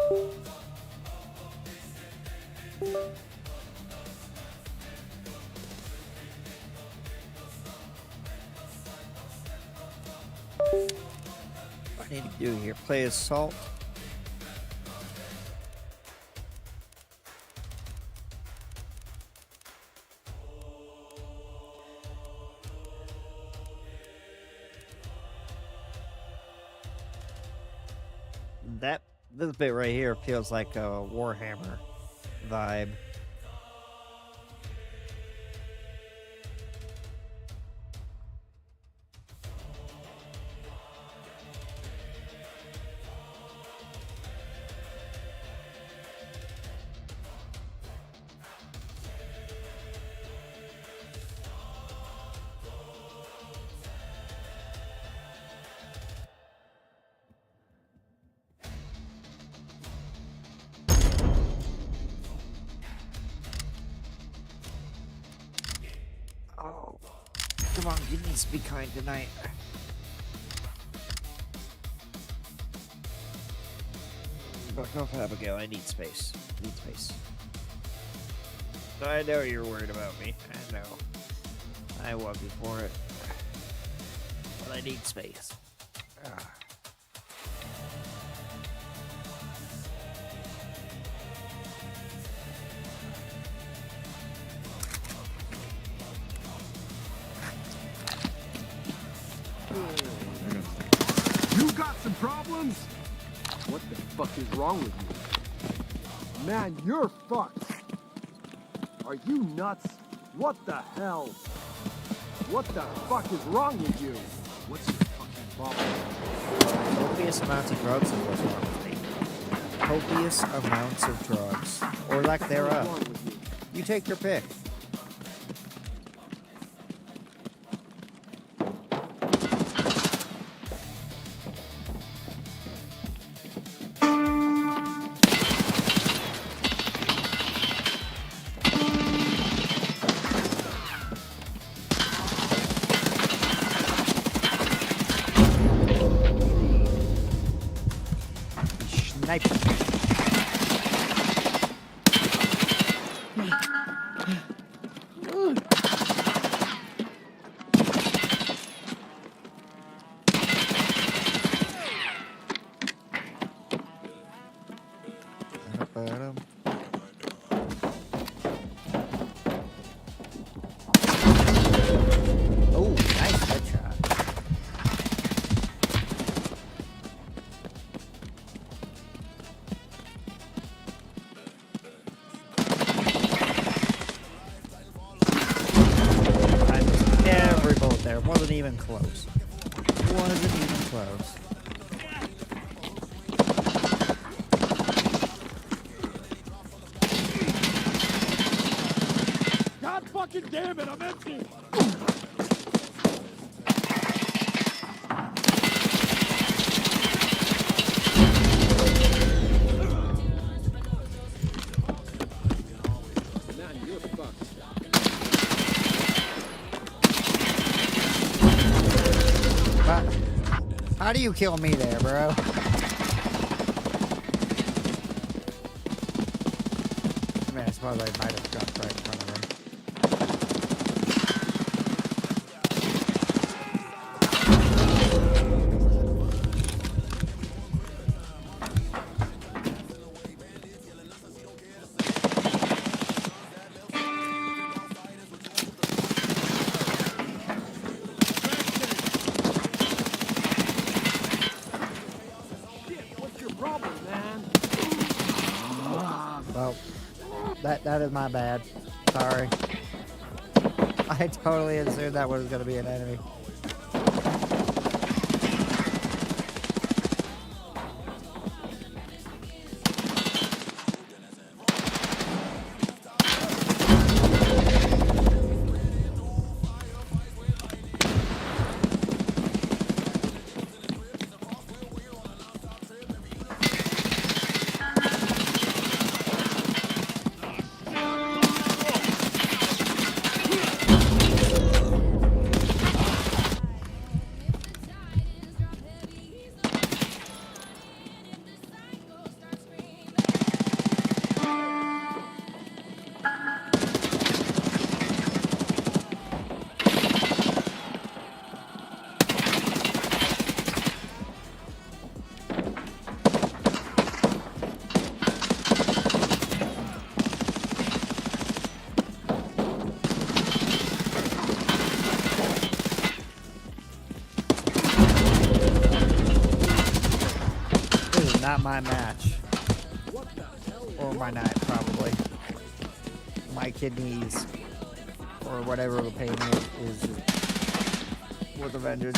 What I need to do here? Play Assault. This bit right here feels like a Warhammer vibe. Oh, come on, you need to be kind tonight. Fuck off, Abigail. I need space. Need space. I know you're worried about me. I know. I love you for it. But I need space. Ah. You got some problems? What the fuck is wrong with you? Man, you're fucked. Are you nuts? What the hell? What the fuck is wrong with you? What's your fucking problem? Copious amounts of drugs is what's wrong with me. Copious amounts of drugs. Or lack What's thereof. wrong with you? You take your pick. Sniper. Oh, nice headshot. Every bullet there wasn't even close. Wasn't even close. God fucking damn it, I'm empty! Man, you're fucked. How do you kill me there, bro? I mean, I suppose I might have jumped right in front of him. Well, that is my bad. Sorry. I totally assumed that was going to be an enemy. not my match. What the hell is Or my night, probably. My kidneys, or whatever the pain is with a vengeance.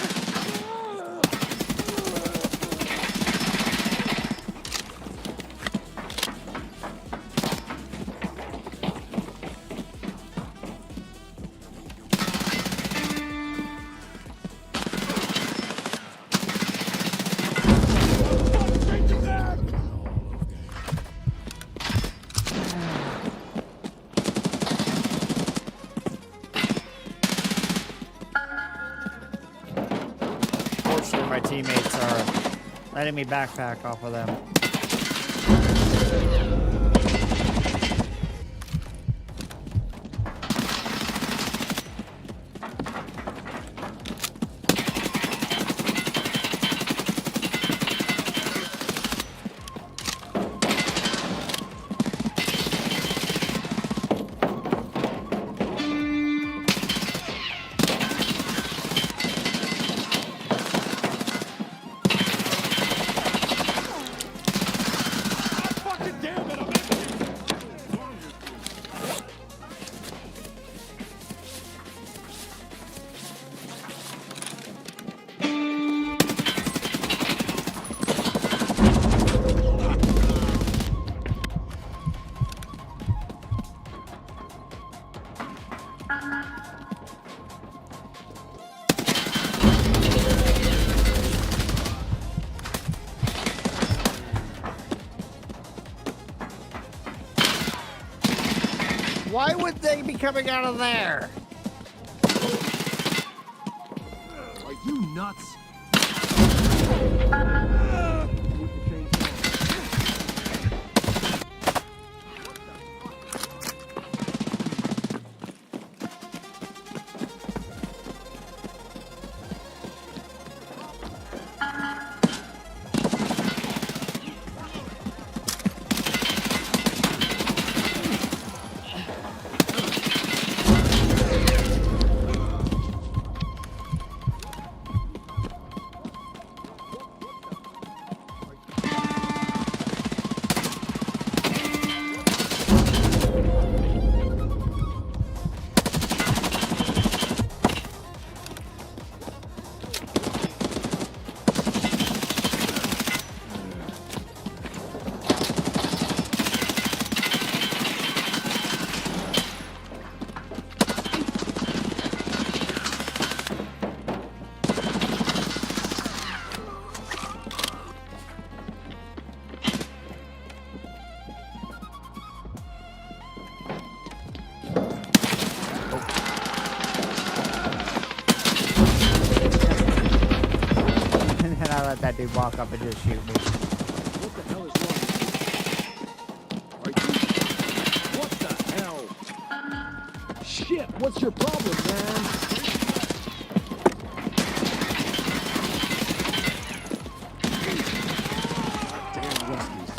Fortunately, my teammates are letting me backpack off of them. Why would they be coming out of there? Are you nuts? And then I let that dude walk up and just shoot me. What the hell is wrong? Are you... What the hell? Shit, what's your problem, man? Damn Ruskies.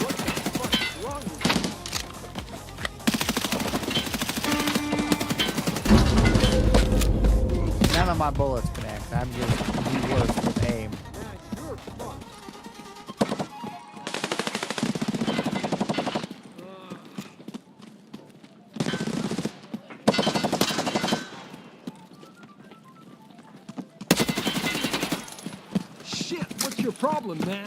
What the fuck is wrong with you? None of my bullets connect. I'm just the worst with aim. Man, you're fucked. Shit, what's your problem, man?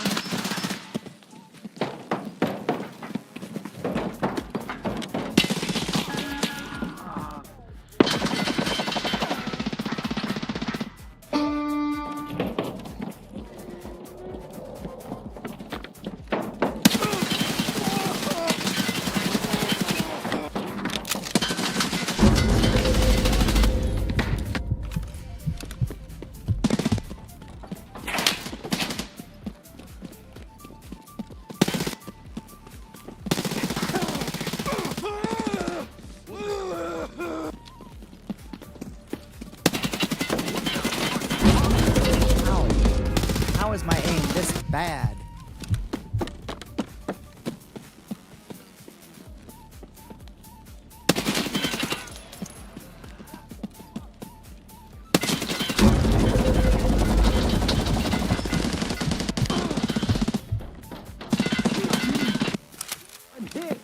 hit!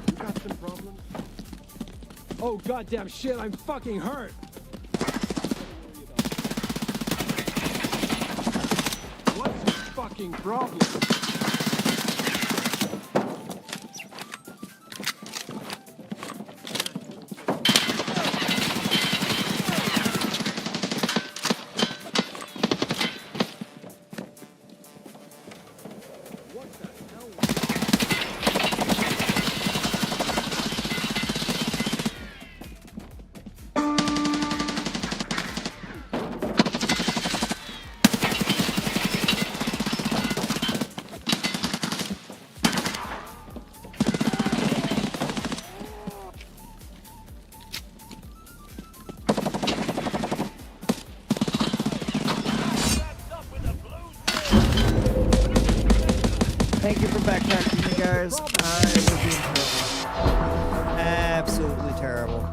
You got some problems? Oh, goddamn shit, I'm fucking hurt! What's your fucking problem? Thank you for backtracking me, guys. I was being terrible. Absolutely terrible.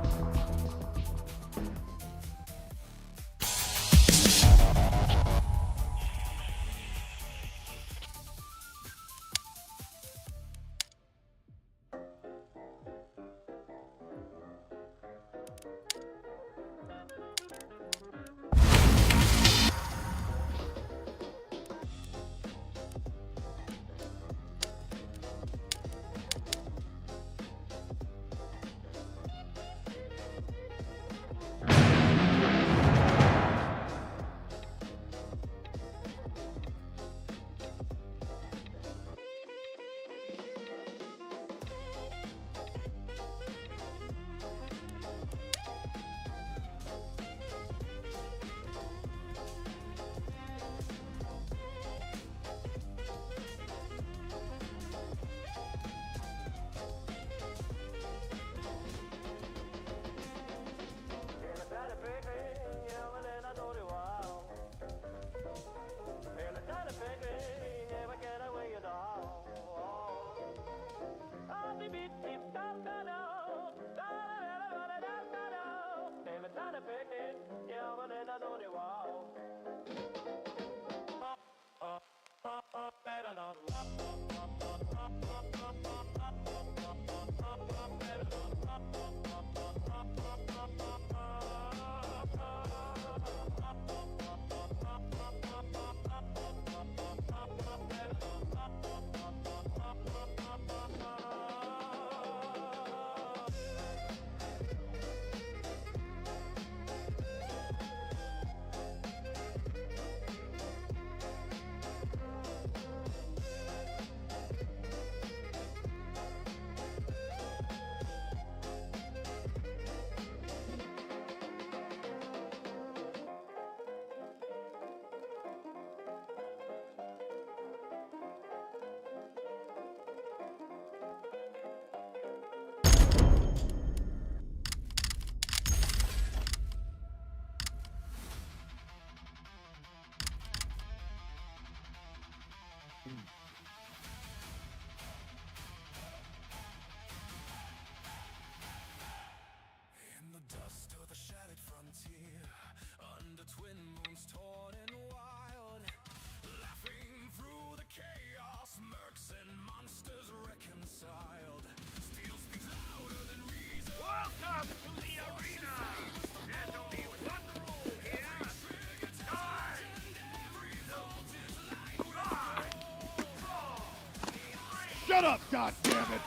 Shut up, goddammit!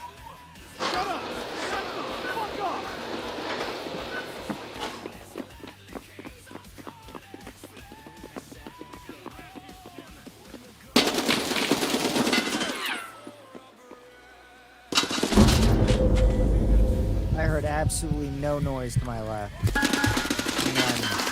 Shut up! Shut the fuck up! I heard absolutely no noise to my left. None.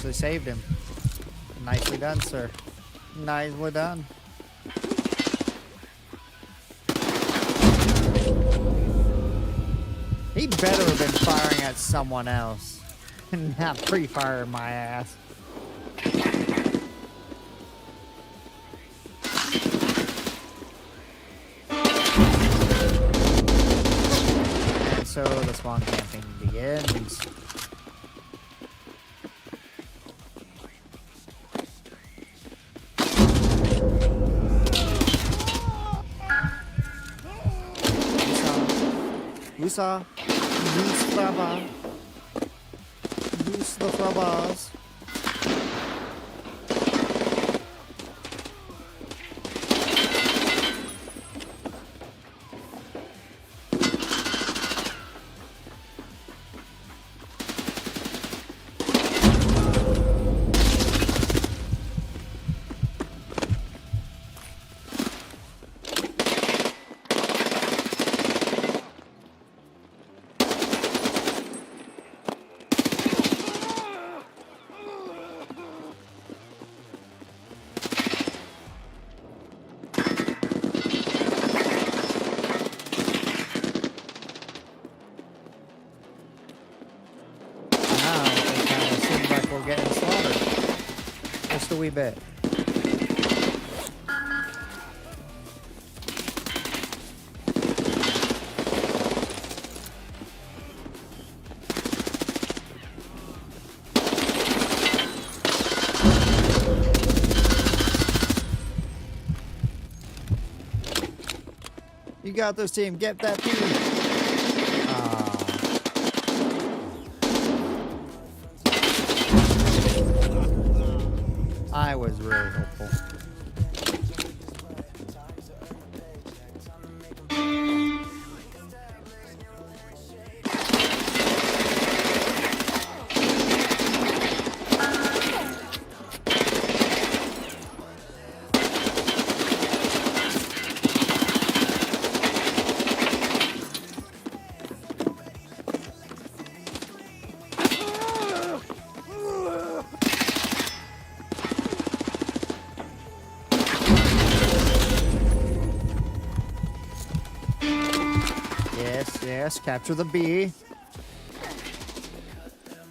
actually saved him. Nicely done, sir. Nicely done. He better have been firing at someone else. Not pre-firing my ass. And so the spawn camping begins. Usa. Use the Frabas. Getting slaughtered. Just a wee bit. You got this, team. Get that team. I was really hopeful. Yes, capture the bee.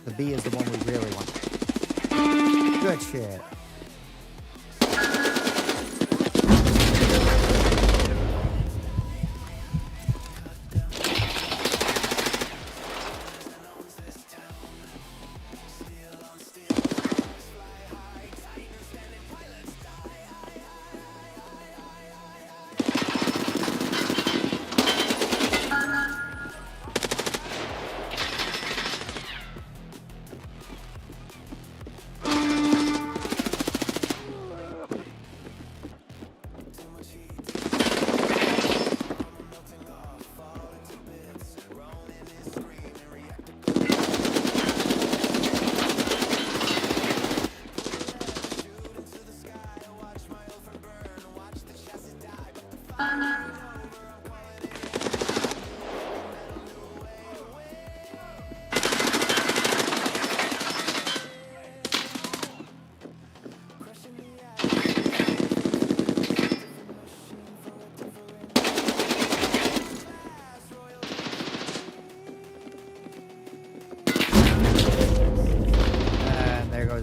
The bee is the one we really want. Good shit.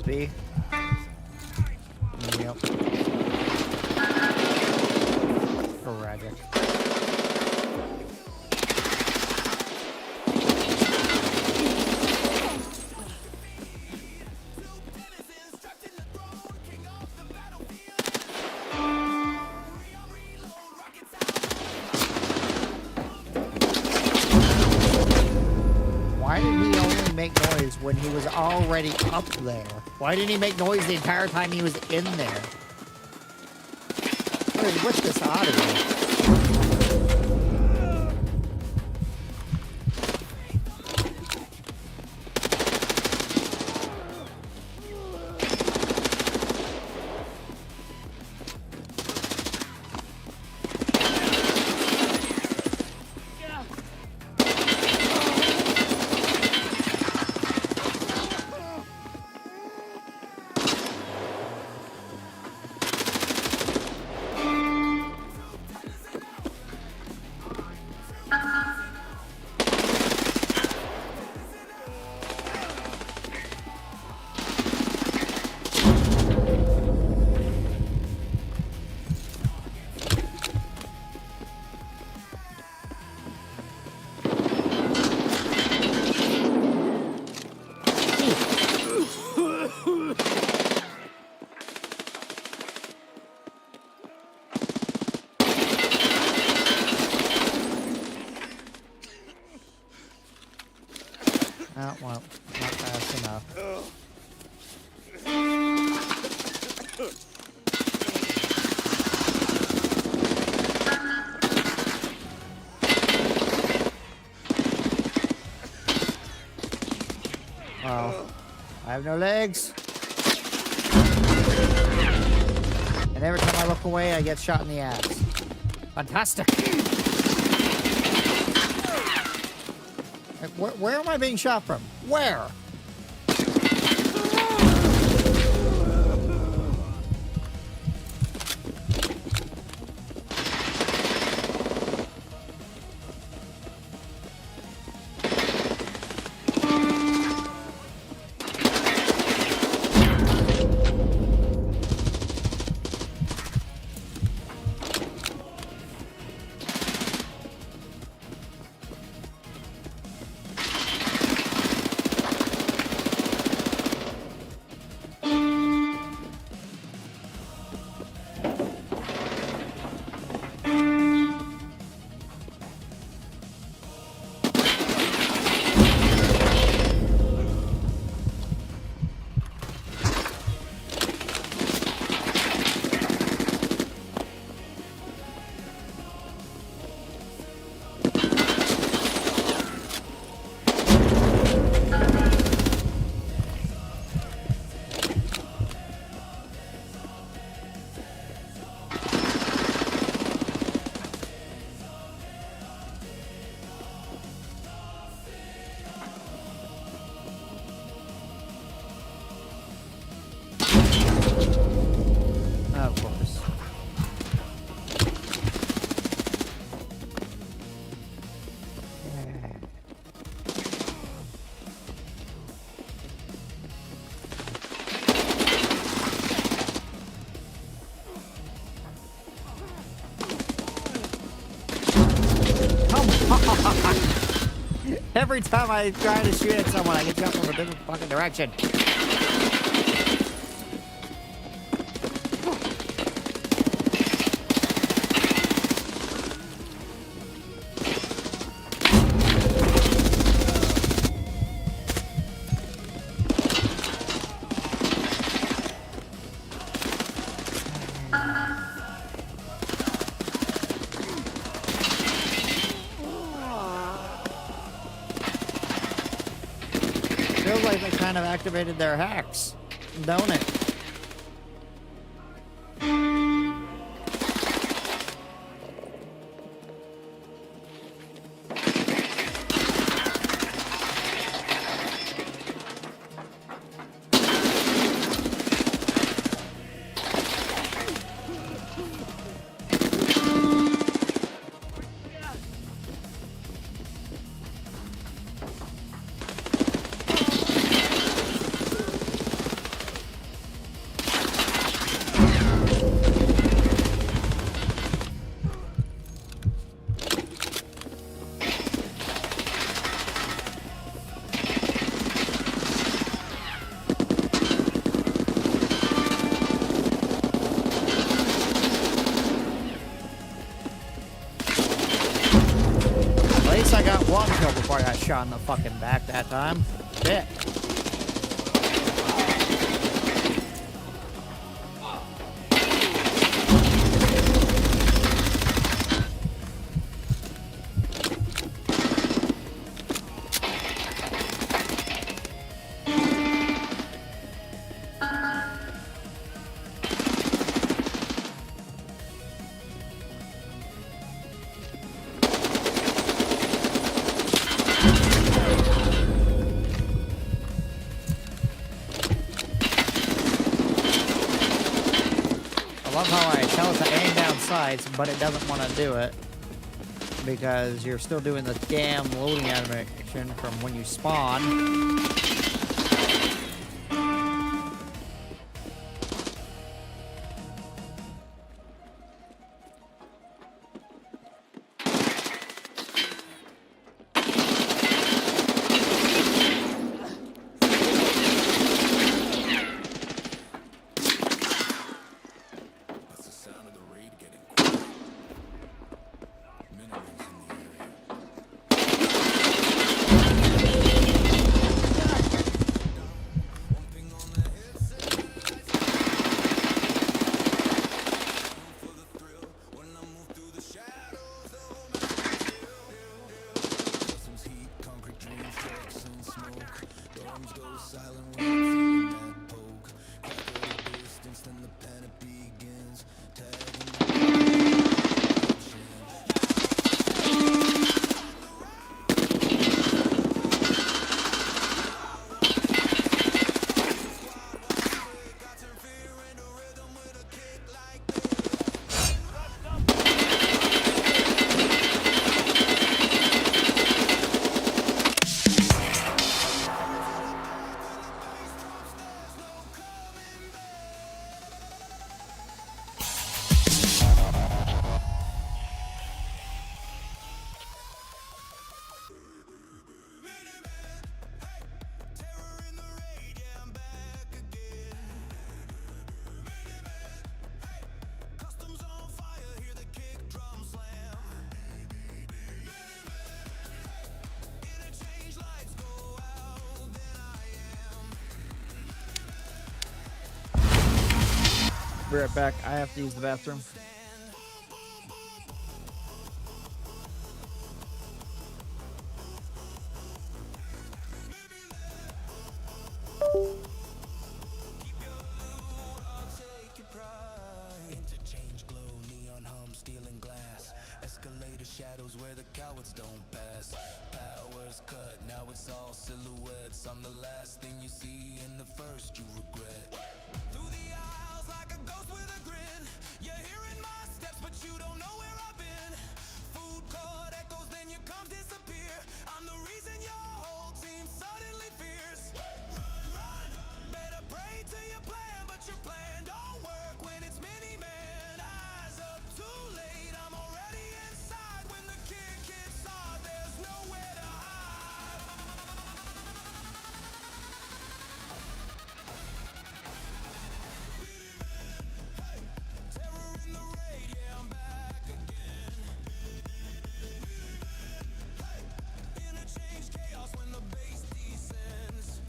B. Yep. Tragic. Why did he only make noise when he was already up there? Why didn't he make noise the entire time he was in there? What's this audio? have no legs. And every time I look away, I get shot in the ass. Fantastic. Like, where am I being shot from? Where? Of course. Come on! Every time I try to shoot at someone, I get jumped from a different fucking direction. Feels like they kind of activated their hacks, don't it? I got one kill before I got shot in the fucking back that time. Shit. I love how I tell it to aim down sights, but it doesn't want to do it. Because you're still doing the damn loading animation from when you spawn. Be right back. I have to use the bathroom. Interchange glow, neon hum, steel and glass. Escalator shadows where the cowards don't pass. Powers cut, now it's all silhouettes. I'm the last thing you see and the first you regret. Through the aisles like a ghost with a grin. You're hearing my steps, but you don't know where I've been. Food court echoes, then you come disappear. I'm the reason your whole team suddenly fears. Run, better pray to your plan, but your plan don't work when it's mini-man. Eyes up, too late, I'm already inside. When the kid gets on, there's nowhere to hide. Terror in the raid, yeah, I'm back again. Interchange chaos when the bass descends.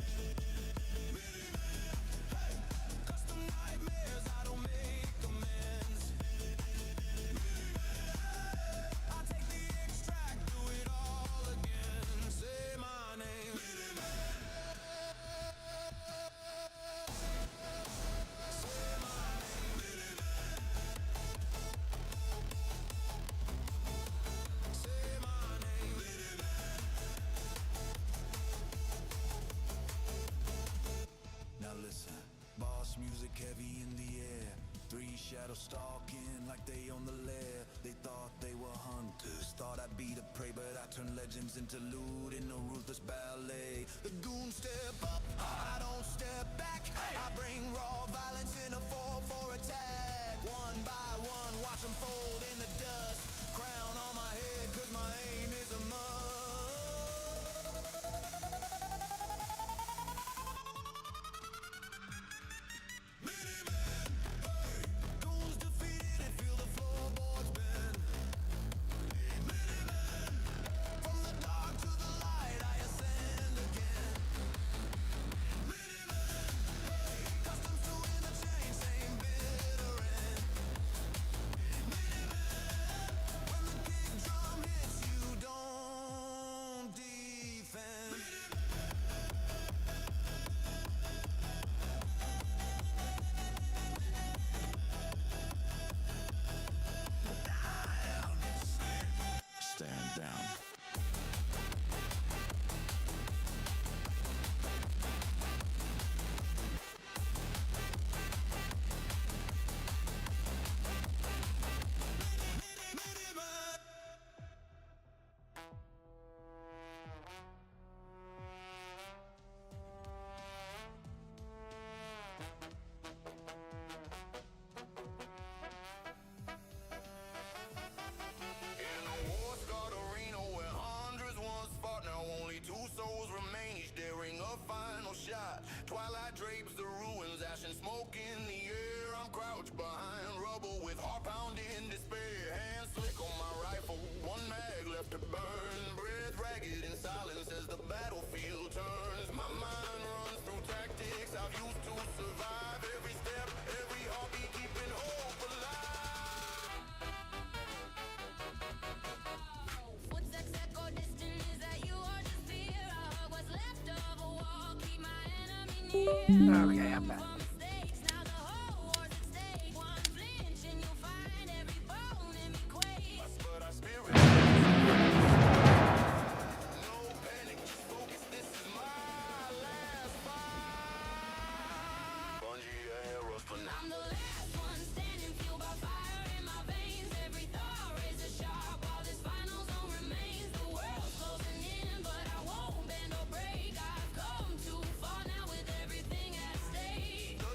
Custom nightmares, I don't make amends. I take the extract, do it all again. Say my name. Say my name. Now listen, boss music heavy in the air. Three shadows stalking like they own the lair. They thought they were hunters, thought I'd be the prey, but I turn legends into loot in a ruthless ballet. The goons step up, I don't step back. I bring raw violence in a 4-4 attack. One by one, watch them fold in the dust. Crown on my head, cause my aim is a must. Goons defeated and feel the floorboards bend. From the dark to the light, I ascend again. Customs to interchange, same bitter end. When the kick drum hits, you don't defend. Stand down. In a war-scarred arena where hundreds once fought, now only 2 souls remain, each daring a final shot. Twilight drapes the ruins, ash and smoke in the air. I'm crouched behind rubble with heart pounding despair. Hands slick on my rifle, one mag left to burn. Breath ragged in silence as the battlefield turns. My mind runs through tactics I've used to survive. Every step, every heartbeat, keeping hope alive. Footsteps echo distant, is that you or just fear? I hug what's left of a wall, keep my enemy near. Okay, I'm back. For mistakes, now the whole war's at stake. One flinch and you'll find every bone in me quake. But our spirit no panic, just focus, this is my last fight. Bungee arrows for now. I'm the last one standing, fueled by fire in my veins. Every thought razor sharp, while this final zone remains. The world's closing in, but I won't bend or break. I've come too far now with everything at stake. The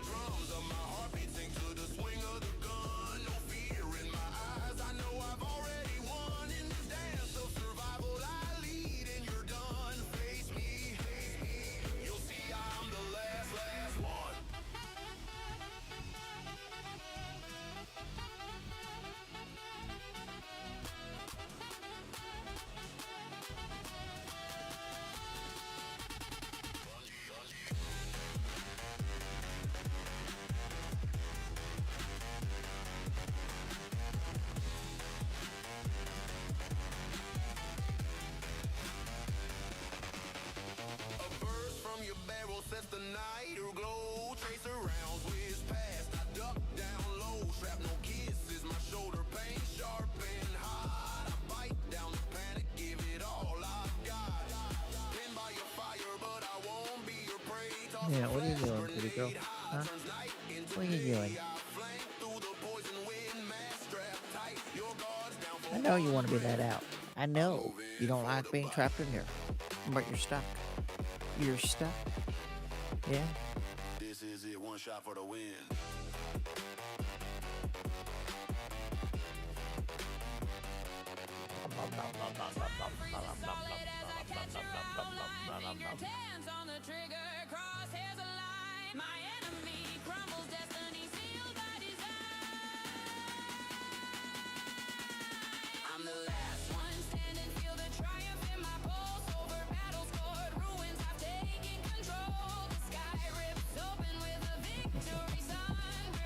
girl? Huh? What are you doing? I know you want to be let out. I know you don't like being trapped in here. But you're stuck. You're stuck. Yeah? This is it, one shot for the win. Hands on the trigger, crosshairs align. My enemy crumbles, destiny sealed by design. I'm the last one standing, feel the triumph in my pulse. Over battles scored, ruins I've taken control. The sky rips open with a victory sun,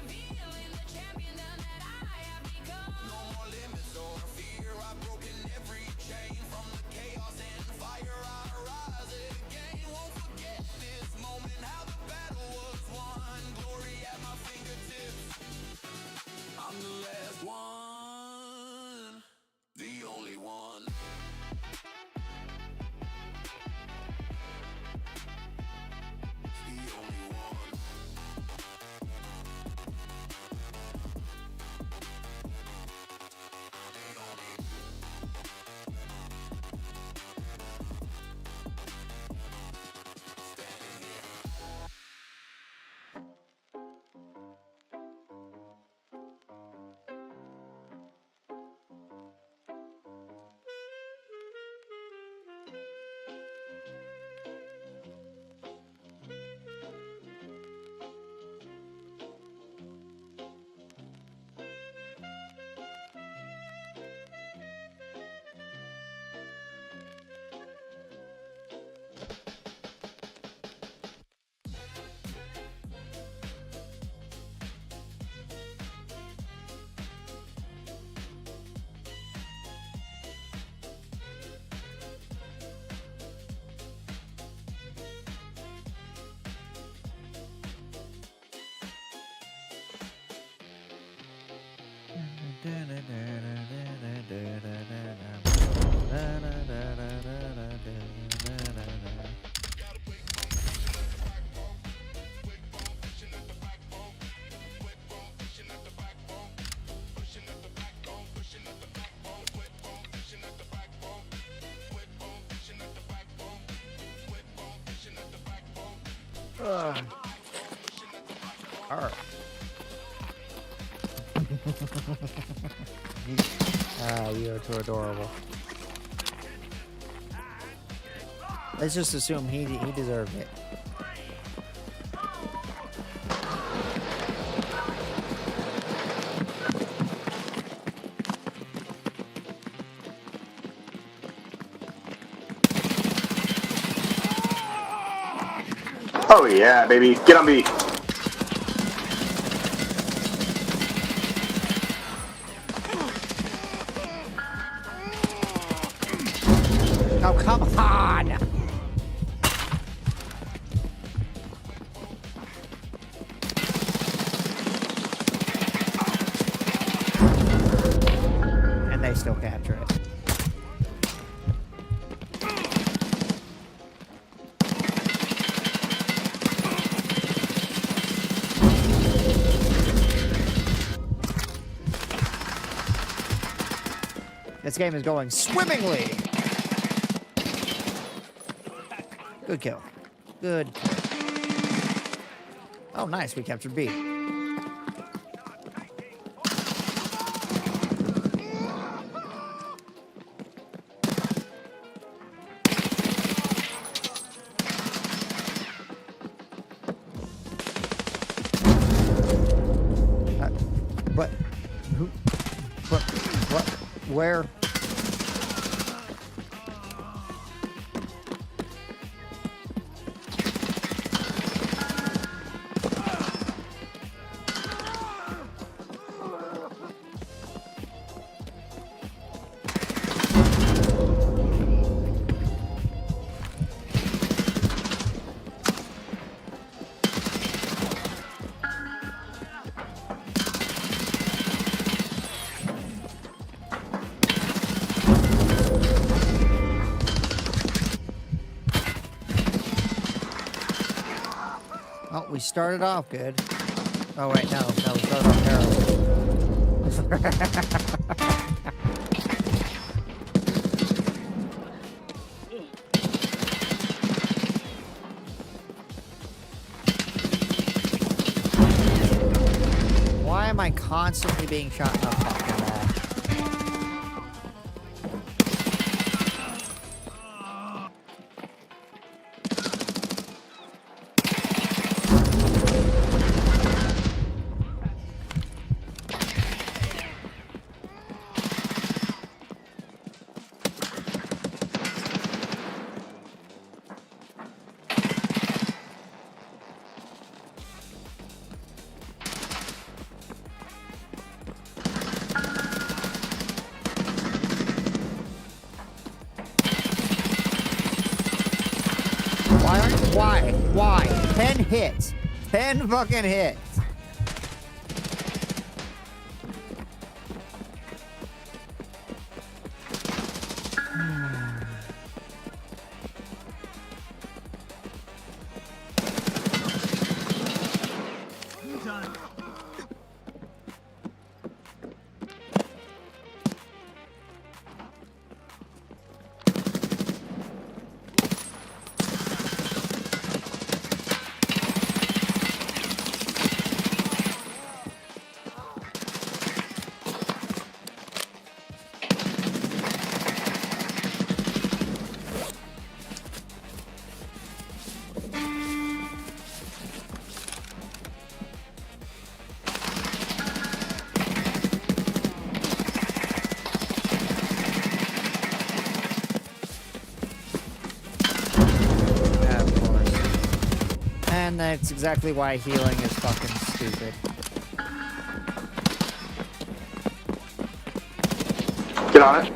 revealing the champion that I have become. No more limits or fear, I've broken every chain. From the chaos and fire, I rise again. Won't forget this moment, how the battle was won. Glory at my fingertips. I'm the last one, the only one. The only one. Alright. You are too adorable. Let's just assume he deserved it. Oh yeah, baby. Get on me. Oh, come on! And they still capture it. This game is going swimmingly! Good kill. Good kill. Oh, nice. We captured B. But who? But what? Where? we started off good. Oh wait, no, we started off terrible. Why am I constantly being shot in the fucking wall? Why? 10 hits. 10 fucking hits. And that's exactly why healing is fucking stupid. Get on it.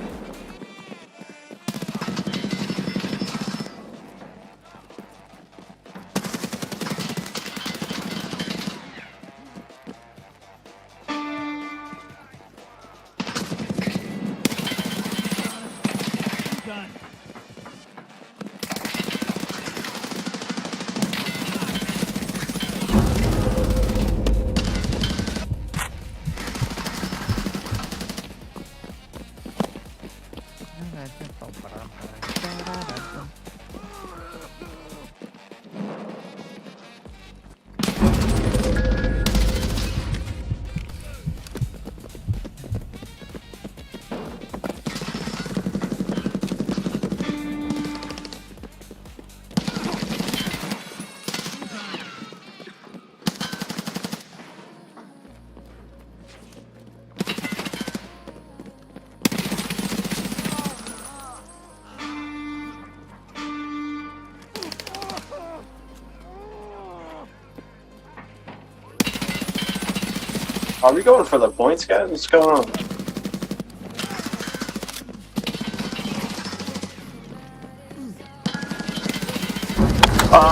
Are we going for the points, guys? What's going on?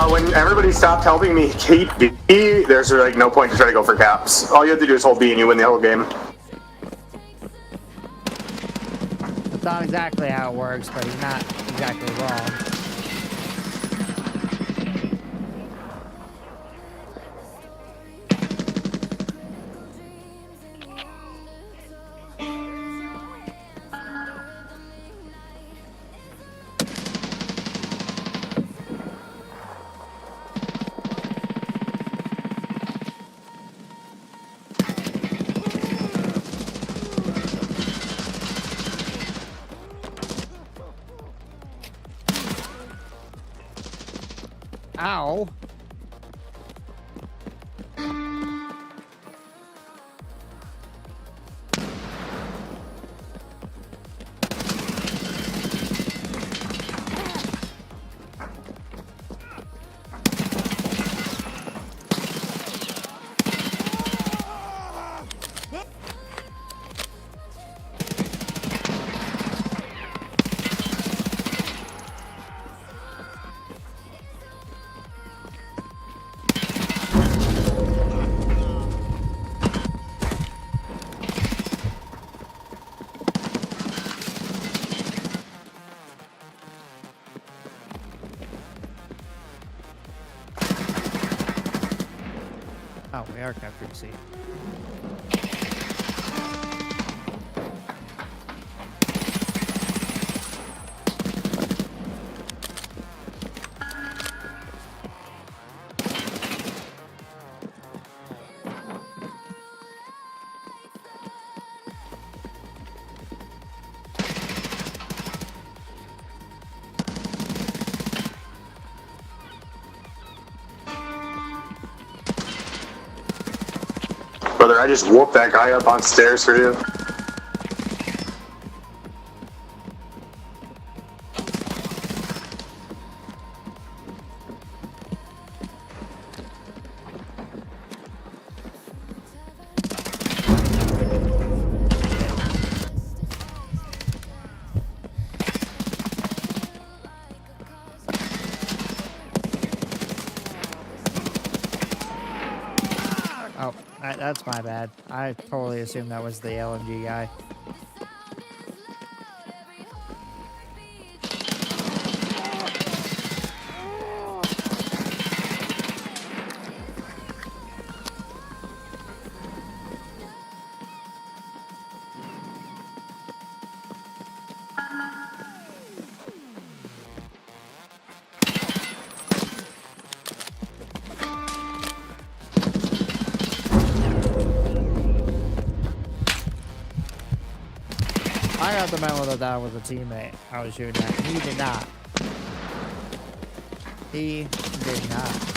When everybody stopped helping me keep B, there's like no point to try to go for caps. All you have to do is hold B and you win the whole game. That's not exactly how it works, but he's not exactly wrong. Oh, we are capturing C. Brother, I just whooped that guy up on stairs for you. Oh, that's my bad. I totally assumed that was the LMG guy. I got the memo that that was a teammate I was shooting at. He did not. He did not.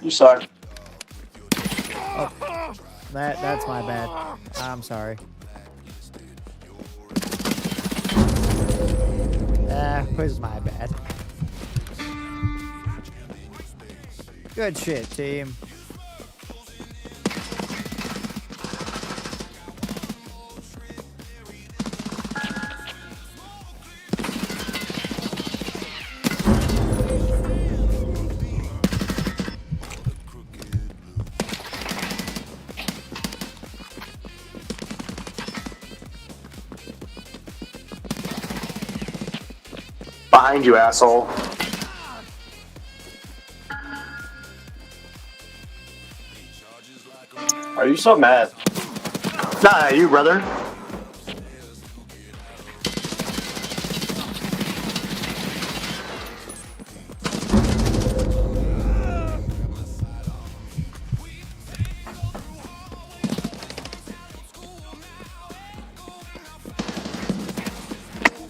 You suck. Oh, that's my bad. I'm sorry. Was my bad. Good shit, team. Behind you, asshole. Are you so mad? Nah, you, brother.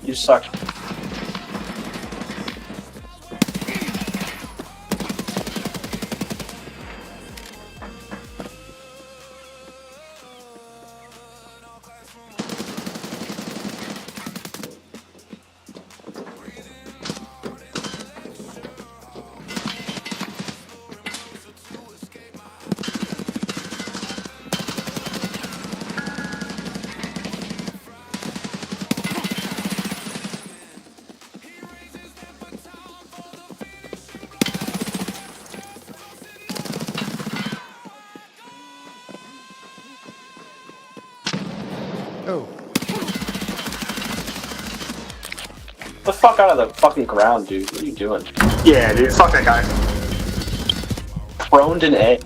You suck. Oh, The fuck out of the fucking ground, dude. What are you doing? Yeah, dude, fuck that guy. Prone an A.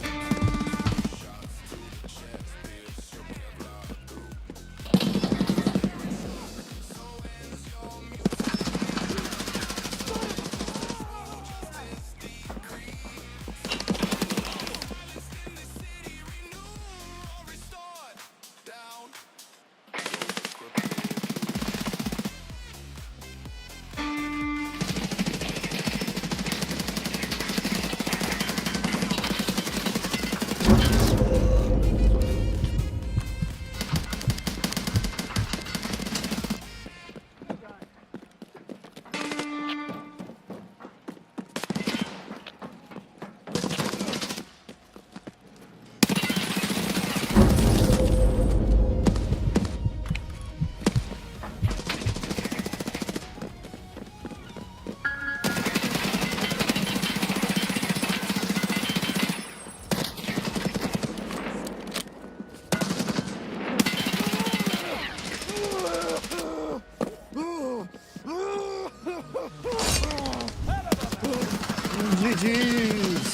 GG's.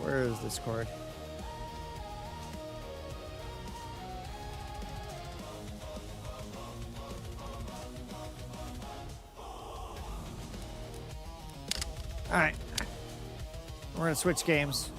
Where is this cord? Alright. We're gonna switch games.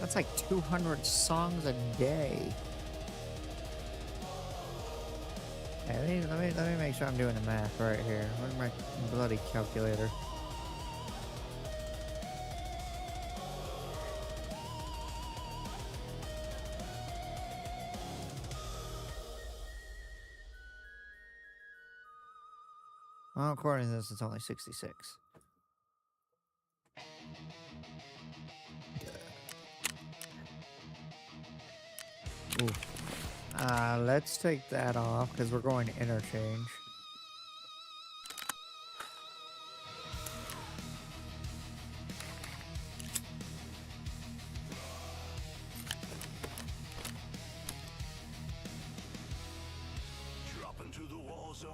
That's like 200 songs a day. Yeah, let me make sure I'm doing the math right here. Where's my bloody calculator? Well, according to this, it's only 66. Ooh. Let's take that off because we're going to interchange. Drop into the war zone.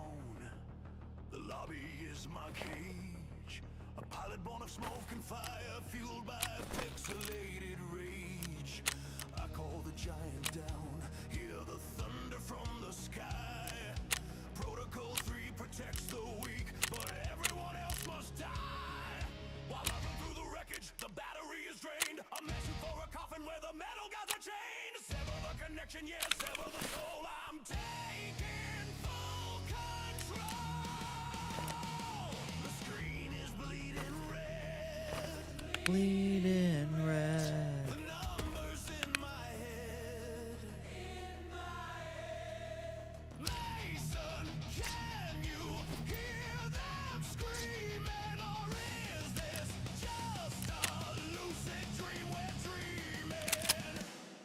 The lobby hobby is my cage. A pilot born of smoke and fire, fueled by pixelated rage. I call the giant down, hear the thunder from the sky. Protocol 3 protects the weak, but everyone else must die. While running through the wreckage, the battery is drained. A message for a coffin where the metal gods are chained. Sever the connection, yeah, sever the soul. I'm taking full control. The screen is bleeding red. Bleeding red. The numbers in my head. Mason, can you hear them screaming? Or is this just a lucid dream we're dreaming?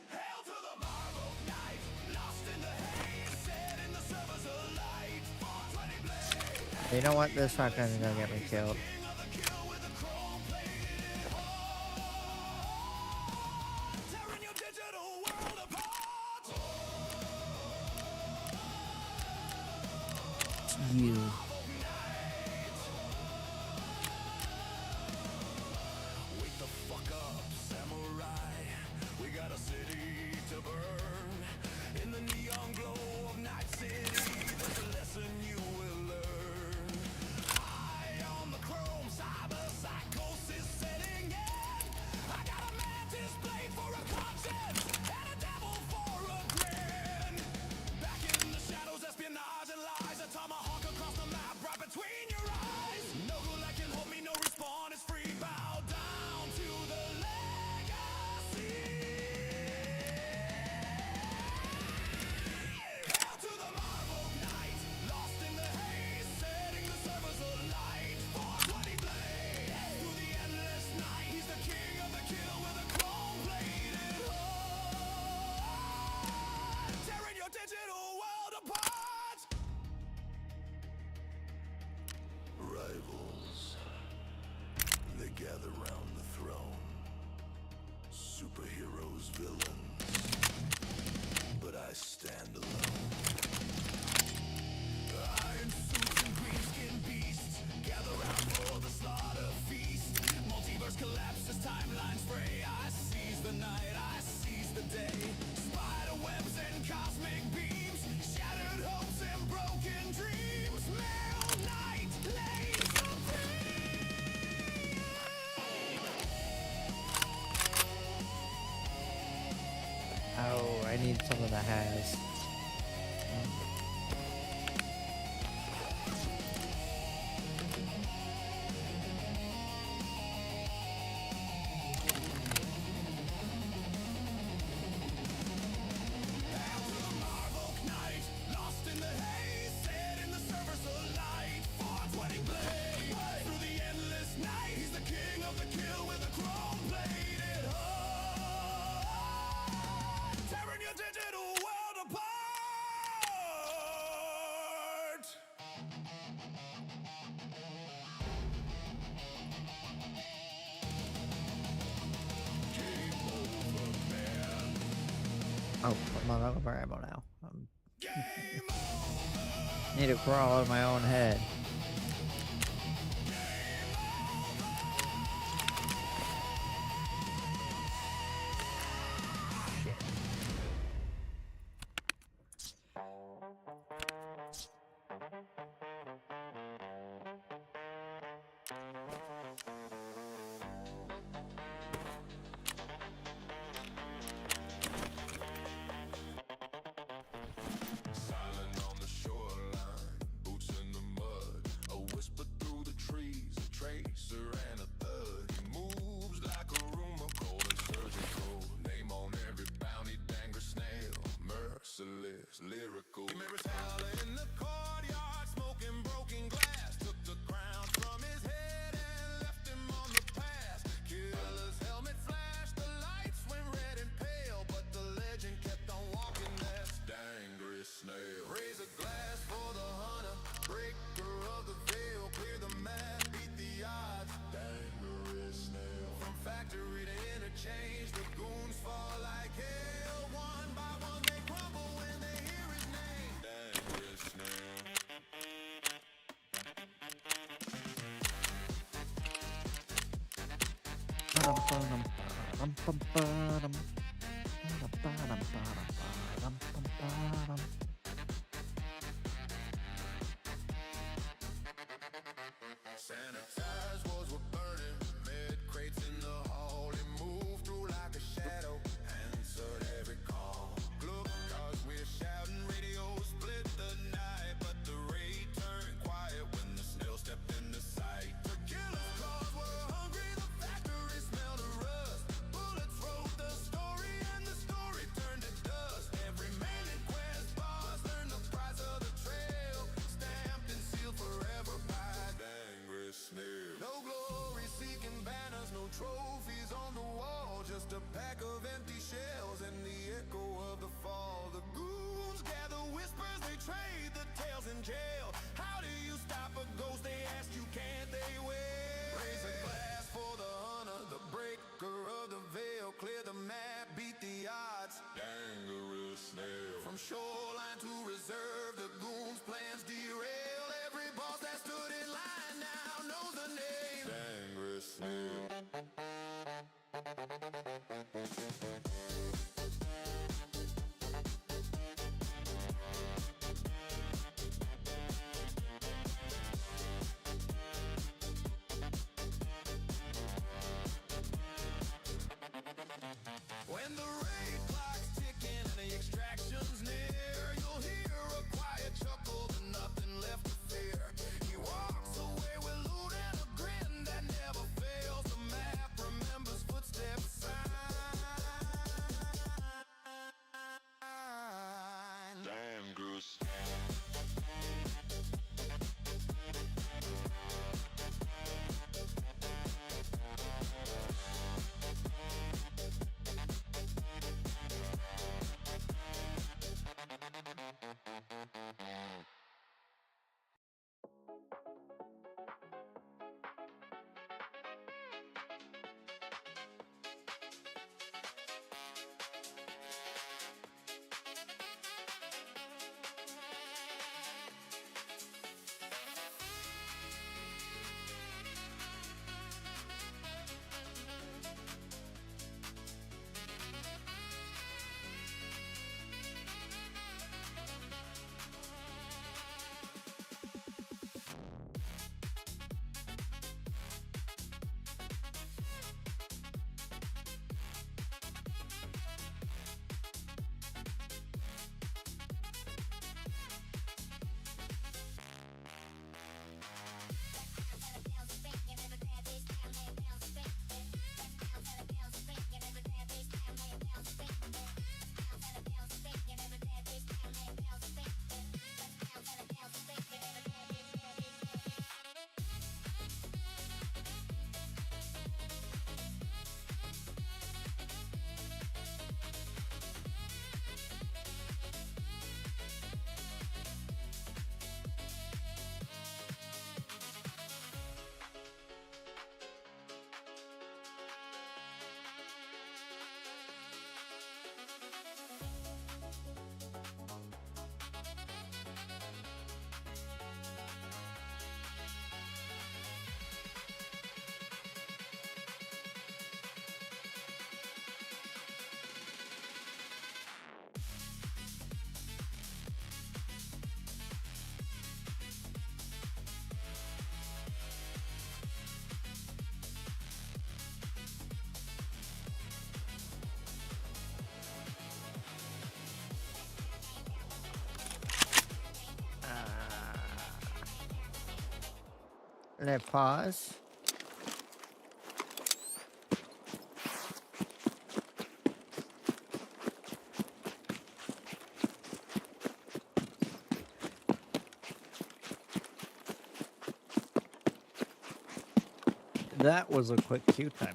Hail to the Marble Knight, lost in the haze, set in the servers of light. 420 blade, You know what? This shotgun is gonna get me killed. king of the kill with a chrome-plated heart. Tearing your digital world apart. You. Wake the fuck up, samurai. We got a city to burn. In the neon glow of Night City, there's a lesson you will learn. High on the chrome, cyber psychosis setting in. I got a mantis blade for a conscience and a devil for a grin. Back in the shadows, espionage and lies. A tomahawk across the map, right between your eyes. No good that can hold me, no respawn is free. Bow down to the legacy. Hail to the Marble Knight, lost in the haze, setting the servers alight. 420 blade, through the endless night. He's the king of the kill with a chrome-plated heart. Tearing your digital world apart. Rivals, they gather round the throne. Superheroes, villains, but I stand alone. Iron suits and green-skinned beasts gather round for the slaughter feast. Multiverse collapses, timelines fray. I seize the night, I seize the day. Spider webs and cosmic beams, shattered hopes and broken dreams. Male night lays supreme. Oh, I need something that has. Marble Knight, lost in the haze, set in the servers of light. 420 blade, through the endless night. He's the king of the kill with a chrome-plated heart. Tearing your digital world apart. Game over, man. Oh, I'm not looking for ammo now. Game over. Need to crawl out of my own head. Silent on the shoreline, boots in the mud. A whisper through the trees, a tracer and a thud. He moves like a rumor, cold and surgical. Name on every bounty, danger, snail. Merciless, lyrical. He mirrors hell in the courtyard, smoking broken glass. Took the crown from his head Sanitized walls were burning, med crates in the hall. It moved through like a shadow, answered every call. Look, cause we're shouting, radio split the night, but the raid turned quiet when the snail stepped into sight. The killer's claws were hungry, the factory smelled of rust. Bullets wrote the story, and the story turned to dust. Every man in Quest bars learned the price of the trail, stamped and sealed forever by angry snail. No glory-seeking banners, no trophies on the wall, just a pack of empty shells and the echo of the fall. The goons gather whispers, they trade the tales in jail. How do you stop a ghost? They ask you, can't they wail? Raise a glass for the hunter, the breaker of the veil. Clear the map, beat the odds. Dangerous snail. From shoreline to reserve, the goons' plans derail. Every boss that stood in line now knows the name. Dangerous snail. When the raid clock's ticking and the extraction's near, you'll hear a quiet chuckle and nothing left to fear. He walks away with loot and a grin that never fails. The map remembers footsteps sign. Damn goose. Let pause. That was a quick queue timer.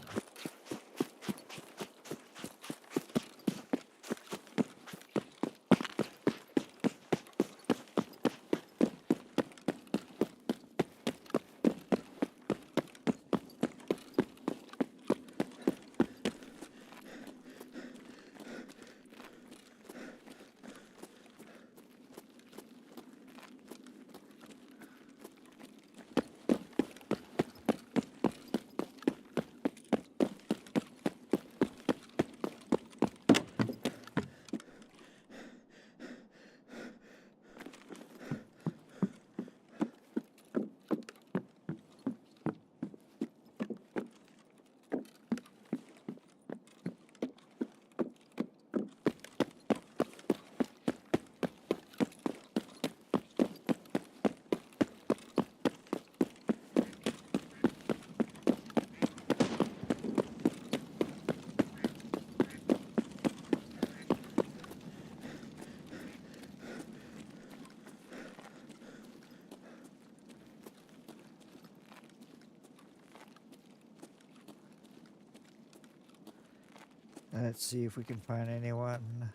Let's see if we can find anyone.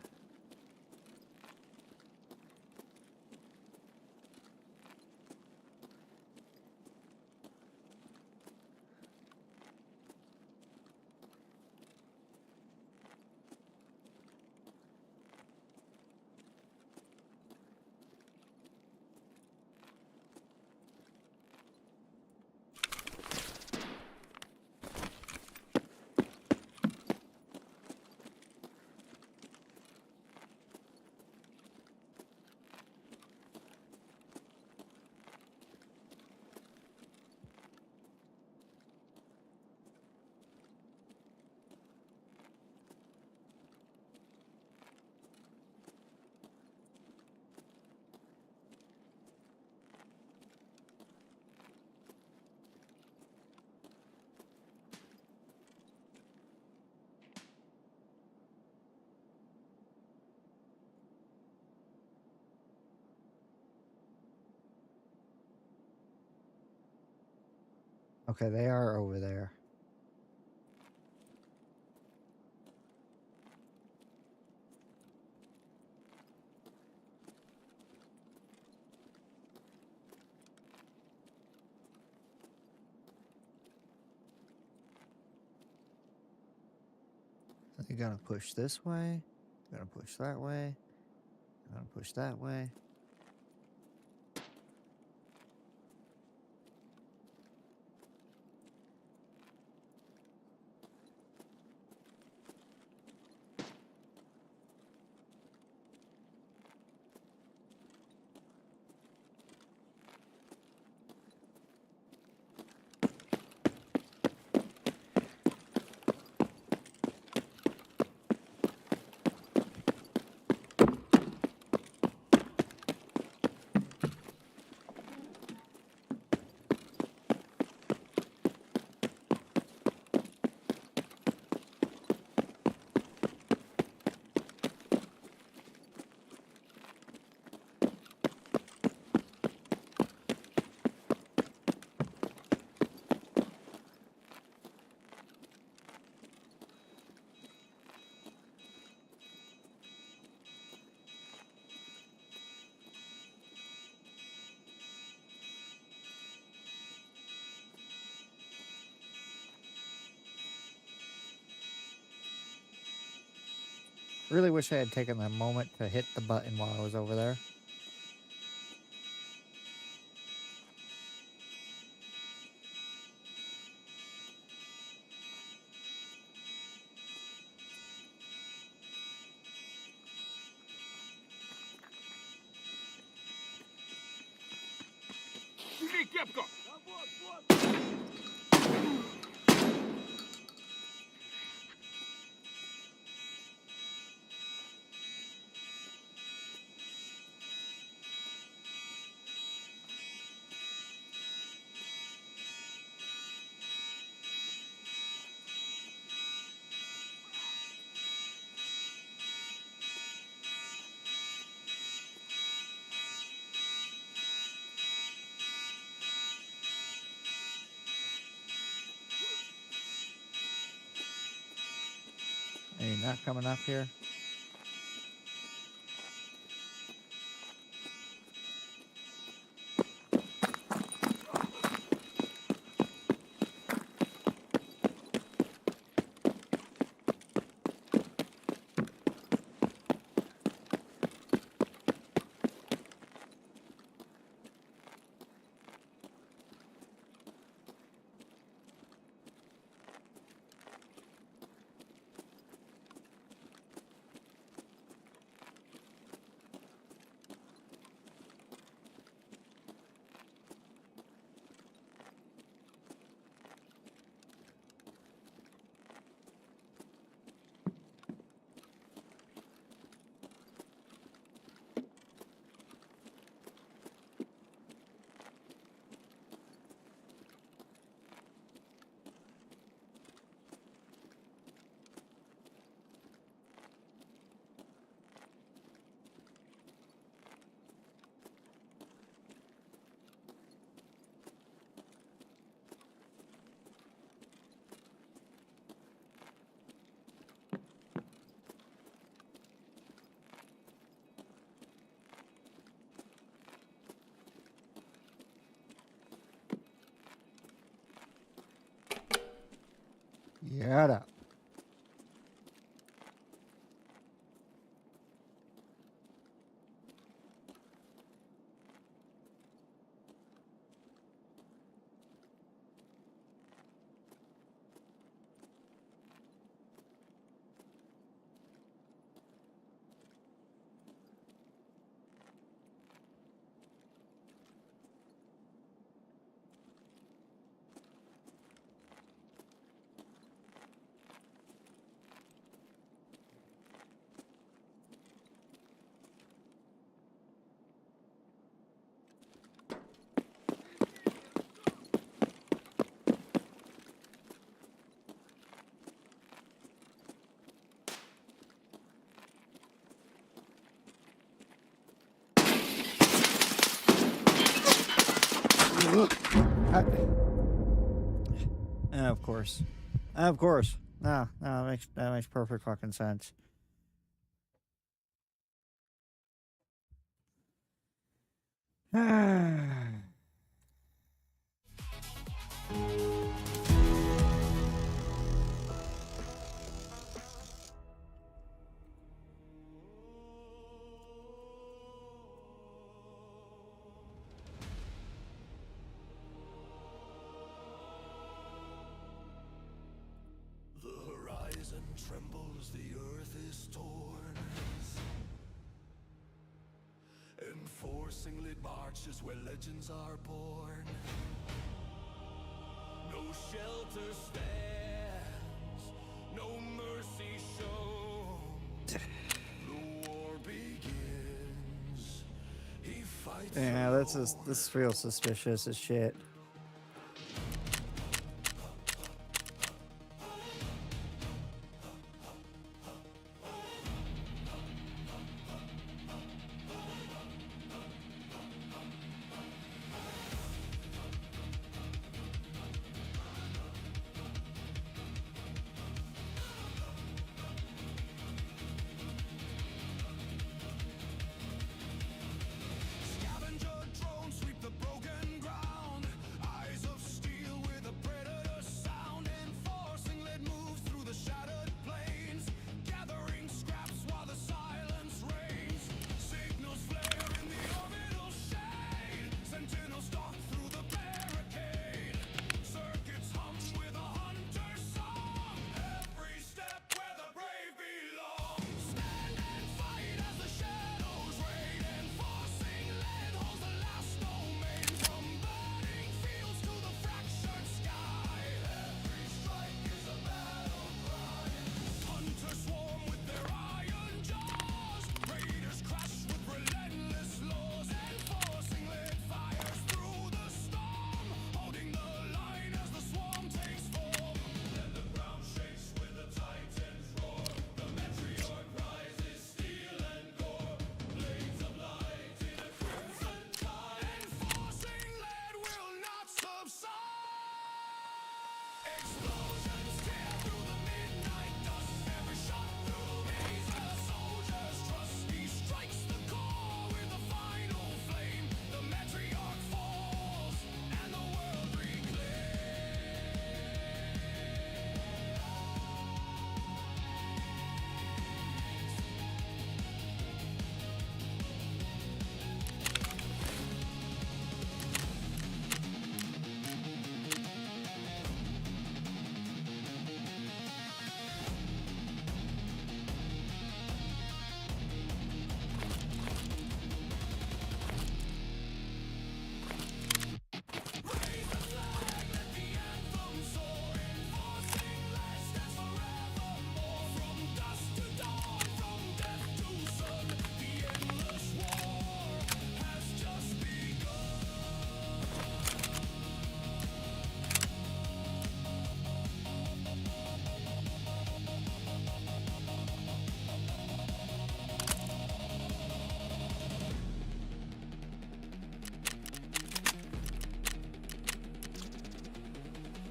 Okay, they are over there. They're gonna push this way. They're gonna push that way. They're gonna push that way. Really wish I had taken a moment to hit the button while I was over there. Are you not coming up here? Shut up. Of course. Of course. No, that makes perfect fucking sense. The horizon trembles, the earth is torn. Enforcing lit marches where legends are born. No shelter stands, no mercy shown. The war begins. He fights. Yeah, this feels suspicious as shit. Scavenger drones sweep the broken ground. Eyes of steel with a predator sound. Enforcing lead moves through the shattered plains. Gathering scraps while the silence reigns. Signals flare in the orbital shade. Sentinels stalk through the barricade. Circuits hum with a hunter's song. Every step where the brave belong. Stand and fight as the shadows rain. Enforcing lead holds the last domain. From burning fields to the fractured sky. Every strike is a battle cry. Hunters swarm with their iron jaws. Raiders crash with relentless laws. Enforcing lead fires through the storm. Holding the line as the swarm takes form. Then the ground shakes with the titans roar. The meteoric rises, steel and gore. Blades of light in a crimson tide. Enforcing lead will not subside. Explosions tear through the midnight dust. Every shot through haze where the soldiers trust. He strikes the core with a final flame. The matriarch falls and the world reclaims.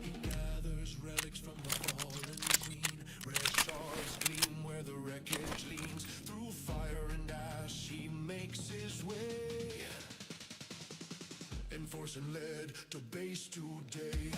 He gathers relics from the fallen queen. Red shards gleam where the wreckage leans. Through fire and ash he makes his way. Enforcing lead to base today.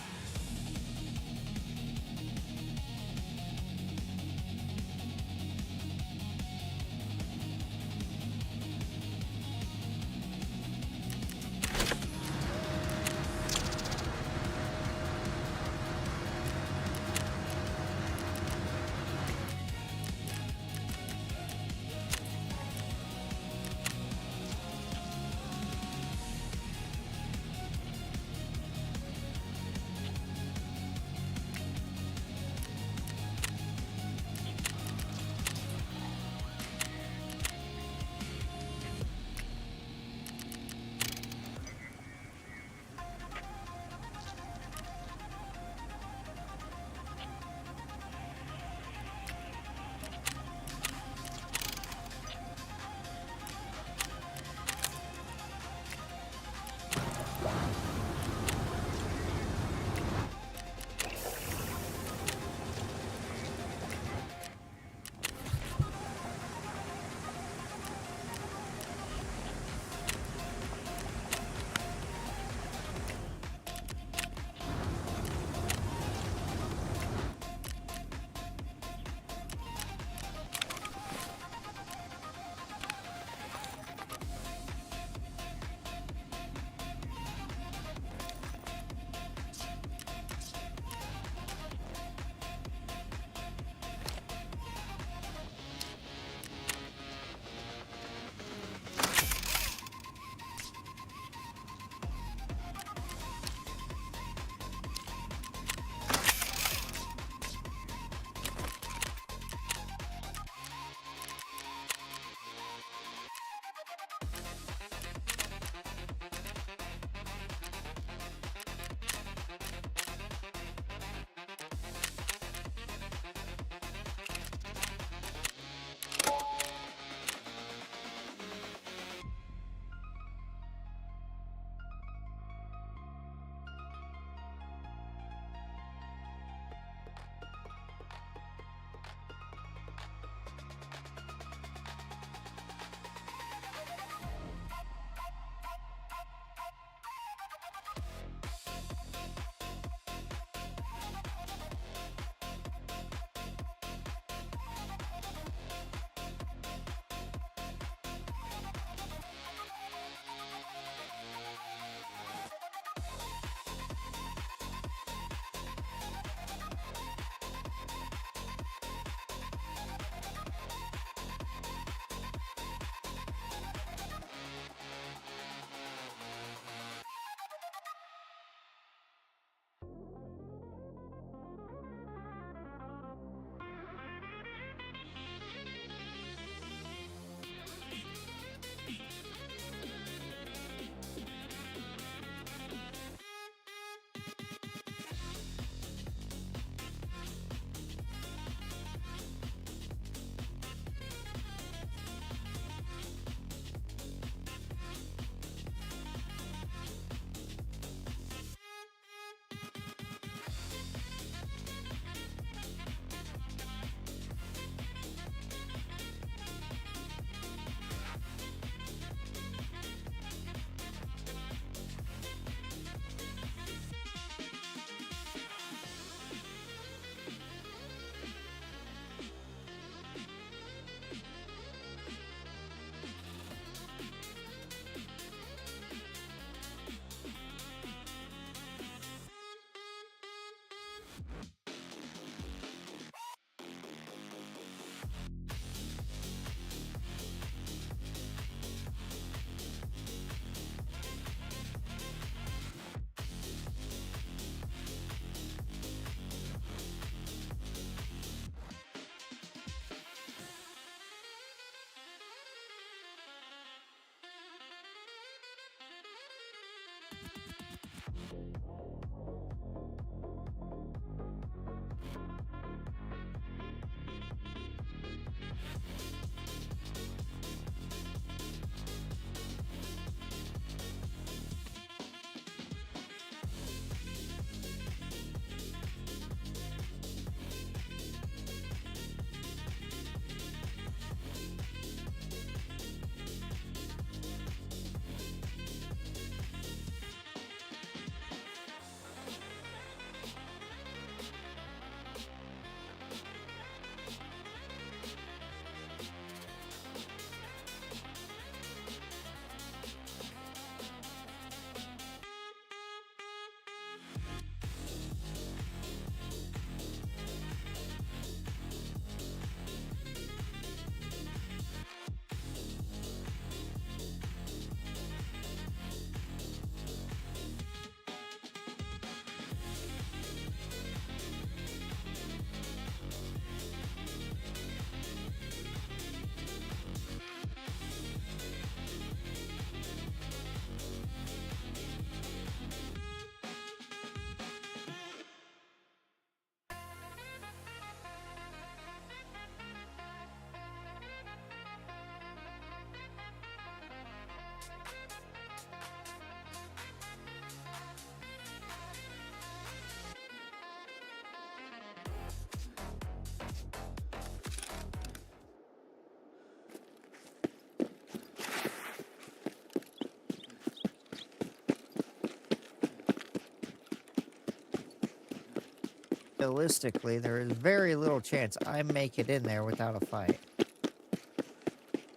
realistically, there is very little chance I make it in there without a fight.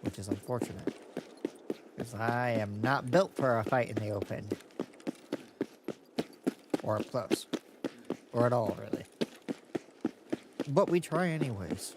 Which is unfortunate. Because I am not built for a fight in the open. Or up close. Or at all, really. But we try anyways.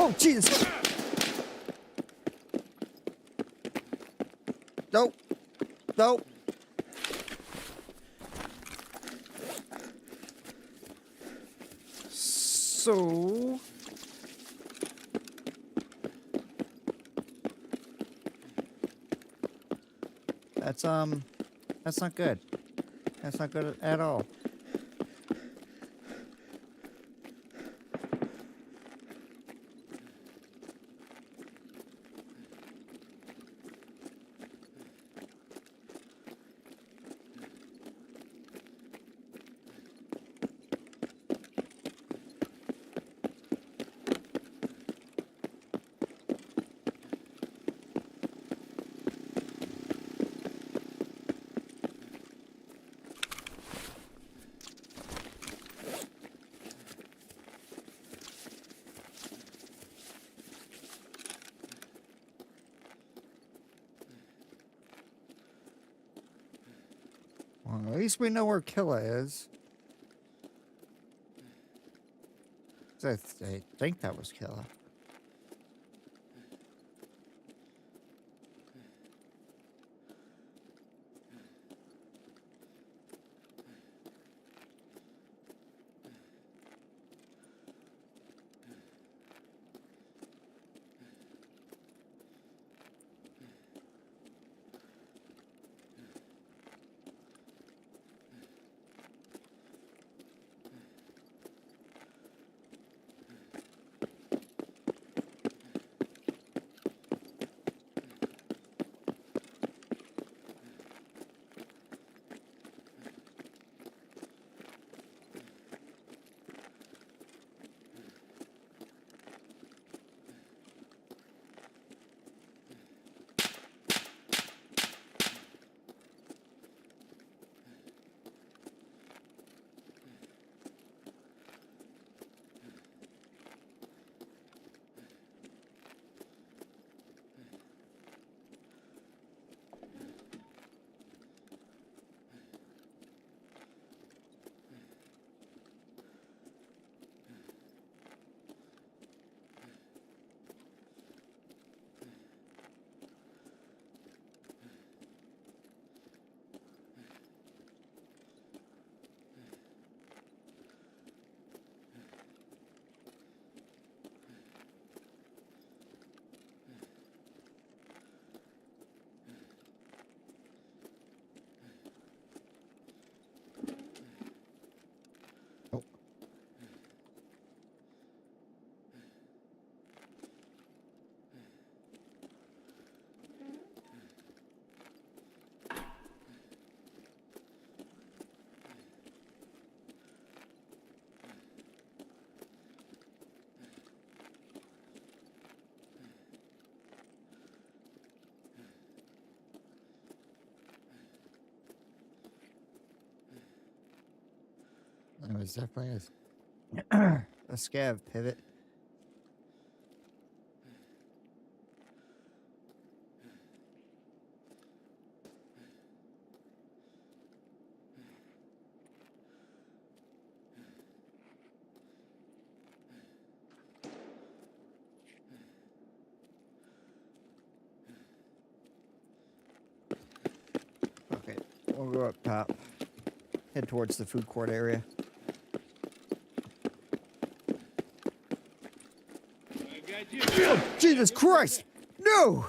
Oh, Jesus! Nope. Nope. So... That's not good. That's not good at all. Well, at least we know where Killa is. I think that was Killa. It was definitely a scav pivot. We'll go up top. Head towards the food court area. Oh, Jesus Christ! No!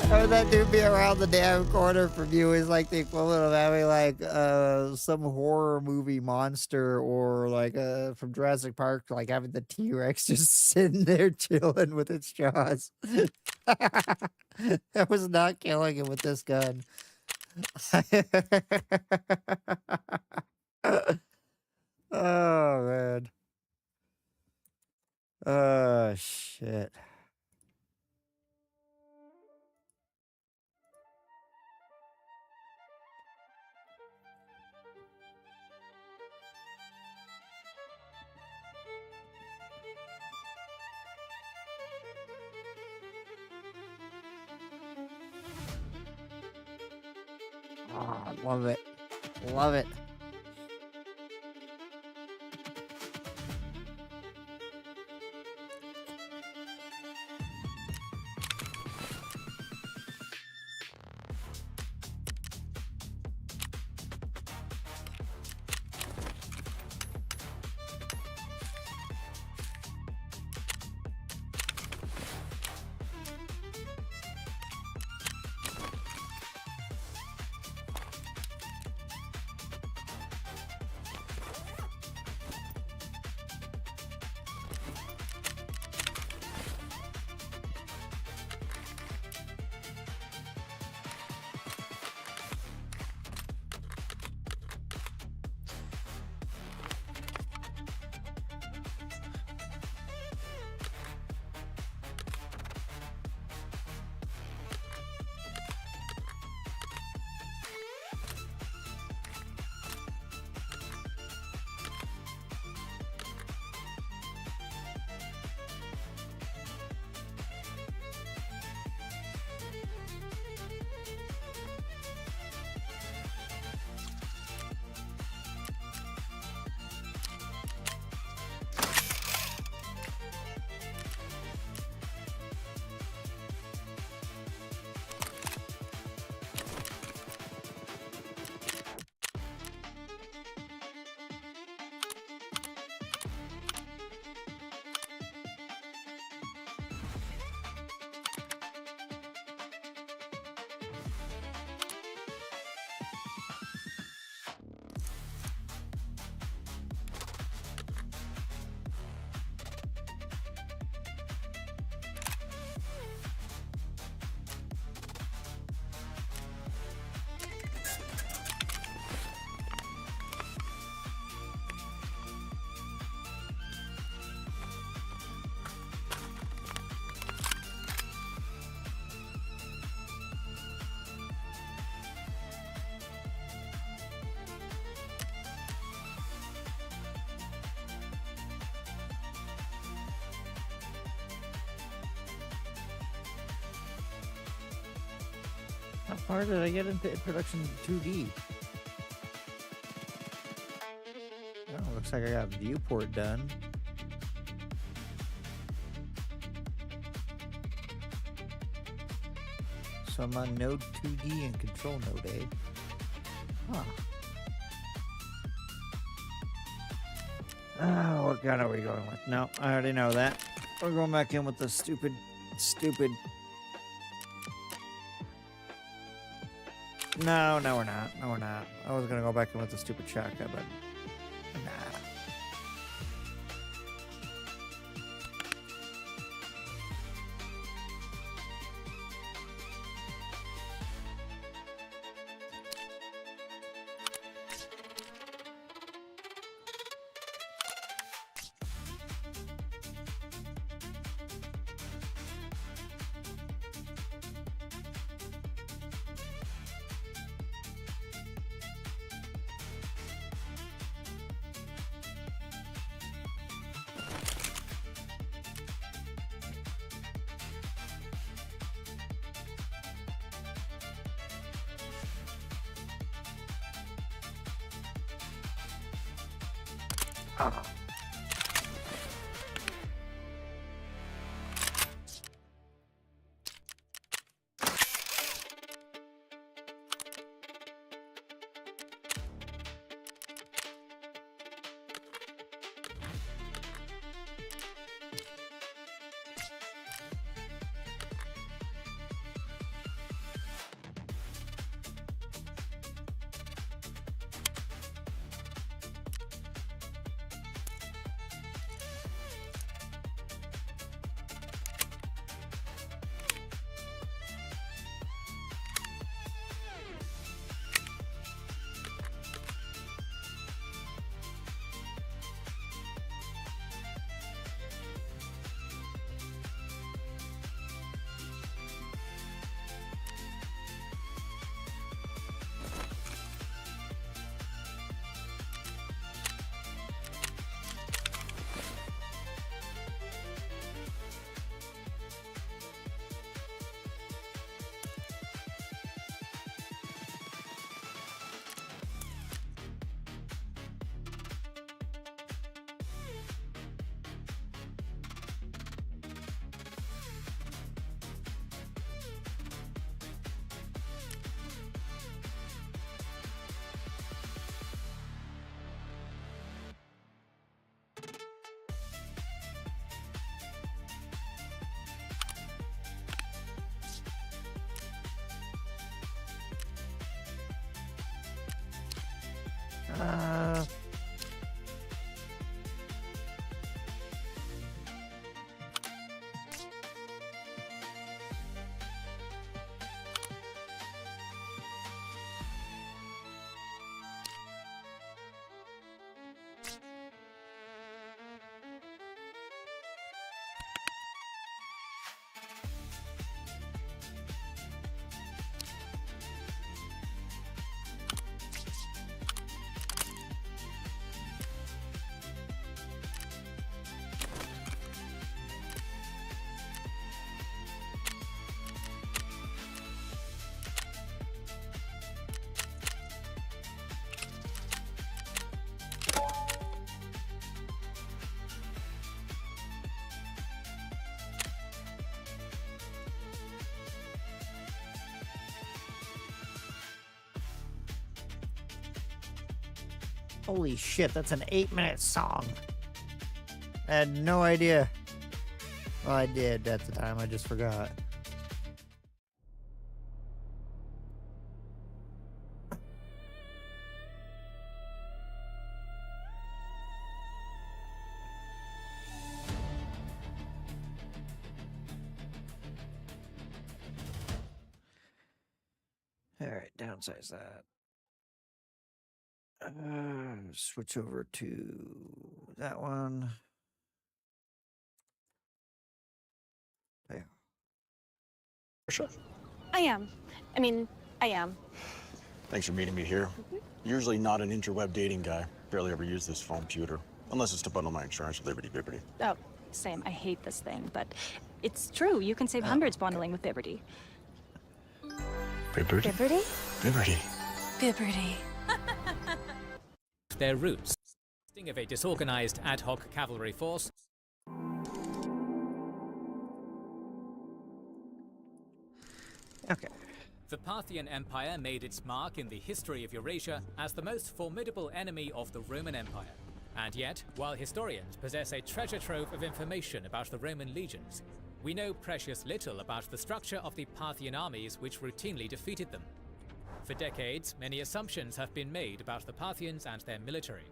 Having that dude be around the damn corner from you is like the equivalent of having like some horror movie monster or like from Jurassic Park, like having the T-Rex just sitting there chilling with its jaws. I was not killing him with this gun. Oh man. Oh shit. Oh, love it. Love it. How far did I get into production 2D? Oh, looks like I got viewport done. So I'm on node 2D and control node A. Huh. What gun are we going with? No, I already know that. We're going back in with the stupid. No, we're not. No, we're not. I was gonna go back in with the stupid shotgun, but nah. Holy shit, that's an 8-minute song. I had no idea. Well, I did at the time, I just forgot. Alright, downsize that. Switch over to that one. Yeah. Sure. I am. I am. Thanks for meeting me here. Usually not an interweb dating guy. Barely ever use this phone computer. Unless it's to bundle my insurance with Liberty Bibbity. Oh, same. I hate this thing, but it's true. You can save hundreds bundling with Bibberty. Bibbity? Bibberty? Bibbity. Bibberty. Their roots of a disorganized ad hoc cavalry force. Okay. The Parthian Empire made its mark in the history of Eurasia as the most formidable enemy of the Roman Empire. And yet, while historians possess a treasure trove of information about the Roman legions, we know precious little about the structure of the Parthian armies which routinely defeated them. For decades, many assumptions have been made about the Parthians and their military.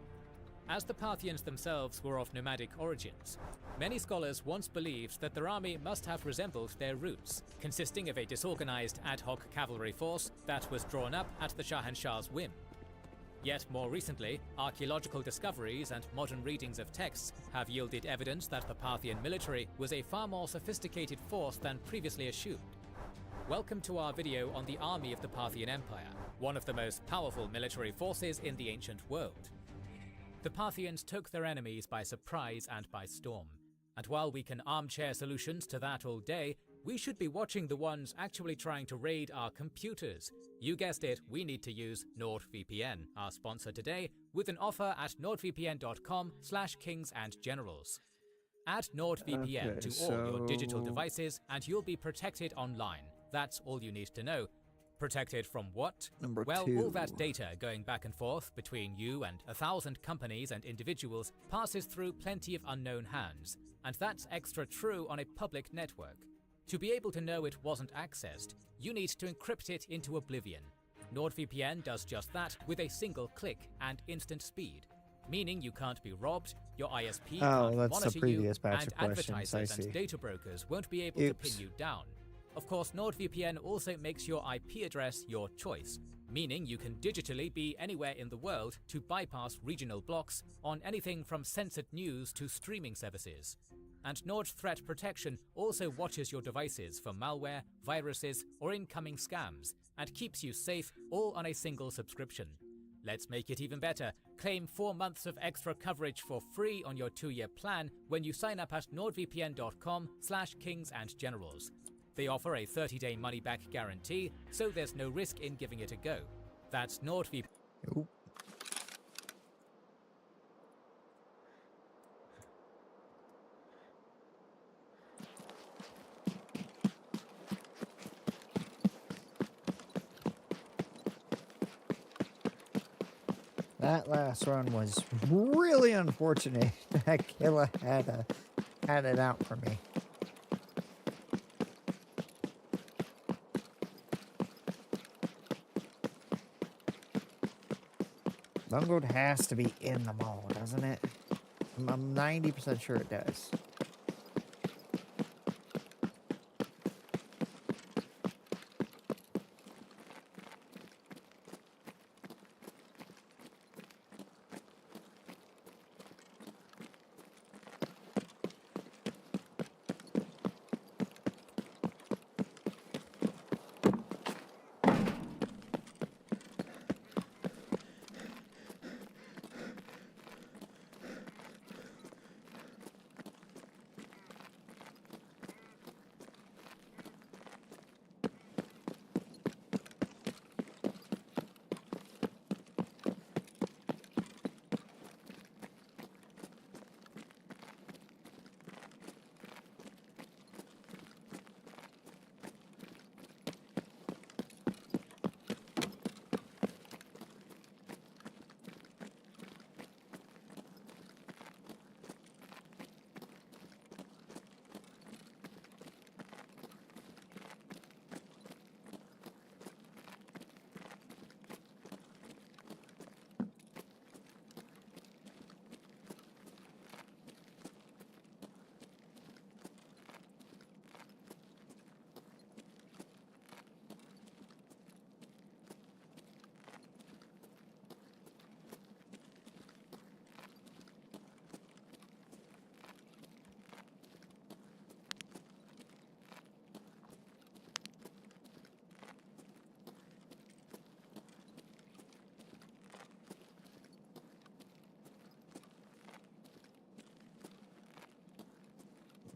As the Parthians themselves were of nomadic origins, many scholars once believed that their army must have resembled their roots, consisting of a disorganized ad hoc cavalry force that was drawn up at the Shahanshah's whim. Yet more recently, archaeological discoveries and modern readings of texts have yielded evidence that the Parthian military was a far more sophisticated force than previously assumed. Welcome to our video on the army of the Parthian Empire, one of the most powerful military forces in the ancient world. The Parthians took their enemies by surprise and by storm, and while we can armchair solutions to that all day, we should be watching the ones actually trying to raid our computers. You guessed it, we need to use NordVPN, our sponsor today, with an offer at nordvpn.com/kingsandgenerals. Add NordVPN Okay, to all your digital so- devices and you'll be protected online. That's all you need to know. Protected from what? Number Well, 2. all that data going back and forth between you and 1,000 companies and individuals passes through plenty of unknown hands, and that's extra true on a public network. To be able to know it wasn't accessed, you need to encrypt it into oblivion. NordVPN does just that with a single click and instant speed, meaning you can't be robbed, your ISP can't that's the monitor you, previous batch and of questions, I advertisers see. and data brokers won't be able Oops. to pin you down. Of course, NordVPN also makes your IP address your choice, meaning you can digitally be anywhere in the world to bypass regional blocks on anything from censored news to streaming services. And Nord Threat Protection also watches your devices for malware, viruses, or incoming scams, and keeps you safe all on a single subscription. Let's make it even better. Claim 4 months of extra coverage for free on your 2-year plan when you sign up at nordvpn.com/kingsandgenerals. They offer a 30-day money-back guarantee, so there's no risk in giving it a go. That's NordVPN. Oop. That last run was really unfortunate. That killer had it out for me. Bungoed has to be in the mall, doesn't it? I'm 90% sure it does.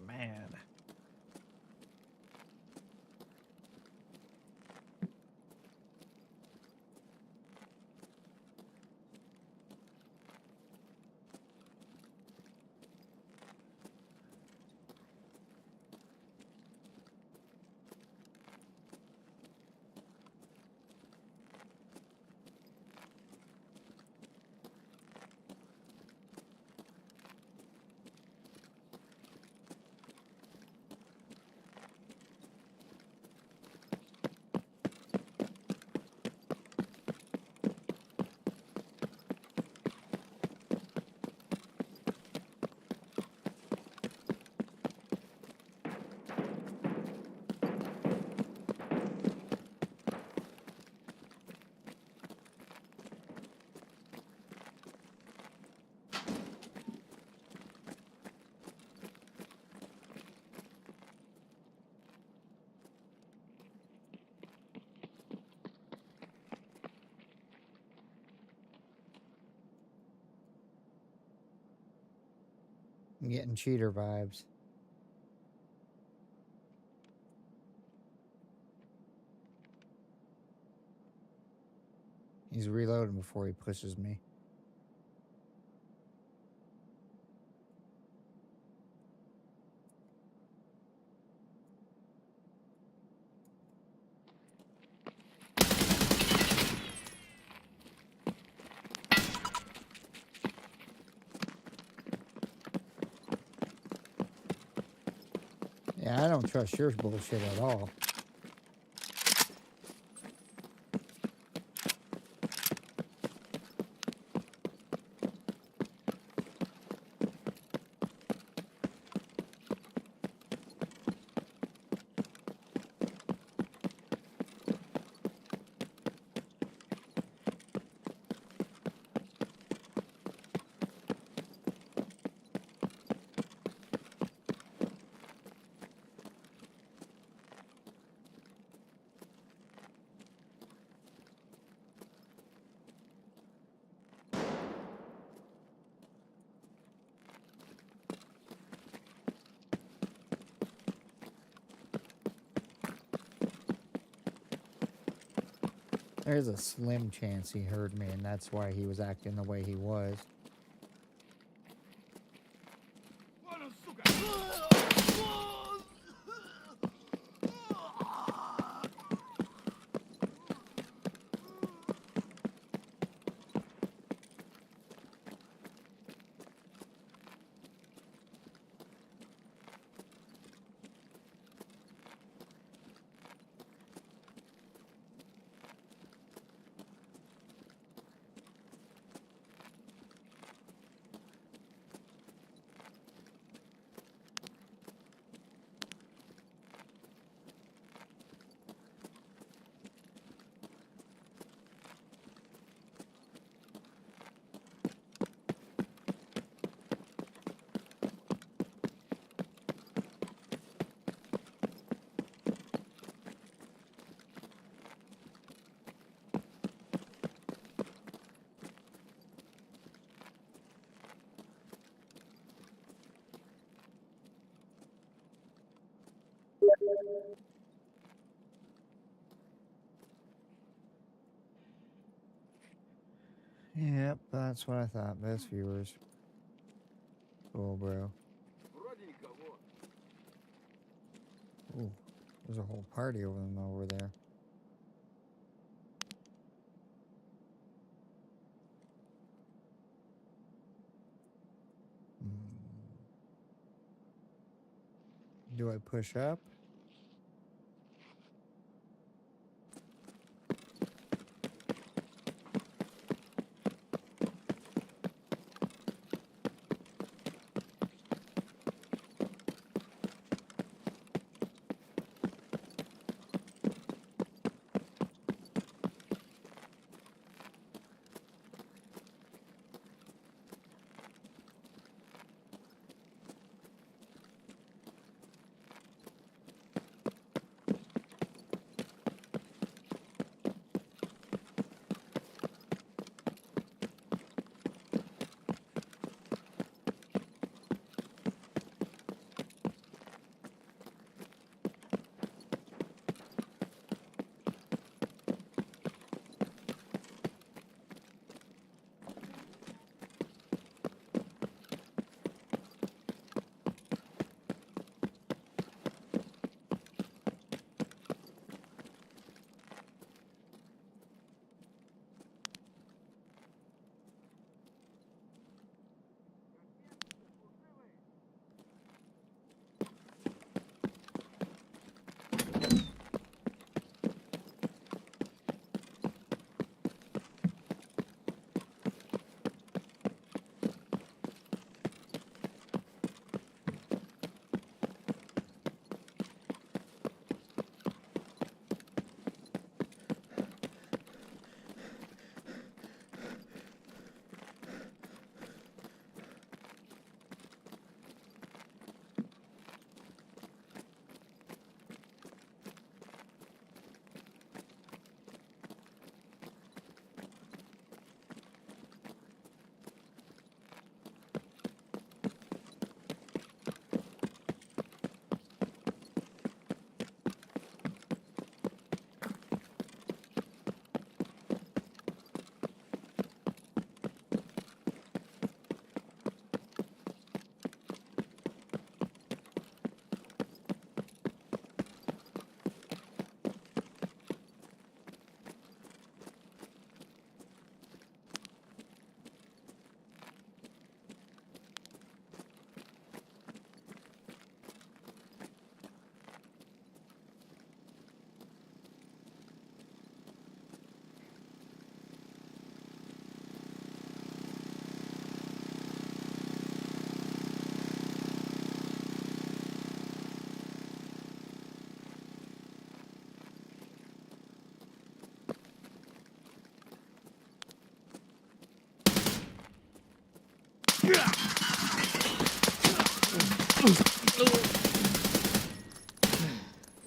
Man. I'm getting cheater vibes. He's reloading before he pushes me. Yeah, I don't trust your bullshit at all. There's a slim chance he heard me, and that's why he was acting the way he was. Yep, that's what I thought. Best viewers. Cool, bro. Ooh, there's a whole party of them over there. Do I push up?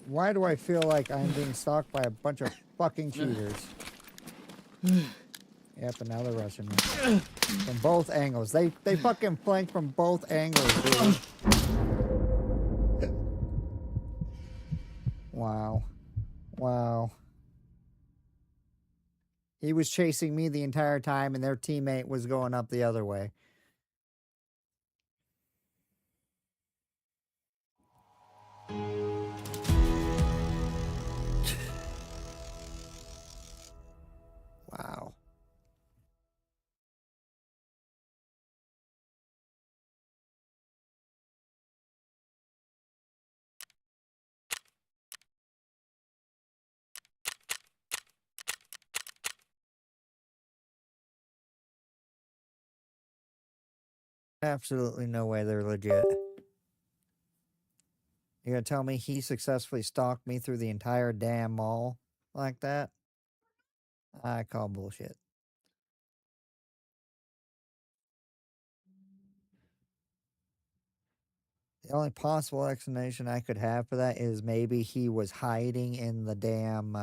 Why do I feel like I'm being stalked by a bunch of fucking cheaters? Yep, and now they're rushing me. From both angles. They fucking flank from both angles, dude. Wow. Wow. He was chasing me the entire time, and their teammate was going up the other way. Wow. Absolutely no way they're legit. You're gonna tell me he successfully stalked me through the entire damn mall like that? I call bullshit. The only possible explanation I could have for that is maybe he was hiding in the damn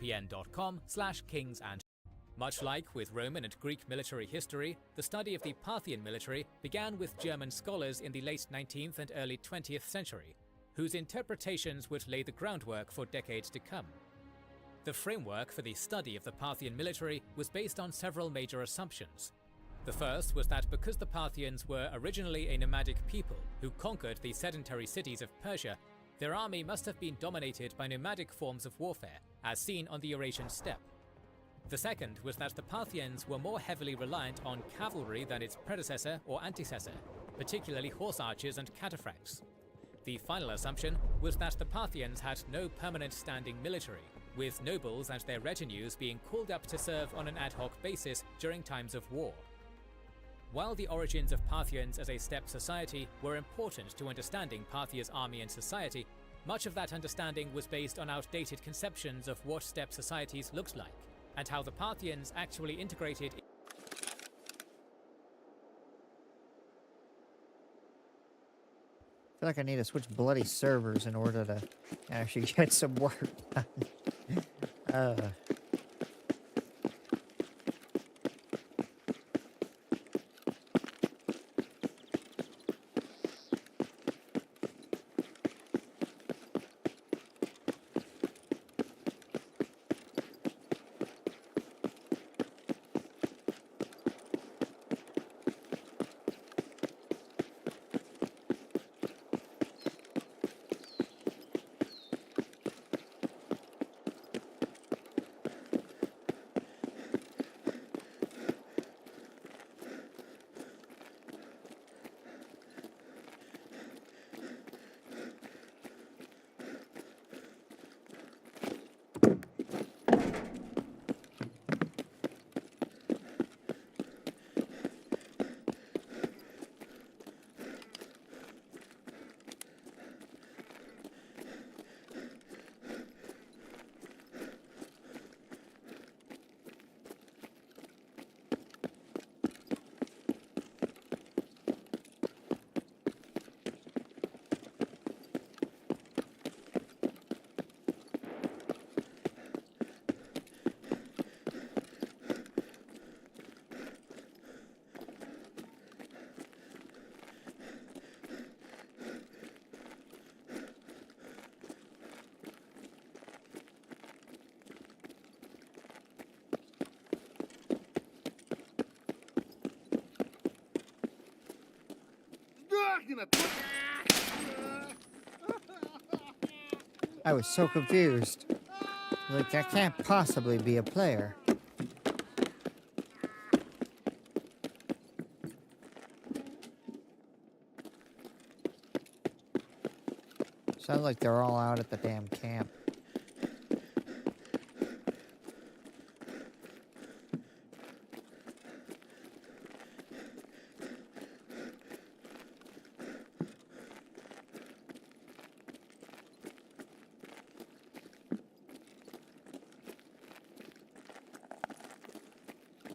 pn.com/kings and. Much like with Roman and Greek military history, the study of the Parthian military began with German scholars in the late 19th and early 20th century, whose interpretations would lay the groundwork for decades to come. The framework for the study of the Parthian military was based on several major assumptions. The first was that because the Parthians were originally a nomadic people who conquered the sedentary cities of Persia, their army must have been dominated by nomadic forms of warfare, as seen on the Eurasian steppe. The second was that the Parthians were more heavily reliant on cavalry than its predecessor or antecessor, particularly horse archers and cataphracts. The final assumption was that the Parthians had no permanent standing military, with nobles and their retinues being called up to serve on an ad hoc basis during times of war. While the origins of Parthians as a steppe society were important to understanding Parthia's army and society, much of that understanding was based on outdated conceptions of what steppe societies looked like, and how the Parthians actually integrated. I feel like I need to switch bloody servers in order to actually get some work done. I was so confused. Like, I can't possibly be a player. Sounds like they're all out at the damn camp.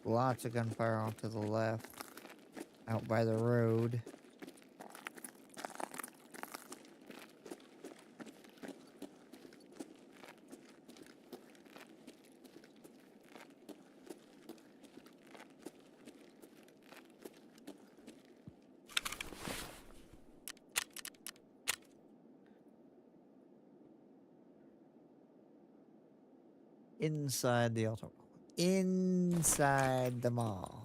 Lots of gunfire off to the left, out by the road. Inside the auto. Inside the mall.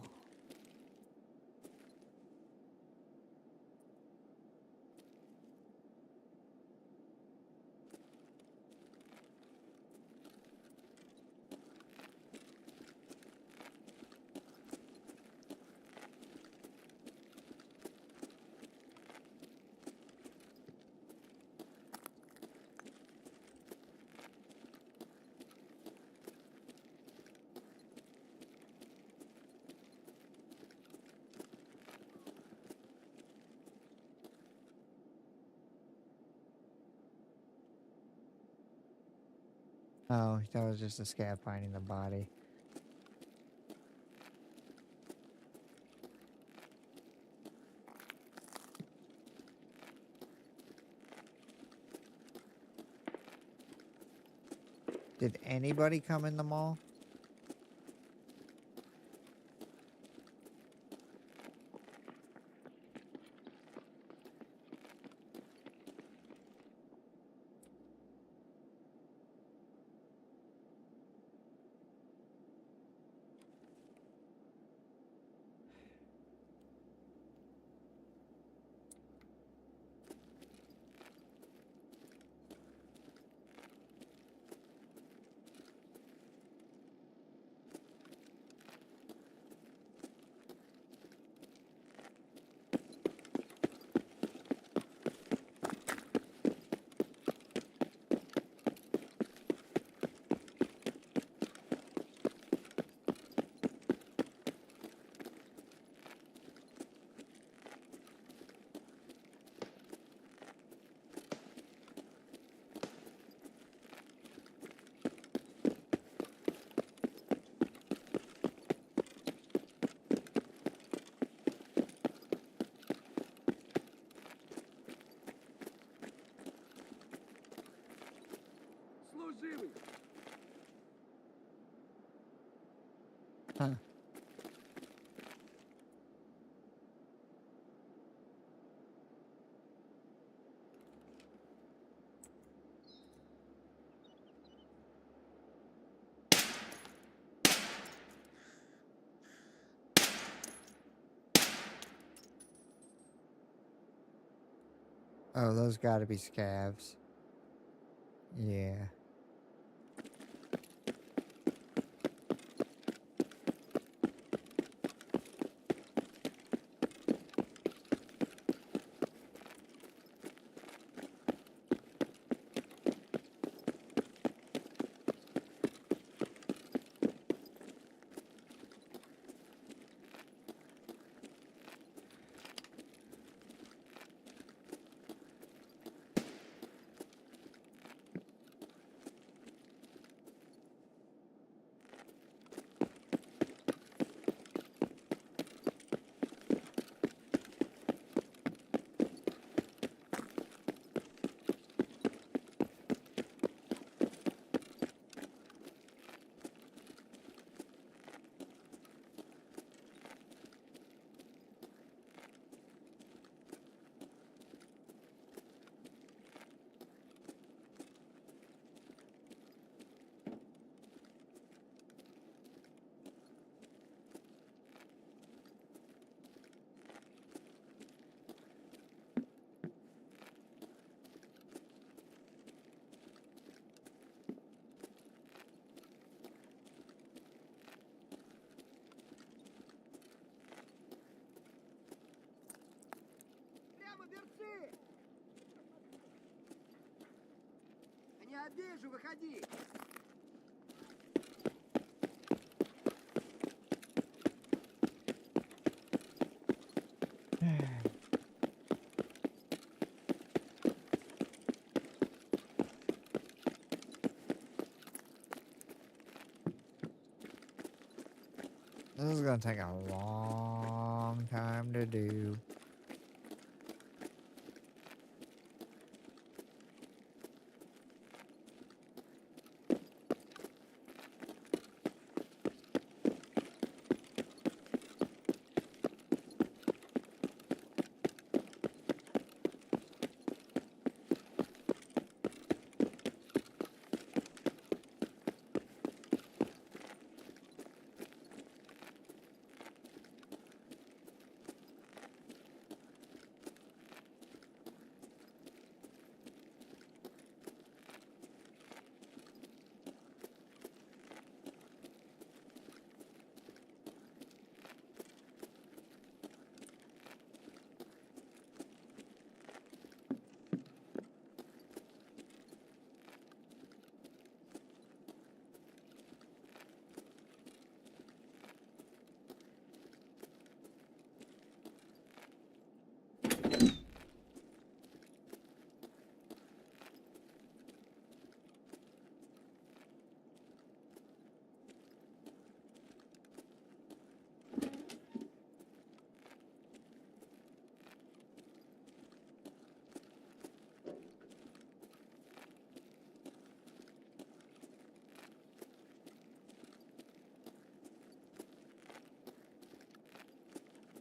Oh, that was just a scav finding the body. Did anybody come in the mall? Служивый! Huh. Oh, those gotta be scavs. Yeah. Прямо берцы! Да не обижу, выходи! This is gonna take a long time to do.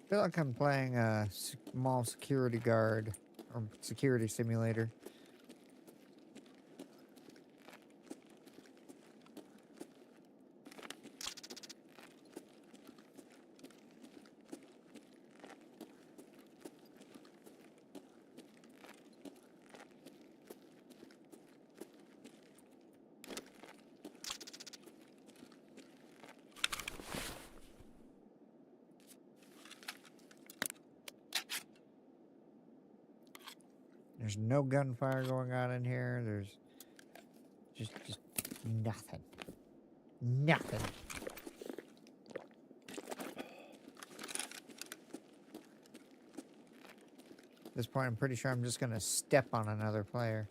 I feel like I'm playing a small security guard or security simulator. There's no gunfire going on in here. There's just nothing. Nothing. At this point, I'm pretty sure I'm just gonna step on another player.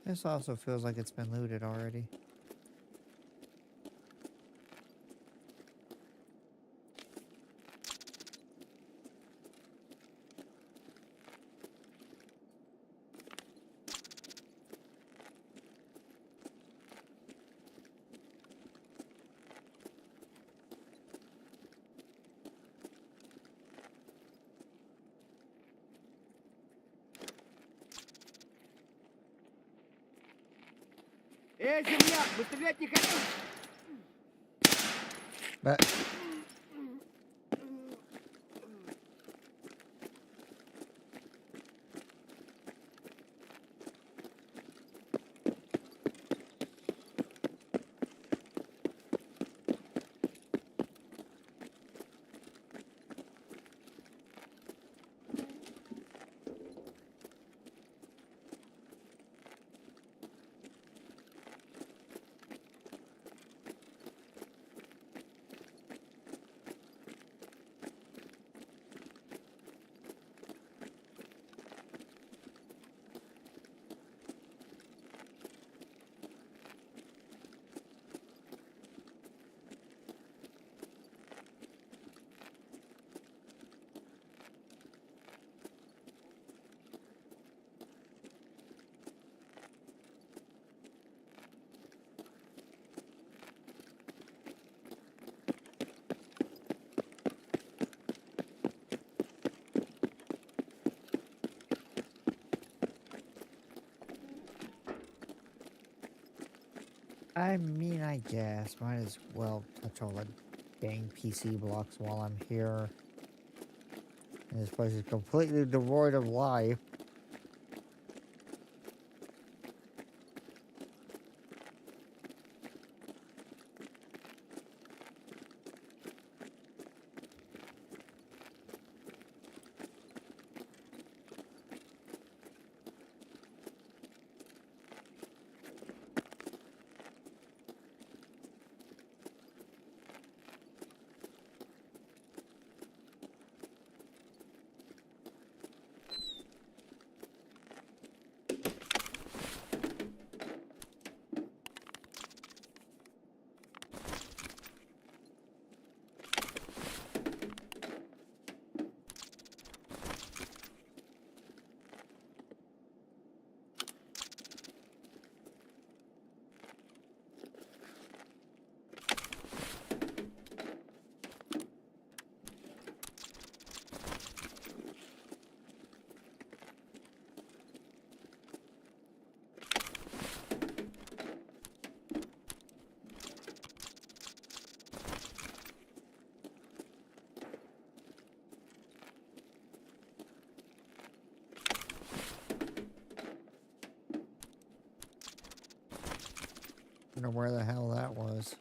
This also feels like it's been looted already. Земляк, мы стрелять не хотим! But I mean, I guess. Might as well touch all the dang PC blocks while I'm here. And this place is completely devoid of life. I don't know where the hell that was.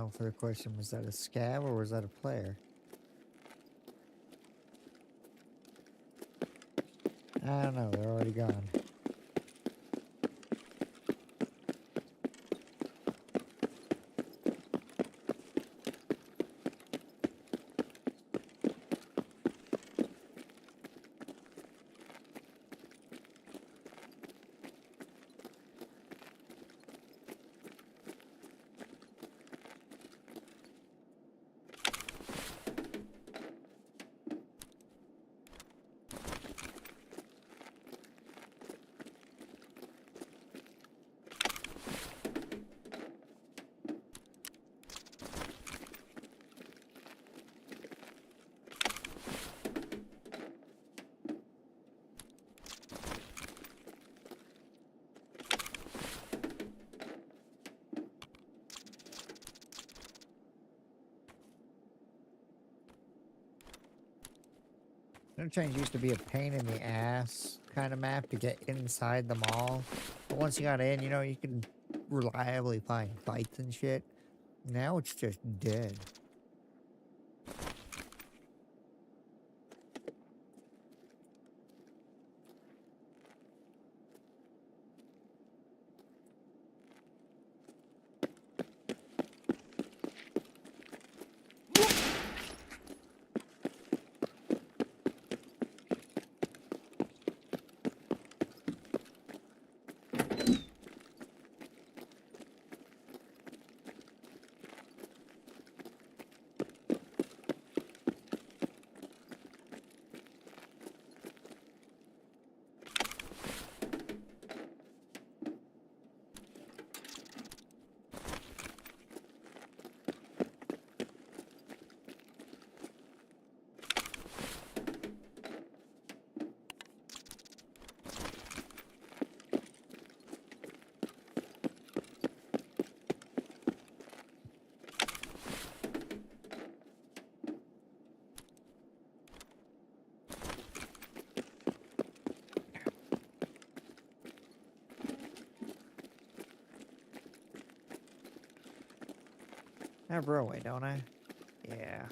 now for the question, was that a scab or was that a player? I don't know, they're already gone. Interchange used to be a pain in the ass kind of map to get inside the mall. But once you got in, you know, you can reliably find fights and shit. Now it's just dead. I have railway, don't I? Yeah.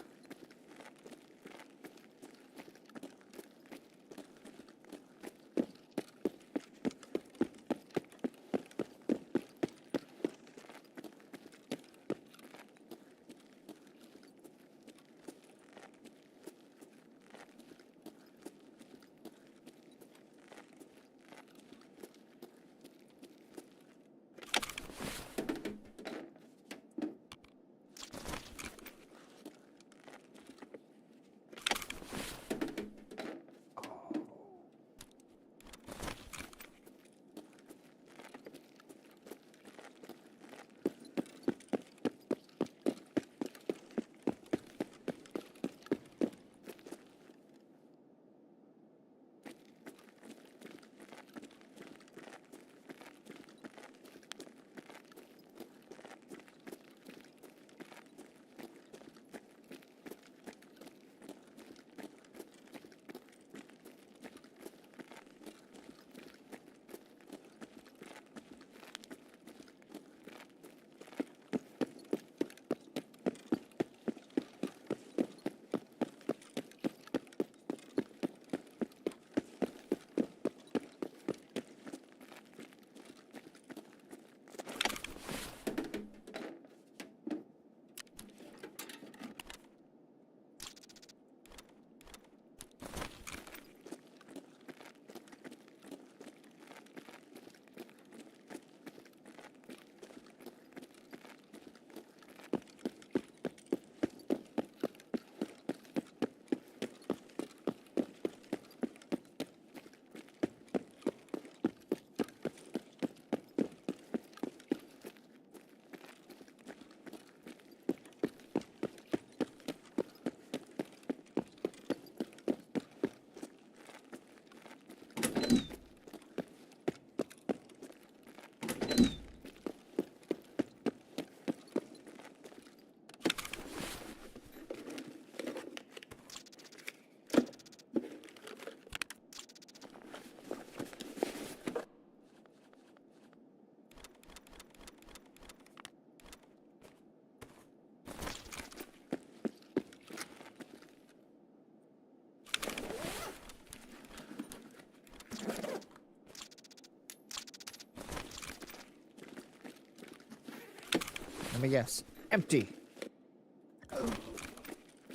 me guess. Empty.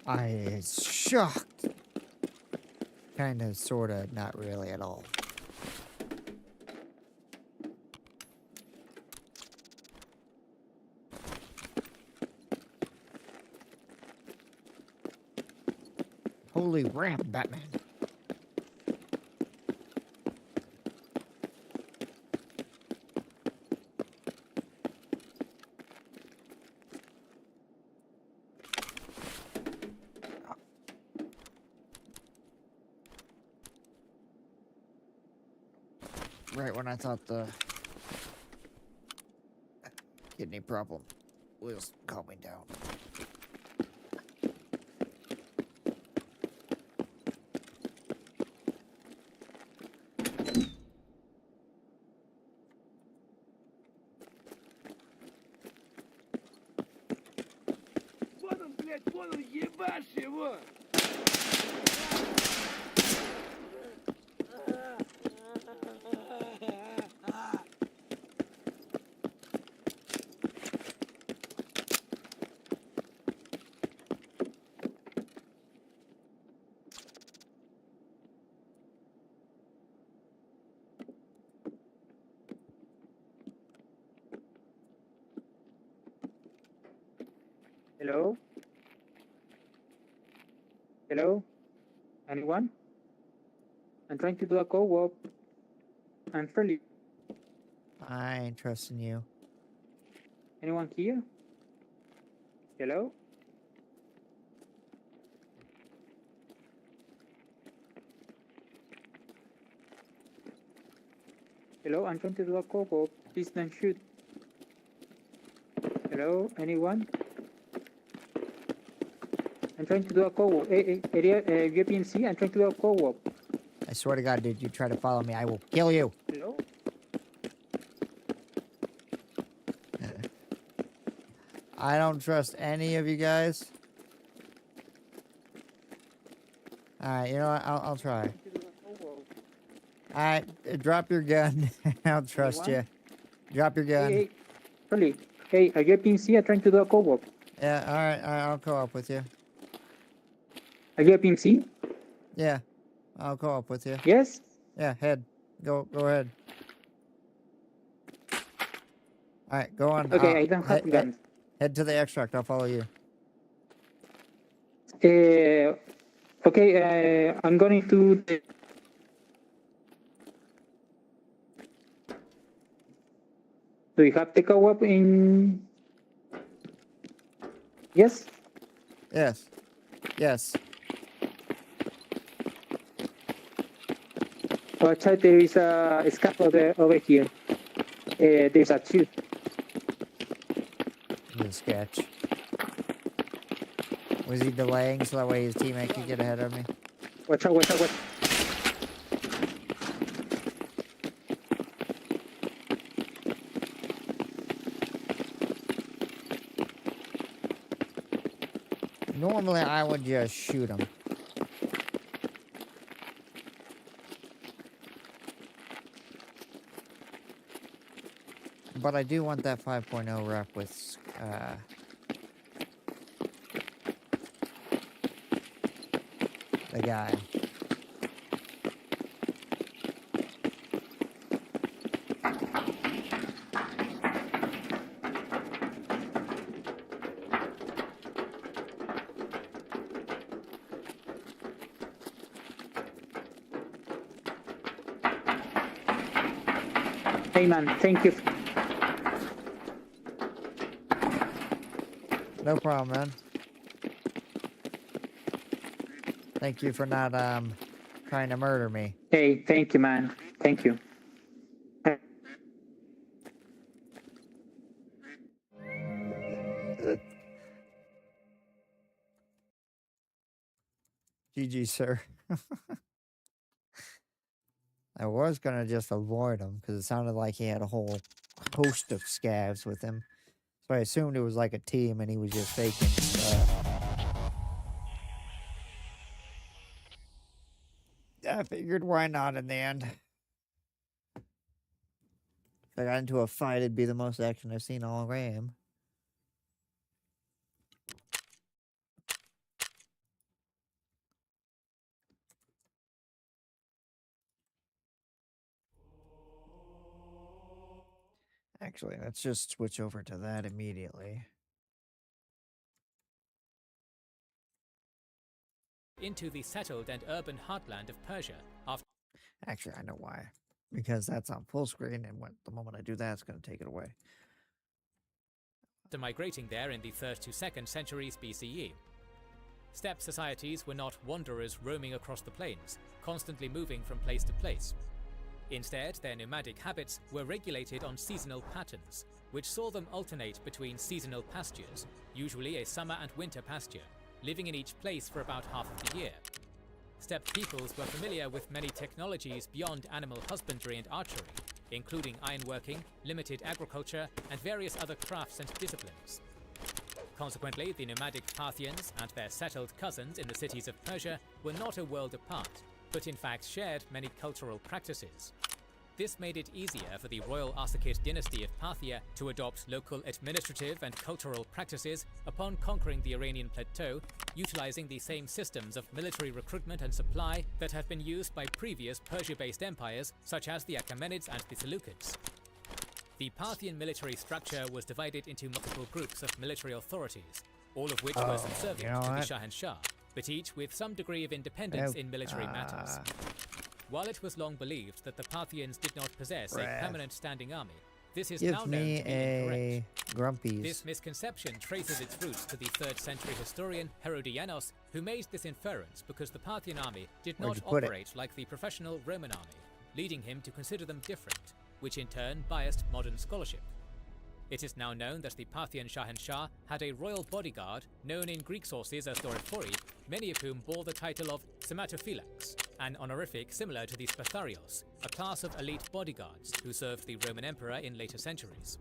I shocked. Kinda, sorta, not really at all. Holy ramp, Batman. Right when I thought the kidney problem was calming down. Вот он, блядь, понял, ебашь его! Hello? Hello? Anyone? I'm trying to do a co-op. I'm fairly... I ain't trusting you. Anyone here? Hello? Hello, I'm trying to do a co-op. Please don't shoot. Hello, anyone? I'm trying to do a co-op. Area, PMC, I'm trying to do a co-op. I swear to God, dude, you try to follow me, I will kill you. Hello? I don't trust any of you guys. Alright, you know what? I'll try. Alright, drop your gun. I don't trust you. Drop your gun. Hey, really? Hey, are you a PMC? I'm trying to do a co-op. Yeah, alright, I'll co-op with you. Are you a PMC? Yeah, I'll co-op with you. Yes? Yeah, head. Go ahead. Alright, go on. Okay, I don't have guns. Head to the extract, I'll follow you. Okay, I'm going to... Do you have the co-op in... Yes? Yes. Yes. Outside there is a scaffold over here. There's a tube. Good sketch. Was he delaying so that way his teammate could get ahead of me? Watch out, watch out, watch out. Normally I would just shoot him. But I do want that 5.0 rep with, the guy. Hey man, thank you. No problem, man. Thank you for not, trying to murder me. Hey, thank you, man. Thank you. GG, sir. I was gonna just avoid him because it sounded like he had a whole host of scavs with him. So I assumed it was like a team and he was just faking. I figured why not in the end. If I got into a fight, it'd be the most action I've seen all game. Actually, let's just switch over to that immediately. Into the settled and urban heartland of Persia after Actually, I know why. Because that's on full screen, and the moment I do that, it's going to take it away. migrating there in the 3rd to 2nd centuries BCE. Steppe societies were not wanderers roaming across the plains, constantly moving from place to place. Instead, their nomadic habits were regulated on seasonal patterns, which saw them alternate between seasonal pastures, usually a summer and winter pasture, living in each place for about half of the year. Steppe peoples were familiar with many technologies beyond animal husbandry and archery, including ironworking, limited agriculture, and various other crafts and disciplines. Consequently, the nomadic Parthians and their settled cousins in the cities of Persia were not a world apart, but in fact shared many cultural practices. This made it easier for the royal Arsacid dynasty of Parthia to adopt local administrative and cultural practices upon conquering the Iranian plateau, utilizing the same systems of military recruitment and supply that had been used by previous Persia-based empires such as the Achaemenids and the Seleucids. The Parthian military structure was divided into multiple groups of military authorities, all of which were subservient to the Shahanshah, but each with some degree of independence in military matters. While it was long believed that the Parthians did not possess a permanent standing army, this is now known to be incorrect. Grumpies. This misconception traces its roots to the 3rd century historian Herodianos, who made this inference because the Parthian army did not operate like the professional Roman army, leading him to consider them different, which in turn biased modern scholarship. It is now known that the Parthian Shahanshah had a royal bodyguard known in Greek sources as Dorophori, many of whom bore the title of Sematophylax, an honorific similar to the Spatharios, a class of elite bodyguards who served the Roman emperor in later centuries.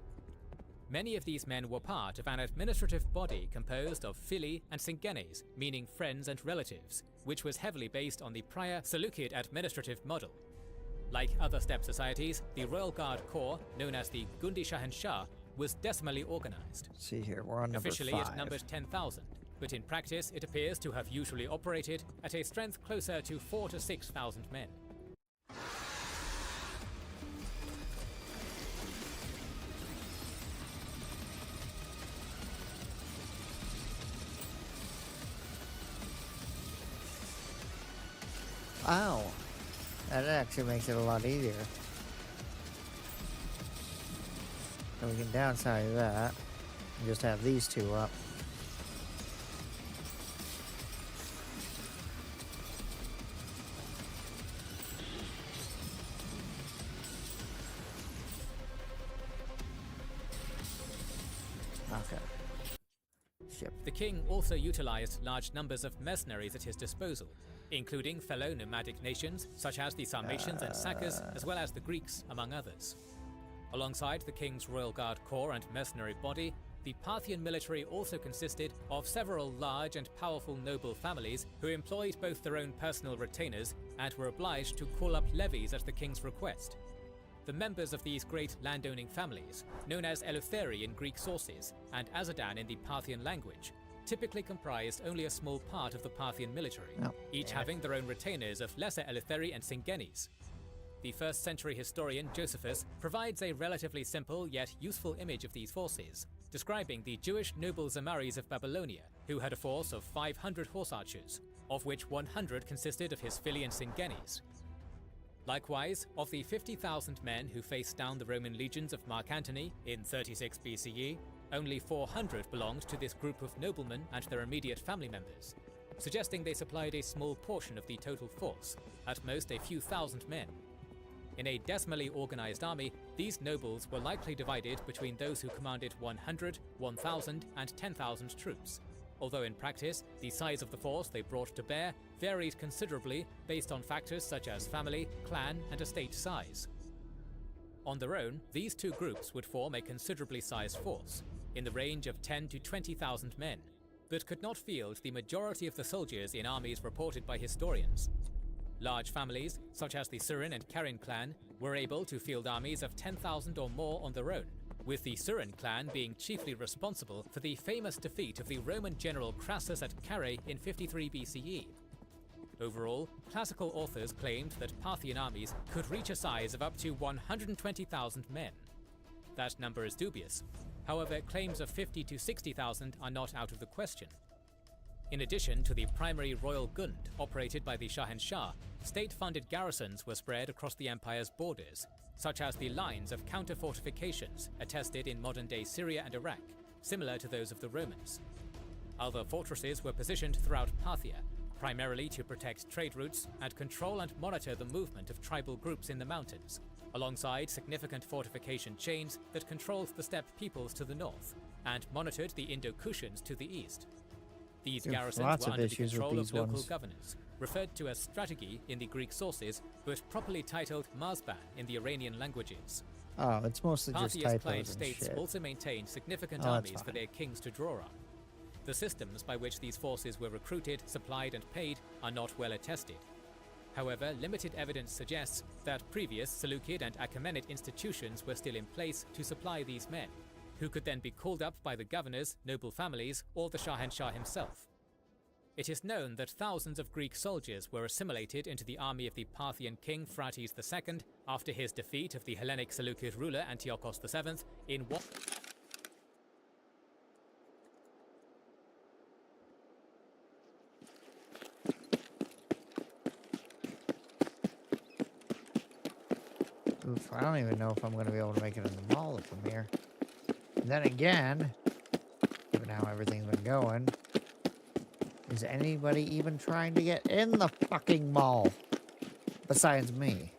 Many of these men were part of an administrative body composed of Phili and Syngenes, meaning friends and relatives, which was heavily based on the prior Seleucid administrative model. Like other steppe societies, the Royal Guard Corps, known as the Gundi Shahanshah, was decimally organized. Let's see here, we're on number Officially, 5. it numbered 10,000, but in practice, it appears to have usually operated at a strength closer to 4,000 to 6,000 men. Ow! That actually makes it a lot easier. So we can downsize that and just have these two up. Okay. Ship. The king also utilized large numbers of mercenaries at his disposal, including fellow nomadic nations such as the Sarmatians and Sakas, as well as the Greeks, among others. Alongside the king's Royal Guard Corps and mercenary body, the Parthian military also consisted of several large and powerful noble families who employed both their own personal retainers and were obliged to call up levies at the king's request. The members of these great landowning families, known as Eleutheri in Greek sources and Azadan in the Parthian language, typically comprised only a small part of the Parthian military, each having their own retainers of lesser Eleutheri and Syngenes. The 1st century historian Josephus provides a relatively simple yet useful image of these forces, describing the Jewish noble Zamaris of Babylonia, who had a force of 500 horse archers, of which 100 consisted of his Phili and Syngenes. Likewise, of the 50,000 men who faced down the Roman legions of Mark Antony in 36 BCE, only 400 belonged to this group of noblemen and their immediate family members, suggesting they supplied a small portion of the total force, at most a few thousand men. In a decimally organized army, these nobles were likely divided between those who commanded 100, 1,000, and 10,000 troops, although in practice, the size of the force they brought to bear varied considerably based on factors such as family, clan, and estate size. On their own, these two groups would form a considerably sized force, in the range of 10 to 20,000 men, but could not field the majority of the soldiers in armies reported by historians. Large families, such as the Surin and Karin clan, were able to field armies of 10,000 or more on their own, with the Surin clan being chiefly responsible for the famous defeat of the Roman general Crassus at Carrhae in 53 BCE. Overall, classical authors claimed that Parthian armies could reach a size of up to 120,000 men. that number is dubious. However, claims of 50 to 60,000 are not out of the question. In addition to the primary royal Gund operated by the Shahanshah, state-funded garrisons were spread across the empire's borders, such as the lines of counter-fortifications attested in modern-day Syria and Iraq, similar to those of the Romans. Other fortresses were positioned throughout Parthia, primarily to protect trade routes and control and monitor the movement of tribal groups in the mountains, alongside significant fortification chains that controlled the steppe peoples to the north and monitored the Indo-Kushans to the east. These garrisons were under the control of local governors, referred to as strategy in the Greek sources, but properly titled Marsban in the Iranian languages. Oh, it's mostly just Parthia's typos client and states shit. also maintained significant Oh, that's armies for fine. their kings to draw on. The systems by which these forces were recruited, supplied and paid are not well attested. However, limited evidence suggests that previous Seleucid and Achaemenid institutions were still in place to supply these men, who could then be called up by the governors, noble families, or the Shahanshah himself. It is known that thousands of Greek soldiers were assimilated into the army of the Parthian king Phraates II after his defeat of the Hellenic Seleucid ruler Antiochos VII in what Oof, I don't even know if I'm going to be able to make it in the mall from here. And then again, given how everything's been going, is anybody even trying to get in the fucking mall? Besides me.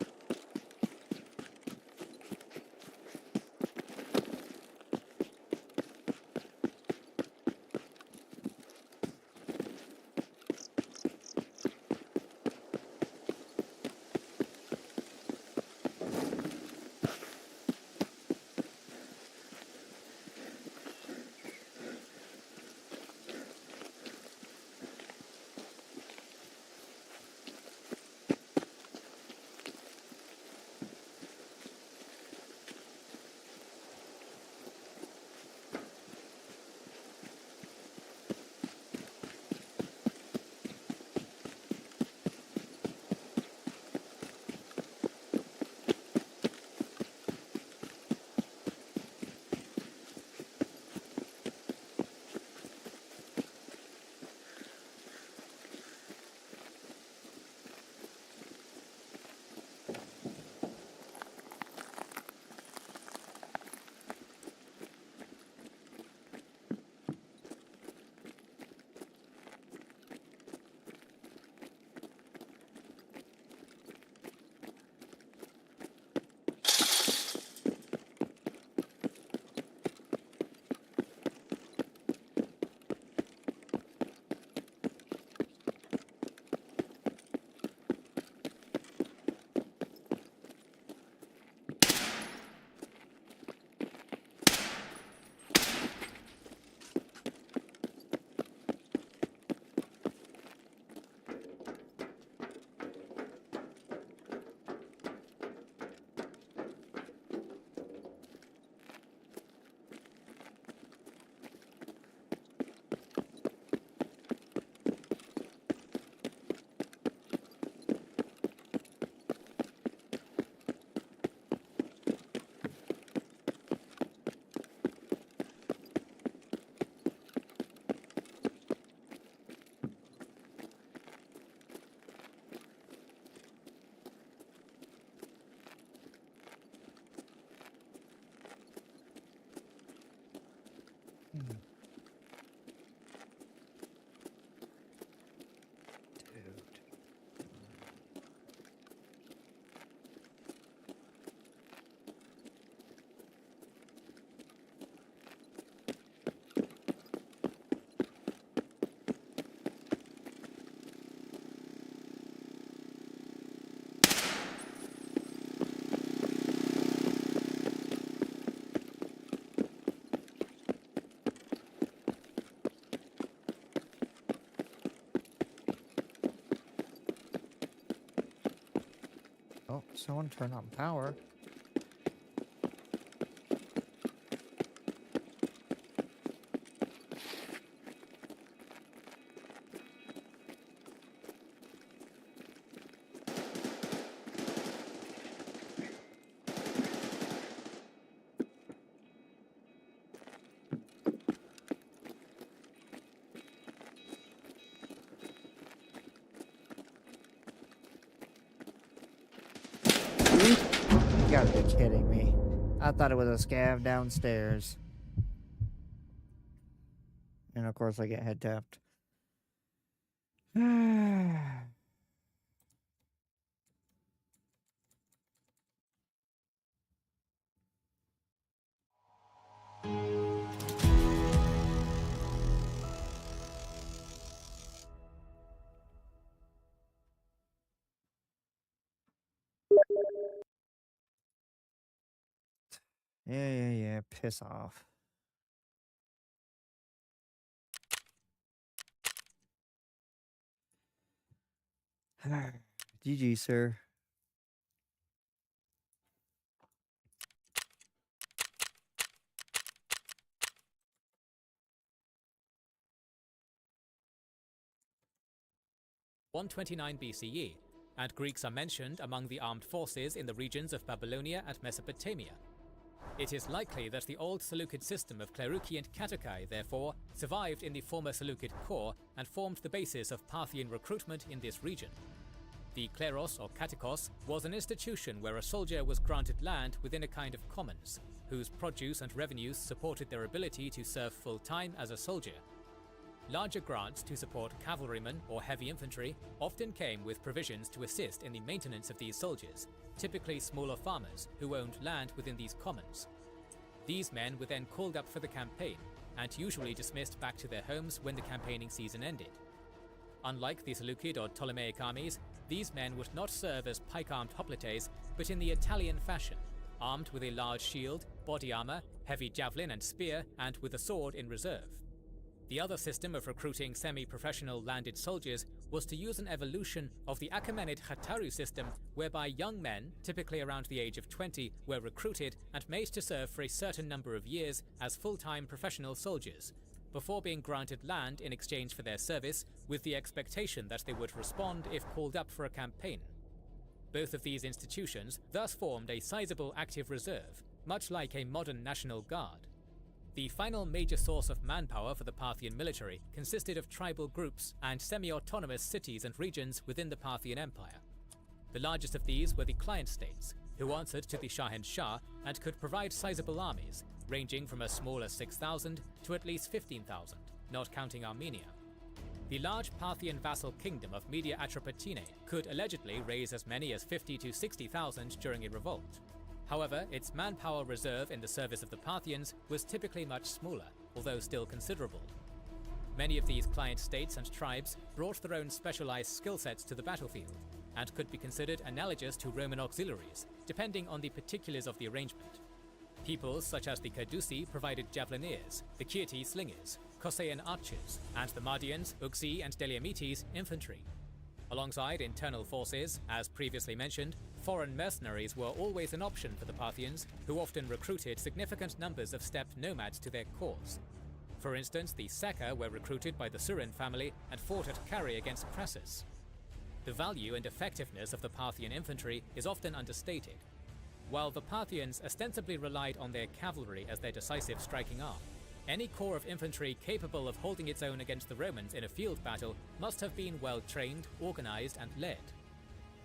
Oh, someone turn on power. You gotta be kidding me. I thought it was a scav downstairs. And of course I get head tapped. Yeah, piss off. GG, sir. (129 BCE), and Greeks are mentioned among the armed forces in the regions of Babylonia and Mesopotamia. It is likely that the old Seleucid system of Kleruki and Katokai, therefore, survived in the former Seleucid core and formed the basis of Parthian recruitment in this region. The kleros or katikos was an institution where a soldier was granted land within a kind of commons, whose produce and revenues supported their ability to serve full-time as a soldier. Larger grants to support cavalrymen or heavy infantry often came with provisions to assist in the maintenance of these soldiers, typically smaller farmers who owned land within these commons. These men were then called up for the campaign, and usually dismissed back to their homes when the campaigning season ended. Unlike the Seleucid or Ptolemaic armies, these men would not serve as pike-armed hoplites, but in the Italian fashion, armed with a large shield, body armor, heavy javelin and spear, and with a sword in reserve. The other system of recruiting semi-professional landed soldiers was to use an evolution of the Achaemenid Khataru system, whereby young men, typically around the age of 20, were recruited and made to serve for a certain number of years as full-time professional soldiers, before being granted land in exchange for their service, with the expectation that they would respond if called up for a campaign. Both of these institutions thus formed a sizable active reserve, much like a modern National Guard. The final major source of manpower for the Parthian military consisted of tribal groups and semi-autonomous cities and regions within the Parthian Empire. The largest of these were the client states, who answered to the Shahin Shah and could provide sizable armies, ranging from as small as 6,000 to at least 15,000, not counting Armenia. The large Parthian vassal kingdom of Media Atropatene could allegedly raise as many as 50 to 60,000 during a revolt. However, its manpower reserve in the service of the Parthians was typically much smaller, although still considerable. Many of these client states and tribes brought their own specialized skill sets to the battlefield, and could be considered analogous to Roman auxiliaries, depending on the particulars of the arrangement. Peoples such as the Cadusi provided javelineers, the Chieti slingers, Kosaean archers, and the Mardians, Uxi, and Deliamites infantry. Alongside internal forces, as previously mentioned, foreign mercenaries were always an option for the Parthians, who often recruited significant numbers of steppe nomads to their cause. For instance, the Saka were recruited by the Surin family and fought at Kari against Crassus. The value and effectiveness of the Parthian infantry is often understated. While the Parthians ostensibly relied on their cavalry as their decisive striking arm, any corps of infantry capable of holding its own against the Romans in a field battle must have been well trained, organized, and led.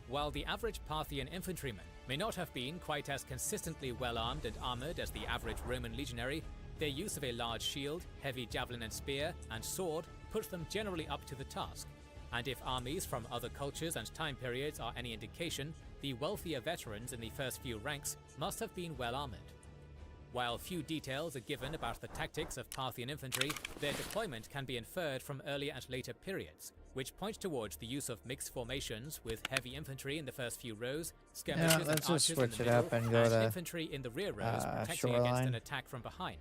While the average Parthian infantryman may not have been quite as consistently well armed and armored as the average Roman legionary, their use of a large shield, heavy javelin and spear, and sword put them generally up to the task. And if armies from other cultures and time periods are any indication, the wealthier veterans in the first few ranks must have been well armored. While few details are given about the tactics of Parthian infantry, their deployment can be inferred from earlier and later periods, which point towards the use of mixed formations with heavy infantry in the first few rows, skirmishers and archers in the middle, and infantry in the rear rows protecting against an attack from behind.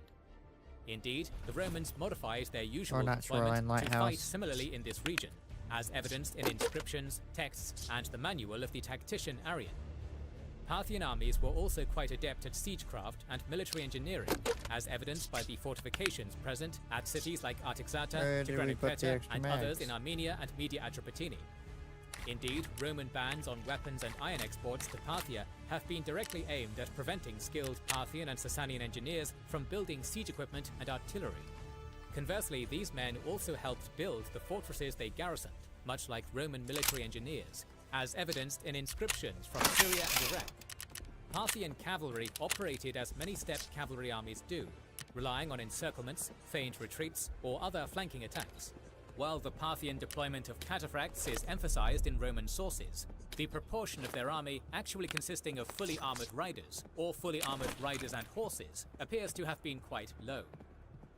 Indeed, the Romans modified their usual deployment to fight similarly in this region, as evidenced in inscriptions, texts, and the manual of the tactician Arrian. Parthian armies were also quite adept at siegecraft and military engineering, as evidenced by the fortifications present at cities like Artaxata, Tigranokreta, and others in Armenia and Media Atropatene. Indeed, Roman bans on weapons and iron exports to Parthia have been directly aimed at preventing skilled Parthian and Sasanian engineers from building siege equipment and artillery. Conversely, these men also helped build the fortresses they garrisoned, much like Roman military engineers, as evidenced in inscriptions from Syria and Iraq. Parthian cavalry operated as many stepped cavalry armies do, relying on encirclements, feigned retreats, or other flanking attacks. While the Parthian deployment of cataphracts is emphasized in Roman sources, the proportion of their army actually consisting of fully armored riders, or fully armored riders and horses, appears to have been quite low.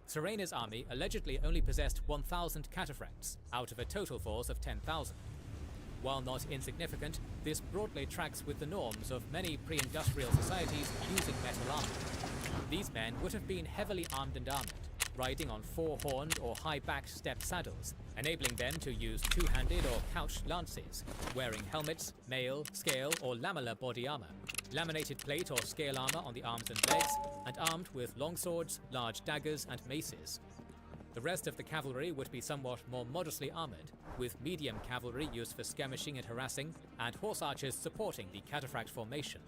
Serena's army allegedly only possessed 1,000 cataphracts, out of a total force of 10,000. While not insignificant, this broadly tracks with the norms of many pre-industrial societies using metal armor. These men would have been heavily armed and armored, riding on four-horned or high-backed stepped saddles, enabling them to use two-handed or couched lances, wearing helmets, mail, scale, or lamellar body armor, laminated plate or scale armor on the arms and legs, and armed with longswords, large daggers, and maces. The rest of the cavalry would be somewhat more modestly armored, with medium cavalry used for skirmishing and harassing, and horse archers supporting the cataphract formation.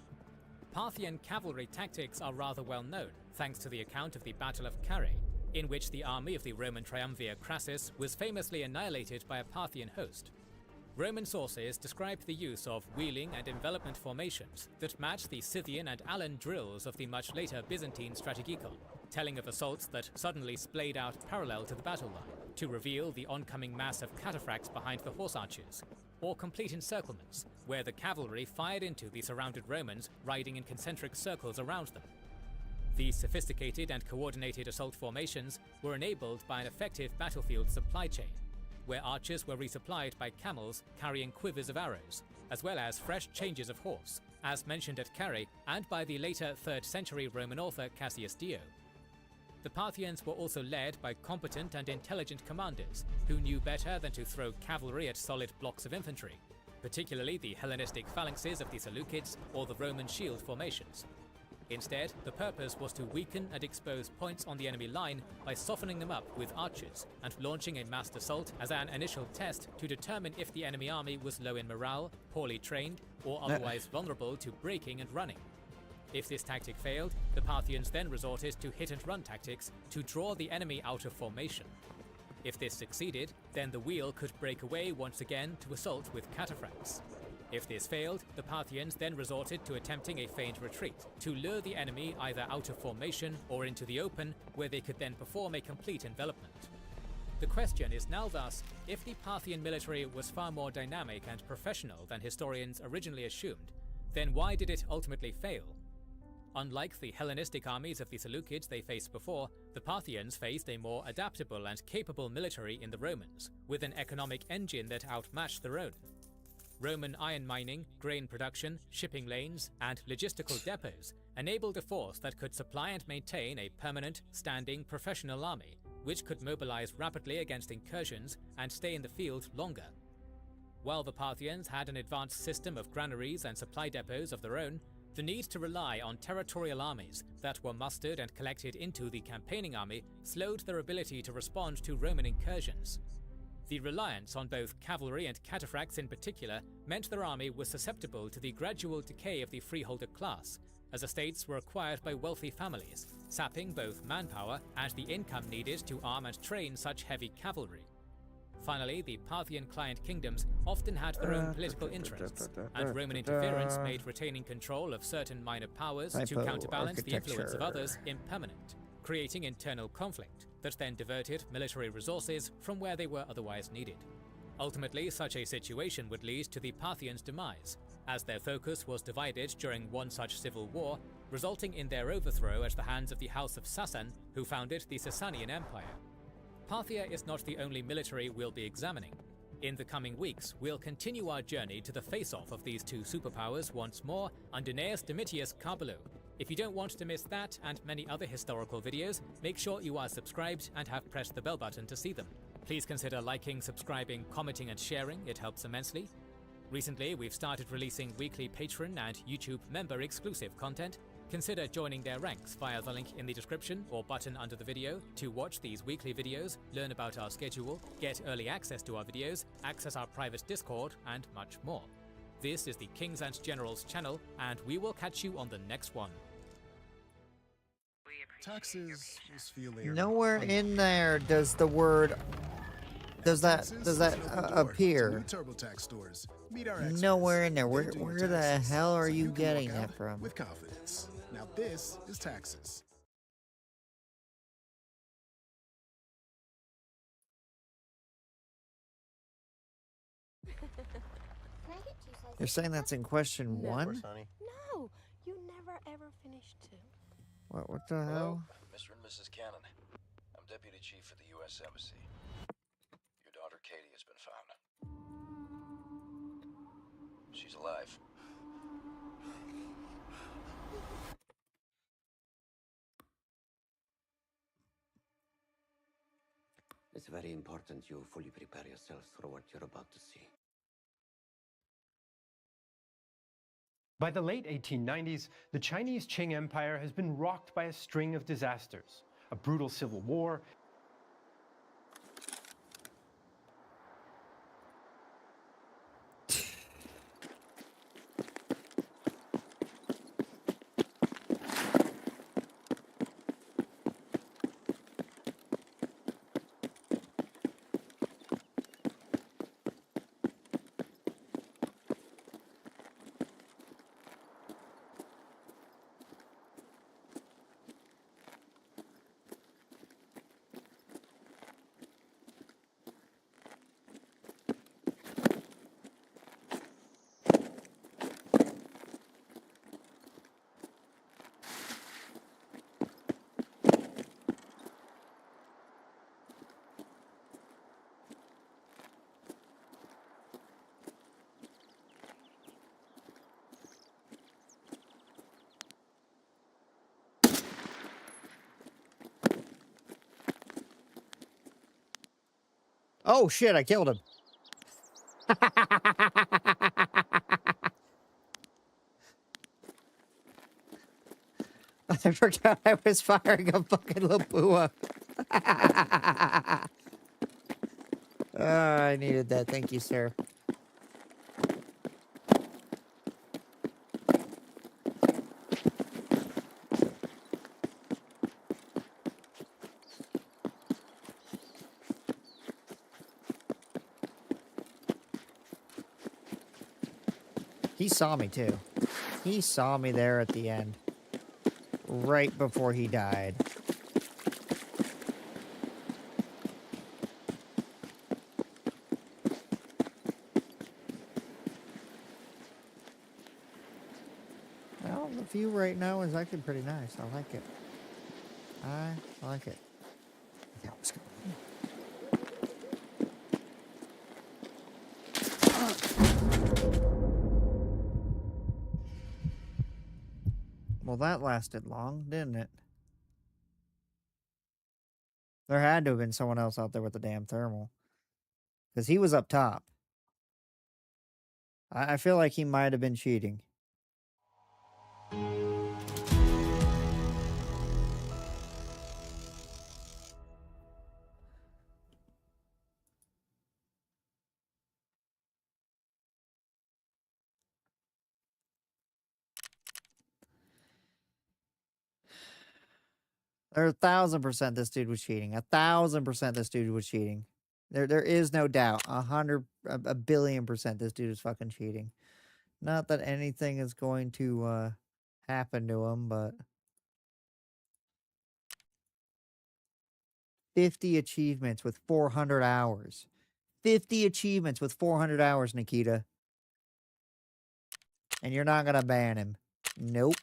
Parthian cavalry tactics are rather well known, thanks to the account of the Battle of Carrhae, in which the army of the Roman triumvir Crassus was famously annihilated by a Parthian host. Roman sources describe the use of wheeling and envelopment formations that match the Scythian and Allan drills of the much later Byzantine strategikon, telling of assaults that suddenly splayed out parallel to the battle line to reveal the oncoming mass of cataphracts behind the horse archers, or complete encirclements, where the cavalry fired into the surrounded Romans riding in concentric circles around them. These sophisticated and coordinated assault formations were enabled by an effective battlefield supply chain, where archers were resupplied by camels carrying quivers of arrows, as well as fresh changes of horse, as mentioned at Carrhae and by the later 3rd century Roman author Cassius Dio. The Parthians were also led by competent and intelligent commanders who knew better than to throw cavalry at solid blocks of infantry, particularly the Hellenistic phalanxes of the Seleucids or the Roman shield formations. Instead, the purpose was to weaken and expose points on the enemy line by softening them up with archers and launching a massed assault as an initial test to determine if the enemy army was low in morale, poorly trained, or otherwise vulnerable to breaking and running. If this tactic failed, the Parthians then resorted to hit-and-run tactics to draw the enemy out of formation. If this succeeded, then the wheel could break away once again to assault with cataphracts. If this failed, the Parthians then resorted to attempting a feigned retreat to lure the enemy either out of formation or into the open, where they could then perform a complete envelopment. The question is now thus, if the Parthian military was far more dynamic and professional than historians originally assumed, then why did it ultimately fail? Unlike the Hellenistic armies of the Seleucids they faced before, the Parthians faced a more adaptable and capable military in the Romans, with an economic engine that outmatched their own. Roman iron mining, grain production, shipping lanes, and logistical depots enabled a force that could supply and maintain a permanent, standing, professional army, which could mobilize rapidly against incursions and stay in the field longer. While the Parthians had an advanced system of granaries and supply depots of their own, the need to rely on territorial armies that were mustered and collected into the campaigning army slowed their ability to respond to Roman incursions. The reliance on both cavalry and cataphracts in particular meant their army was susceptible to the gradual decay of the freeholder class, as estates were acquired by wealthy families, sapping both manpower and the income needed to arm and train such heavy cavalry. Finally, the Parthian client kingdoms often had their own political interests, and Roman interference made retaining control of certain minor powers to counterbalance the influence of others impermanent, creating internal conflict that then diverted military resources from where they were otherwise needed. Ultimately, such a situation would lead to the Parthians' demise, as their focus was divided during one such civil war, resulting in their overthrow at the hands of the House of Sasan, who founded the Sasanian Empire. Parthia is not the only military we'll be examining. In the coming weeks, we'll continue our journey to the face-off of these two superpowers once more under Gnaeus Domitius Carbollo. If you don't want to miss that and many other historical videos, make sure you are subscribed and have pressed the bell button to see them. Please consider liking, subscribing, commenting and sharing, it helps immensely. Recently, we've started releasing weekly Patreon and YouTube member exclusive content. Consider joining their ranks via the link in the description or button under the video to watch these weekly videos, learn about our schedule, get early access to our videos, access our private Discord, and much more. This is the Kings and Generals channel, and we will catch you on the next one. Taxes was feeling Nowhere in there does the word Does that appear? TurboTax stores. Meet our Nowhere in there. They Where do your the taxes, hell are so you can getting walk that out from? with confidence. Now this is taxes. You're saying that's in question one? Honey. No, you never ever finished two. What the hell? Mr. and Mrs. Cannon. I'm Deputy Chief for the U.S. Embassy. Your daughter Katie has been found. She's alive. It's very important you fully prepare yourself for what you're about to see. By the late 1890s, the Chinese Qing Empire has been rocked by a string of disasters: a brutal civil war, Oh shit, I killed him. I forgot I was firing a fucking Lapua. I needed that. Thank you, sir. He saw me too. He saw me there at the end. Right before he died. Well, the view right now is actually pretty nice. I like it. I like it. Yeah, let's go. Well, that lasted long, didn't it? There had to have been someone else out there with the damn thermal. Because he was up top. I feel like he might have been cheating. There's 1,000% this dude was cheating. 1,000% this dude was cheating. There is no doubt. 1,000,000,000% this dude is fucking cheating. Not that anything is going to happen to him, but 50 achievements with 400 hours. 50 achievements with 400 hours, Nikita. And you're not gonna ban him. Nope.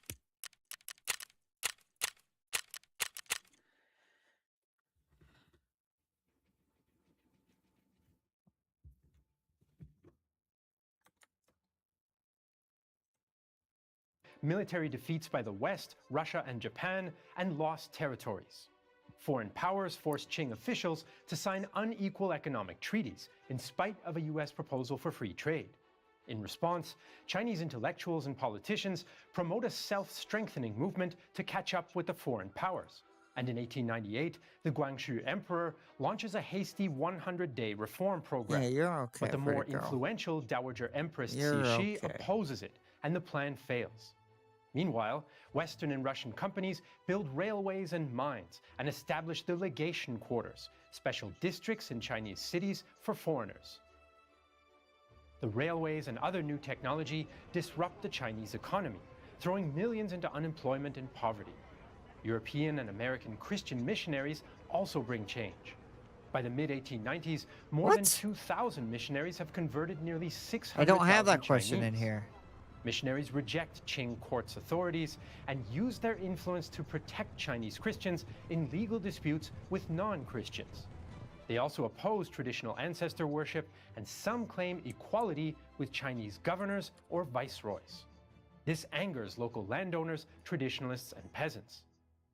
military defeats by the West, Russia, and Japan, and lost territories. Foreign powers forced Qing officials to sign unequal economic treaties, in spite of a US proposal for free trade. In response, Chinese intellectuals and politicians promote a self-strengthening movement to catch up with the foreign powers. And in 1898, the Guangxu Emperor launches a hasty 100-day reform program. Yeah, you're okay, but the more pretty girl. influential Dowager Empress You're Cixi okay. opposes it, and the plan fails. Meanwhile, Western and Russian companies build railways and mines and establish the legation quarters, special districts in Chinese cities for foreigners. The railways and other new technology disrupt the Chinese economy, throwing millions into unemployment and poverty. European and American Christian missionaries also bring change. By the mid-1890s, more than 2,000 missionaries have converted nearly 600,000 I don't have that question in Chinese. here. Missionaries reject Qing court's authorities and use their influence to protect Chinese Christians in legal disputes with non-Christians. They also oppose traditional ancestor worship, and some claim equality with Chinese governors or viceroys. This angers local landowners, traditionalists, and peasants.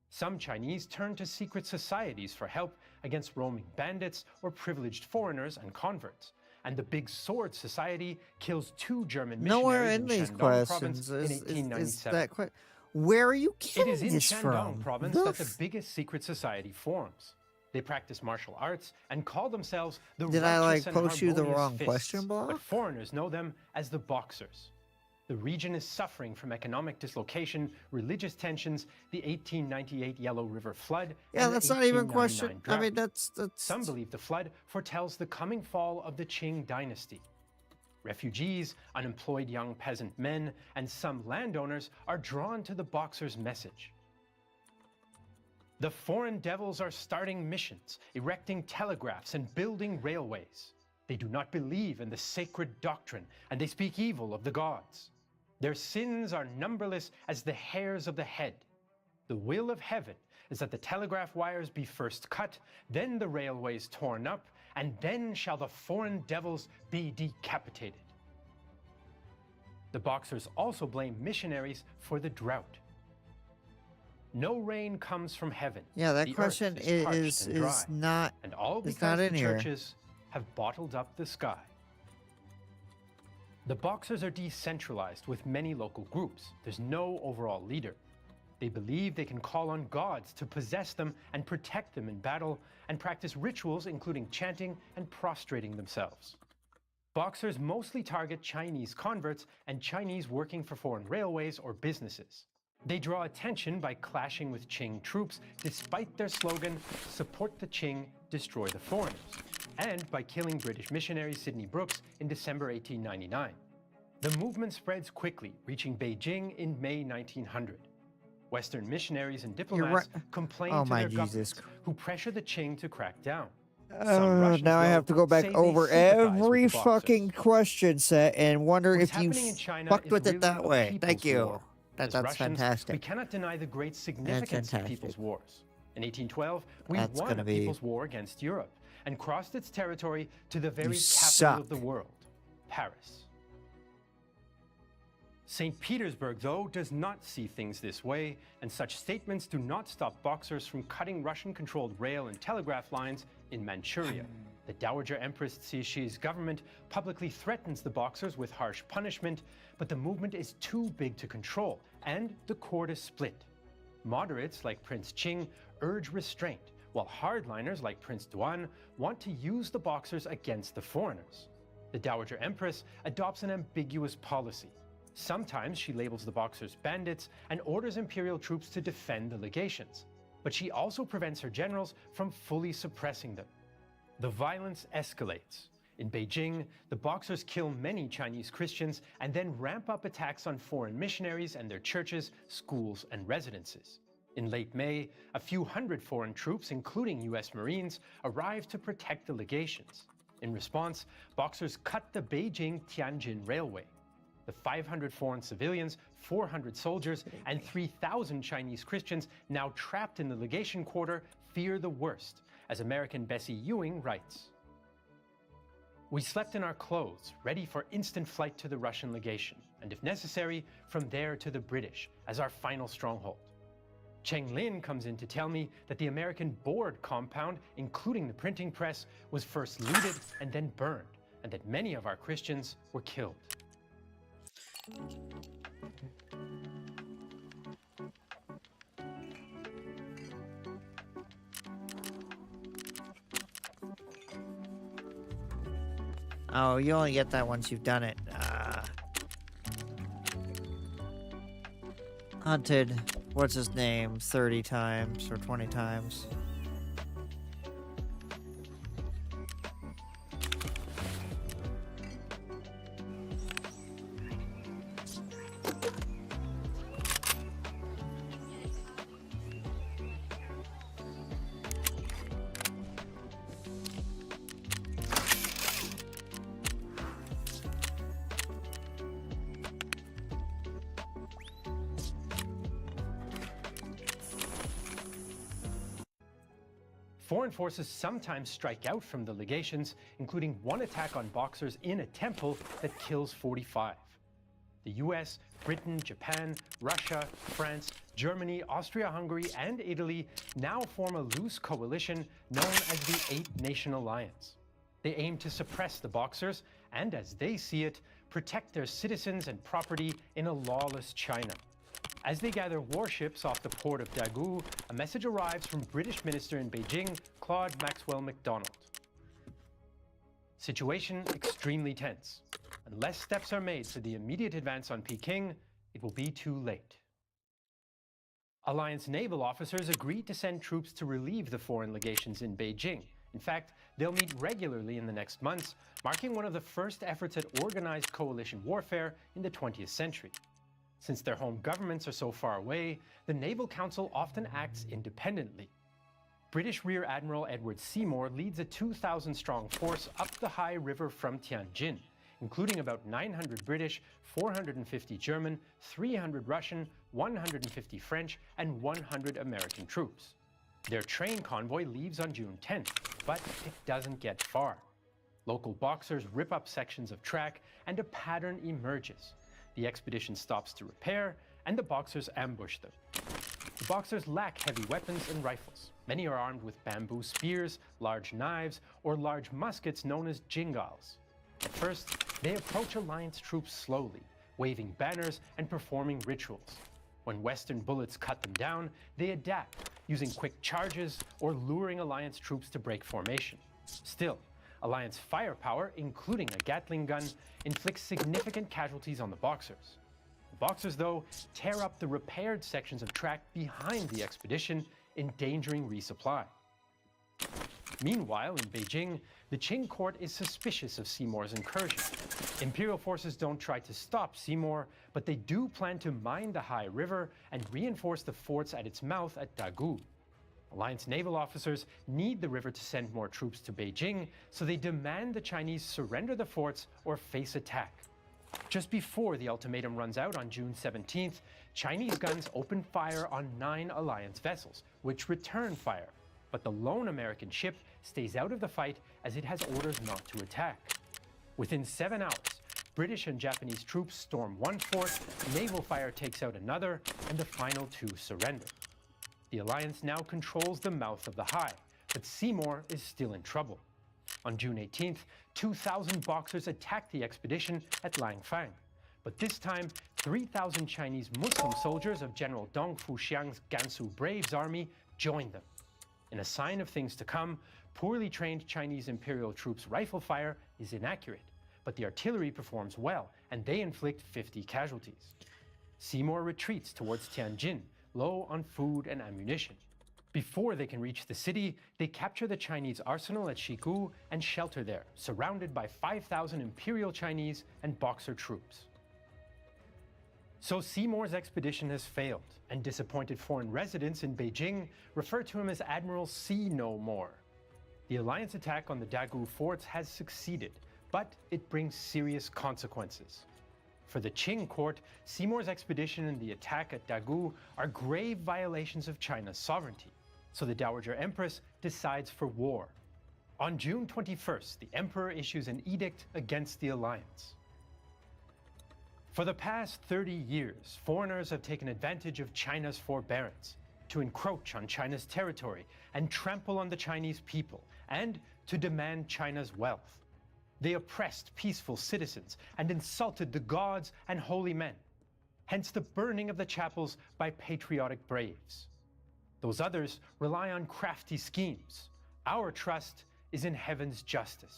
Some Chinese turn to secret societies for help against roaming bandits or privileged foreigners and converts. And the Big Sword Society kills 2 German Nowhere missionaries in these Shandong questions province in is 1897. that where are you It killing is in this Shandong from? province that the biggest secret society forms. They practice martial arts and call themselves the Did I Righteous like and post you the Harmonious wrong Fists, question block? but foreigners know them as the Boxers. The region is suffering from economic dislocation, religious tensions, the 1898 Yellow River flood, Yeah, and that's the not even 1899 question. I mean, drought. that's. Some believe the flood foretells the coming fall of the Qing dynasty. Refugees, unemployed young peasant men, and some landowners are drawn to the Boxers' message. The foreign devils are starting missions, erecting telegraphs, and building railways. They do not believe in the sacred doctrine, and they speak evil of the gods. Their sins are numberless as the hairs of the head. The will of heaven is that the telegraph wires be first cut, then the railways torn up, and then shall the foreign devils be decapitated. The Boxers also blame missionaries for the drought. No rain comes from heaven. Yeah, that The earth question parched and dry, not. and all it's because not the in here. churches have bottled up the sky. The Boxers are decentralized with many local groups. There's no overall leader. They believe they can call on gods to possess them and protect them in battle, and practice rituals including chanting and prostrating themselves. Boxers mostly target Chinese converts and Chinese working for foreign railways or businesses. They draw attention by clashing with Qing troops despite their slogan, "Support the Qing, destroy the foreigners," and by killing British missionary Sidney Brooks in December 1899. The movement spreads quickly, reaching Beijing in May 1900. Western missionaries and diplomats complain Oh to my their Jesus. governments, who pressure the Qing to crack down. Now I have to go back over every fucking question set and wonder What's if you happening in China fucked is with really it that a way. people's Thank you. war. That's As Russians, fantastic. We cannot deny the great significance of fantastic. People's Wars. In 1812, we That's won gonna a be- People's War against Europe and crossed its territory to the very capital suck. of the world, Paris. St. Petersburg, though, does not see things this way, and such statements do not stop Boxers from cutting Russian-controlled rail and telegraph lines in Manchuria. The Dowager Empress Cix's government publicly threatens the Boxers with harsh punishment, but the movement is too big to control, and the court is split. Moderates like Prince Qing urge restraint, while hardliners like Prince Duan want to use the Boxers against the foreigners. The Dowager Empress adopts an ambiguous policy. Sometimes she labels the Boxers bandits and orders imperial troops to defend the legations, but she also prevents her generals from fully suppressing them. The violence escalates. In Beijing, the Boxers kill many Chinese Christians and then ramp up attacks on foreign missionaries and their churches, schools, and residences. In late May, a few hundred foreign troops, including US Marines, arrived to protect the legations. In response, Boxers cut the Beijing-Tianjin Railway. The 500 foreign civilians, 400 soldiers, and 3,000 Chinese Christians now trapped in the legation quarter fear the worst, as American Bessie Ewing writes. We slept in our clothes, ready for instant flight to the Russian legation, and if necessary, from there to the British, as our final stronghold. Cheng Lin comes in to tell me that the American board compound, including the printing press, was first looted and then burned, and that many of our Christians were killed. Oh, you only get that once you've done it. hunted, what's his name, 30 times or 20 times. Foreign forces sometimes strike out from the legations, including one attack on Boxers in a temple that kills 45. The US, Britain, Japan, Russia, France, Germany, Austria-Hungary, and Italy now form a loose coalition known as the Eight-Nation Alliance. They aim to suppress the Boxers and, as they see it, protect their citizens and property in a lawless China. As they gather warships off the port of Daegu, a message arrives from British Minister in Beijing, Claude Maxwell MacDonald. Situation extremely tense. Unless steps are made for the immediate advance on Peking, it will be too late. Alliance naval officers agreed to send troops to relieve the foreign legations in Beijing. In fact, they'll meet regularly in the next months, marking one of the first efforts at organized coalition warfare in the 20th century. Since their home governments are so far away, the Naval Council often acts independently. British Rear Admiral Edward Seymour leads a 2,000-strong force up the high river from Tianjin, including about 900 British, 450 German, 300 Russian, 150 French, and 100 American troops. Their train convoy leaves on June 10th, but it doesn't get far. Local Boxers rip up sections of track, and a pattern emerges. The expedition stops to repair, and the Boxers ambush them. The Boxers lack heavy weapons and rifles. Many are armed with bamboo spears, large knives, or large muskets known as jingals. At first, they approach Alliance troops slowly, waving banners and performing rituals. When Western bullets cut them down, they adapt, using quick charges or luring Alliance troops to break formation. Still, Alliance firepower, including a Gatling gun, inflicts significant casualties on the Boxers. The Boxers, though, tear up the repaired sections of track behind the expedition, endangering resupply. Meanwhile, in Beijing, the Qing court is suspicious of Seymour's incursion. Imperial forces don't try to stop Seymour, but they do plan to mine the high river and reinforce the forts at its mouth at Daegu. Alliance naval officers need the river to send more troops to Beijing, so they demand the Chinese surrender the forts or face attack. Just before the ultimatum runs out on June 17th, Chinese guns open fire on 9 Alliance vessels, which return fire. But the lone American ship stays out of the fight as it has orders not to attack. Within 7 hours, British and Japanese troops storm one fort, naval fire takes out another, and the final 2 surrender. The Alliance now controls the mouth of the Hai, but Seymour is still in trouble. On June 18th, 2,000 Boxers attacked the expedition at Langfang. But this time, 3,000 Chinese Muslim soldiers of General Dong Fuxiang's Gansu Braves army joined them. In a sign of things to come, poorly trained Chinese Imperial troops' rifle fire is inaccurate, but the artillery performs well, and they inflict 50 casualties. Seymour retreats towards Tianjin, low on food and ammunition. Before they can reach the city, they capture the Chinese arsenal at Shigu and shelter there, surrounded by 5,000 Imperial Chinese and Boxer troops. So Seymour's expedition has failed, and disappointed foreign residents in Beijing refer to him as Admiral See No More. The Alliance attack on the Daegu forts has succeeded, but it brings serious consequences. For the Qing court, Seymour's expedition and the attack at Daegu are grave violations of China's sovereignty, so the Dowager Empress decides for war. On June 21st, the Emperor issues an edict against the alliance. For the past 30 years, foreigners have taken advantage of China's forbearance to encroach on China's territory and trample on the Chinese people, and to demand China's wealth. They oppressed peaceful citizens and insulted the gods and holy men, hence the burning of the chapels by patriotic braves. Those others rely on crafty schemes. Our trust is in heaven's justice.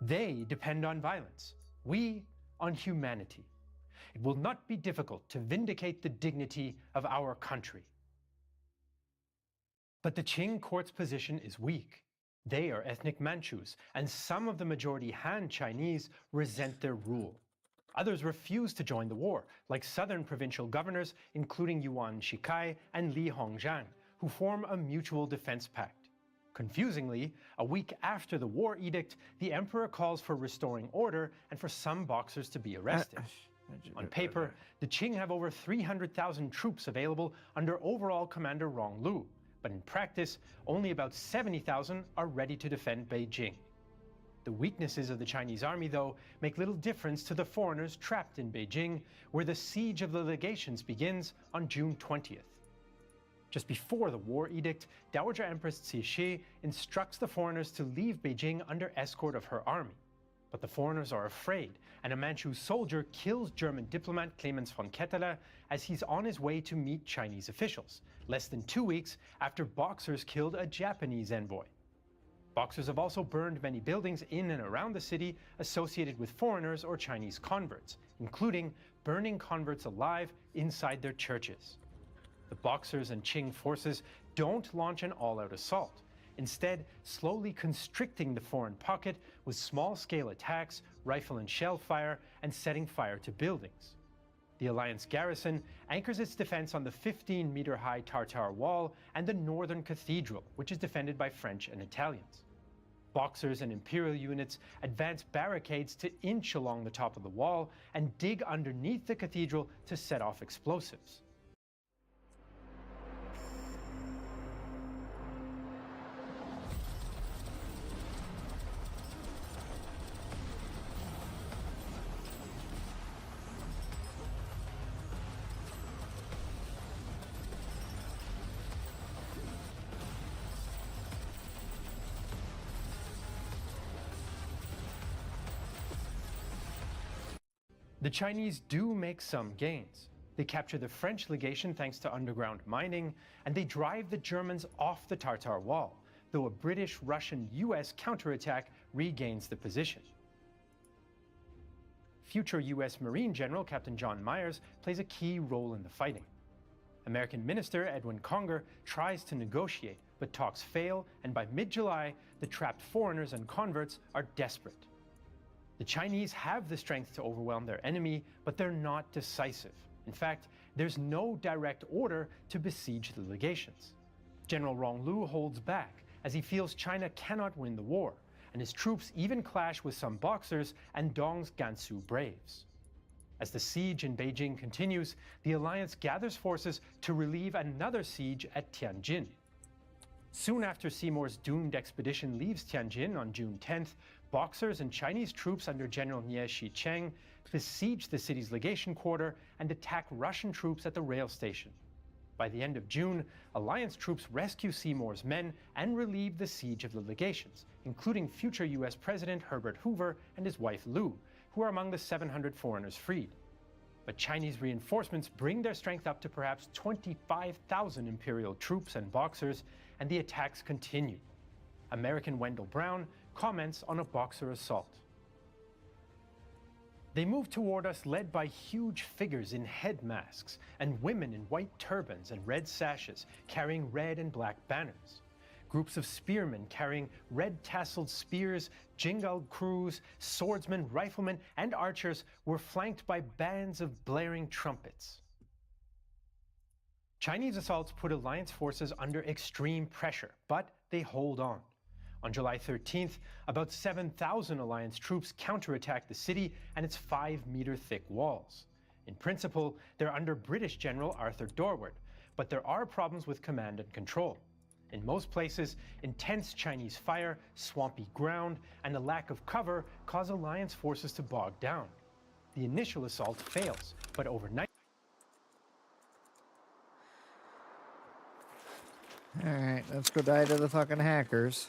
They depend on violence, we on humanity. it will not be difficult to vindicate the dignity of our country. But the Qing court's position is weak. They are ethnic Manchus, and some of the majority Han Chinese resent their rule. Others refuse to join the war, like southern provincial governors, including Yuan Shikai and Li Hongzhang, who form a mutual defense pact. Confusingly, a week after the war edict, the emperor calls for restoring order and for some Boxers to be arrested. On paper, the Qing have over 300,000 troops available under overall commander Rong Lu, but in practice, only about 70,000 are ready to defend Beijing. The weaknesses of the Chinese army, though, make little difference to the foreigners trapped in Beijing, where the siege of the legations begins on June 20th. Just before the war edict, Dowager Empress Cixi instructs the foreigners to leave Beijing under escort of her army. But the foreigners are afraid, and a Manchu soldier kills German diplomat Clemens von Ketteler as he's on his way to meet Chinese officials, less than 2 weeks after Boxers killed a Japanese envoy. Boxers have also burned many buildings in and around the city associated with foreigners or Chinese converts, including burning converts alive inside their churches. The Boxers and Qing forces don't launch an all-out assault, instead slowly constricting the foreign pocket with small-scale attacks, rifle and shell fire, and setting fire to buildings. The Alliance garrison anchors its defense on the 15-meter-high Tartar wall and the northern cathedral, which is defended by French and Italians. Boxers and Imperial units advance barricades to inch along the top of the wall and dig underneath the cathedral to set off explosives. The Chinese do make some gains. They capture the French legation thanks to underground mining, and they drive the Germans off the Tartar wall, though a British, Russian, US counterattack regains the position. Future US Marine General Captain John Myers plays a key role in the fighting. American Minister Edwin Conger tries to negotiate, but talks fail, and by mid-July, the trapped foreigners and converts are desperate. The Chinese have the strength to overwhelm their enemy, but they're not decisive. In fact, there's no direct order to besiege the legations. General Rong Lu holds back, as he feels China cannot win the war, and his troops even clash with some Boxers and Dong's Gansu Braves. As the siege in Beijing continues, the alliance gathers forces to relieve another siege at Tianjin. Soon after Seymour's doomed expedition leaves Tianjin on June 10th, Boxers and Chinese troops under General Nie Shicheng besiege the city's legation quarter and attack Russian troops at the rail station. By the end of June, alliance troops rescue Seymour's men and relieve the siege of the legations, including future US President Herbert Hoover and his wife Lou, who are among the 700 foreigners freed. But Chinese reinforcements bring their strength up to perhaps 25,000 Imperial troops and Boxers, and the attacks continue. American Wendell Brown comments on a Boxer assault. They move toward us led by huge figures in head masks and women in white turbans and red sashes carrying red and black banners. Groups of spearmen carrying red tasseled spears, jingaled crews, swordsmen, riflemen, and archers were flanked by bands of blaring trumpets. Chinese assaults put alliance forces under extreme pressure, but they hold on. On July 13th, about 7,000 alliance troops counterattack the city and its 5-meter-thick walls. In principle, they're under British General Arthur Dorward, but there are problems with command and control. In most places, intense Chinese fire, swampy ground, and a lack of cover cause alliance forces to bog down. The initial assault fails, but overnight... Alright, let's go die to the fucking hackers.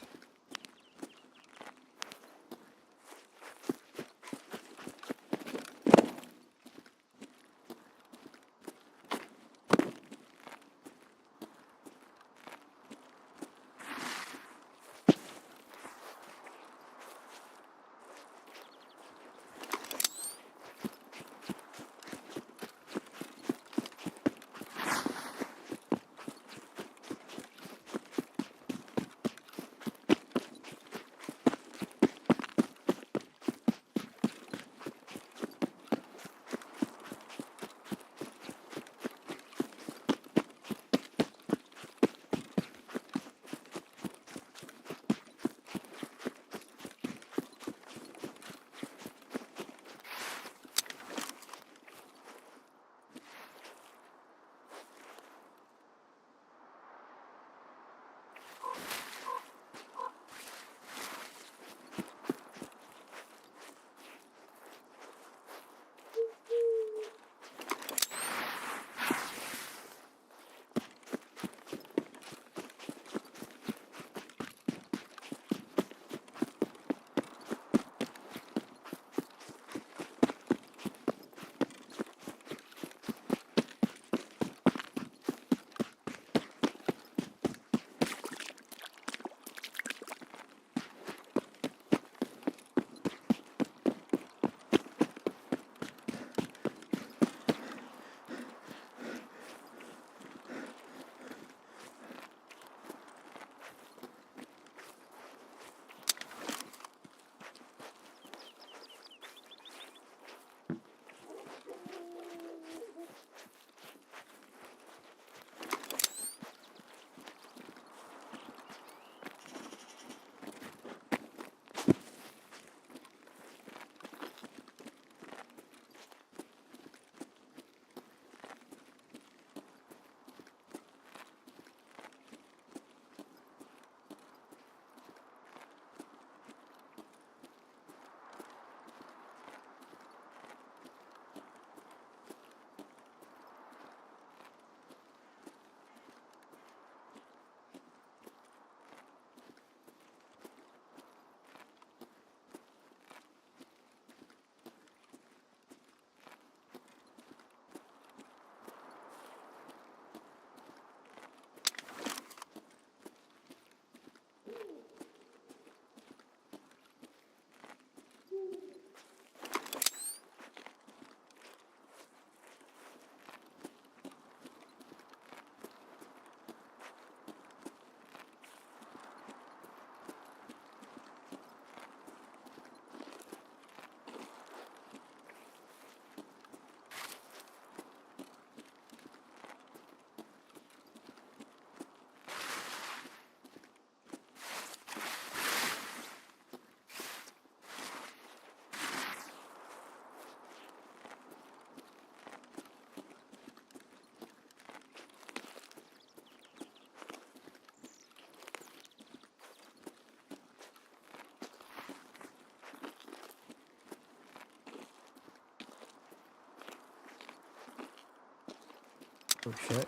Oh shit.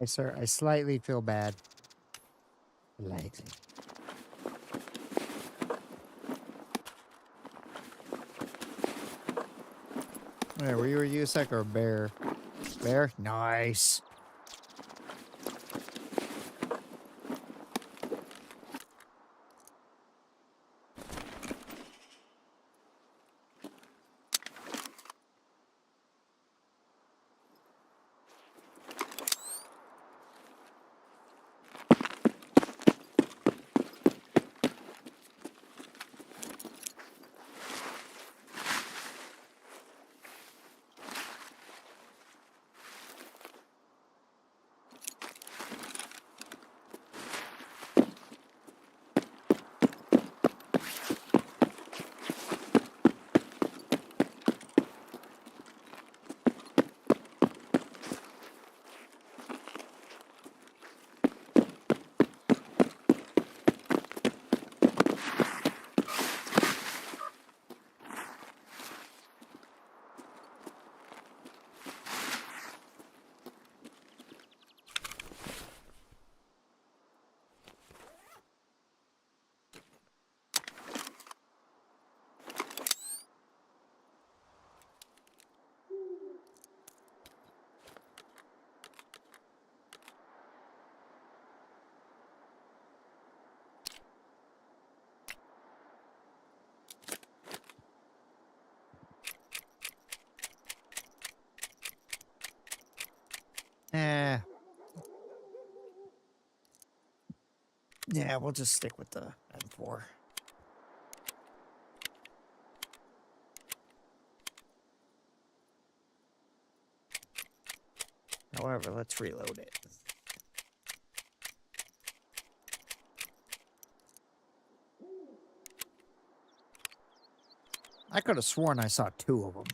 Hey, sir, I slightly feel bad. Slightly. Wait, were you a USEC or a bear? Bear? Nice. Eh. Yeah, we'll just stick with the M4. However, let's reload it. I could have sworn I saw 2 of them.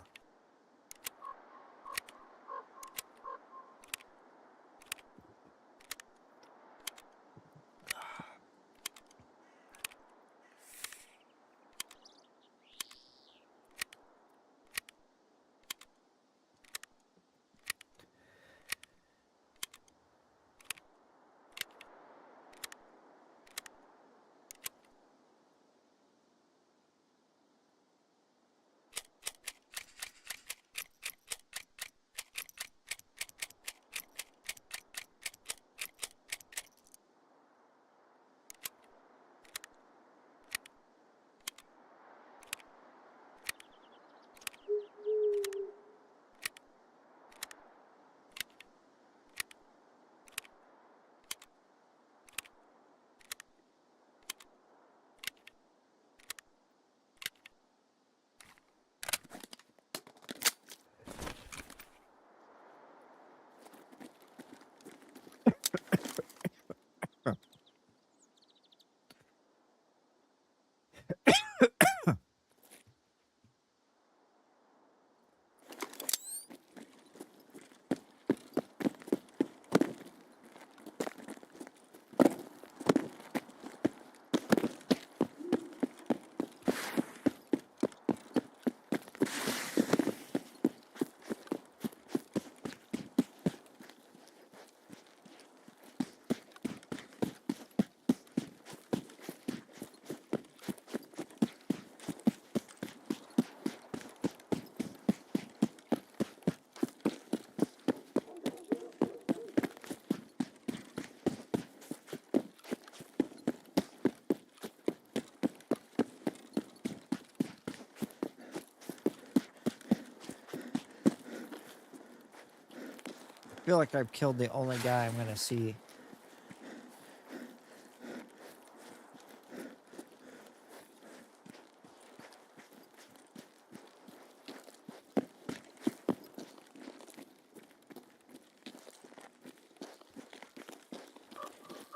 feel like I've killed the only guy I'm gonna see.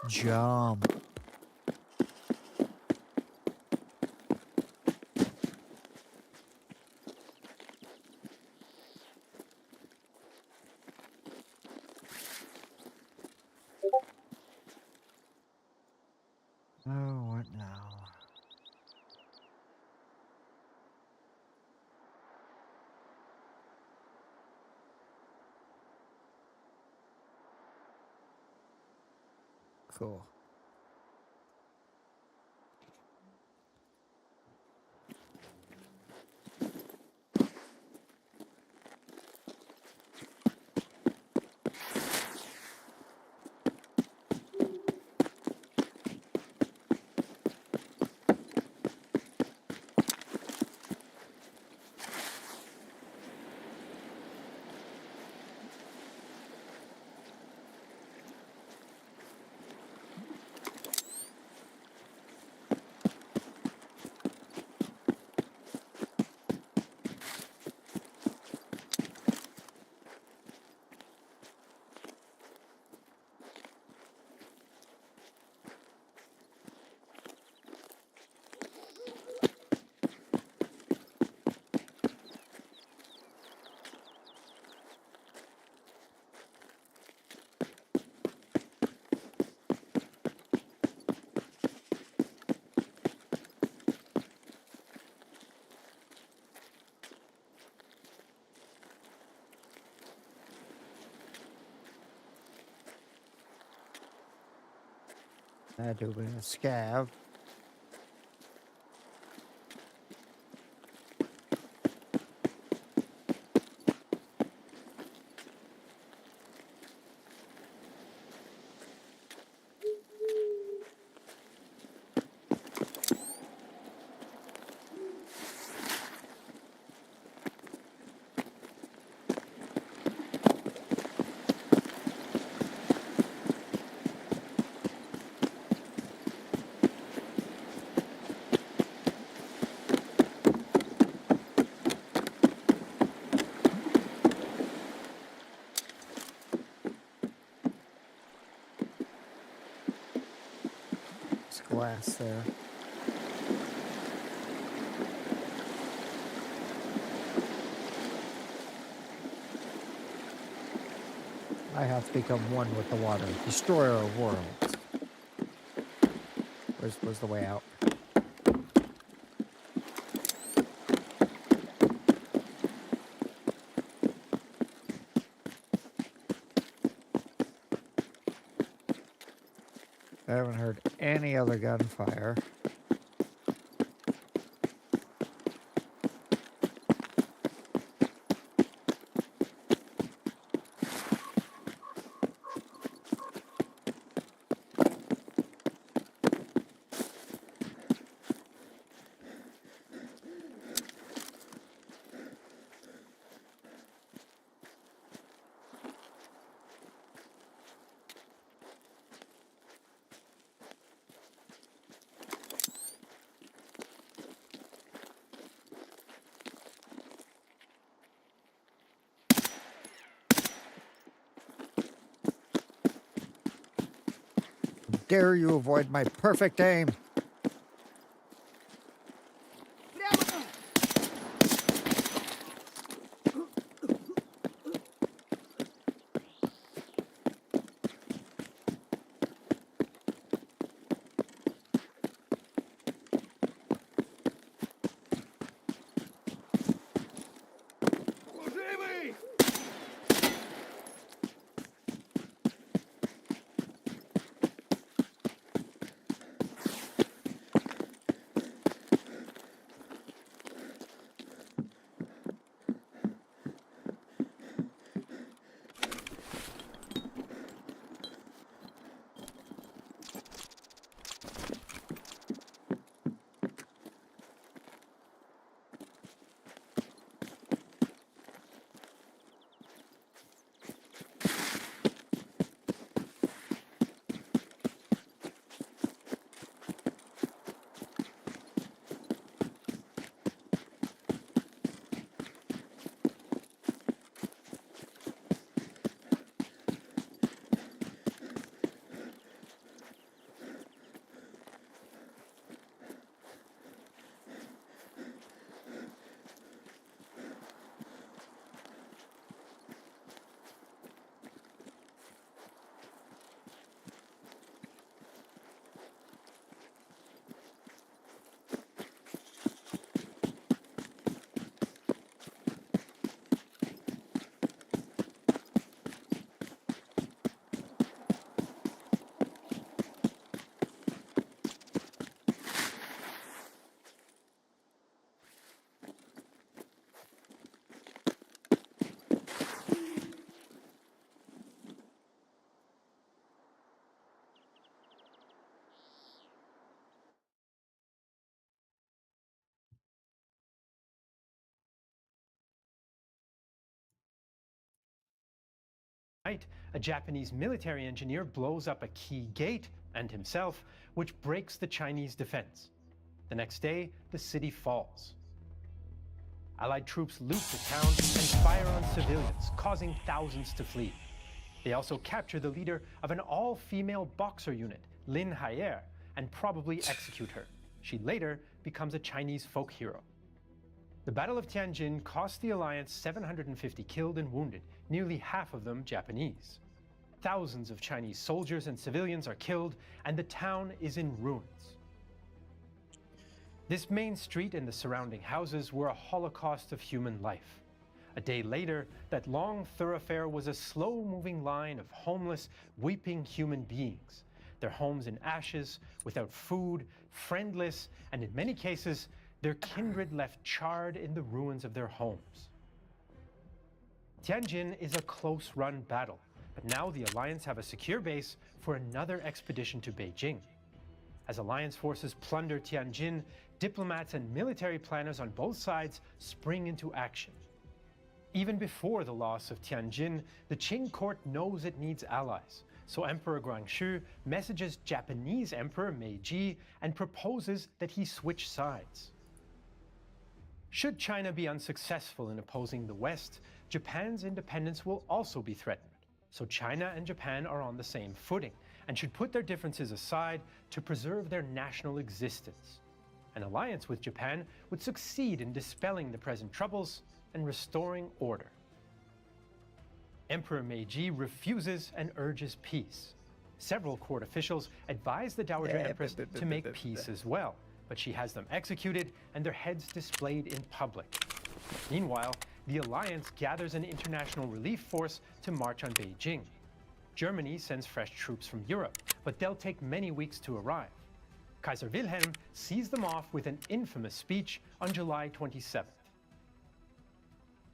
Jump. Oh, what now? Cool. Had to have been a scav. There's glass there. I have to become one with the water. Destroyer of worlds. Where's the way out? I haven't heard any other gunfire. Dare you avoid my perfect aim? night, a Japanese military engineer blows up a key gate, and himself, which breaks the Chinese defense. The next day, the city falls. Allied troops loot the town and fire on civilians, causing thousands to flee. They also capture the leader of an all-female boxer unit, Lin Haier, and probably execute her. She later becomes a Chinese folk hero. The Battle of Tianjin cost the Alliance 750 killed and wounded, nearly half of them Japanese. Thousands of Chinese soldiers and civilians are killed, and the town is in ruins. This main street and the surrounding houses were a holocaust of human life. A day later, that long thoroughfare was a slow-moving line of homeless, weeping human beings, their homes in ashes, without food, friendless, and in many cases, their kindred left charred in the ruins of their homes. Tianjin is a close-run battle, but now the Alliance have a secure base for another expedition to Beijing. As Alliance forces plunder Tianjin, diplomats and military planners on both sides spring into action. Even before the loss of Tianjin, the Qing court knows it needs allies, so Emperor Guangxu messages Japanese Emperor Meiji and proposes that he switch sides. Should China be unsuccessful in opposing the West, Japan's independence will also be threatened. So China and Japan are on the same footing and should put their differences aside to preserve their national existence. An alliance with Japan would succeed in dispelling the present troubles and restoring order. Emperor Meiji refuses and urges peace. Several court officials advise the Dowager Empress to make peace as well, but she has them executed and their heads displayed in public. Meanwhile, the alliance gathers an international relief force to march on Beijing. Germany sends fresh troops from Europe, but they'll take many weeks to arrive. Kaiser Wilhelm sees them off with an infamous speech on July 27th.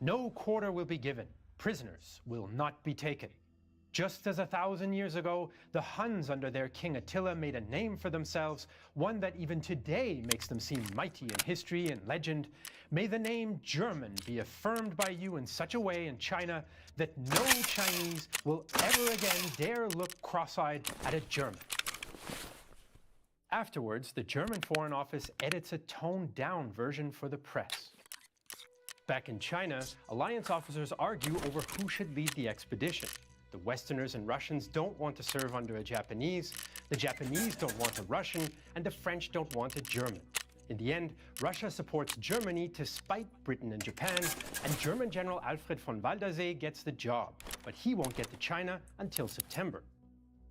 No quarter will be given. Prisoners will not be taken. Just as 1,000 years ago, the Huns under their king Attila made a name for themselves, one that even today makes them seem mighty in history and legend, may the name German be affirmed by you in such a way in China that no Chinese will ever again dare look cross-eyed at a German. Afterwards, the German Foreign Office edits a toned-down version for the press. Back in China, alliance officers argue over who should lead the expedition. The Westerners and Russians don't want to serve under a Japanese, the Japanese don't want a Russian, and the French don't want a German. In the end, Russia supports Germany to spite Britain and Japan, and German General Alfred von Waldersee gets the job, but he won't get to China until September.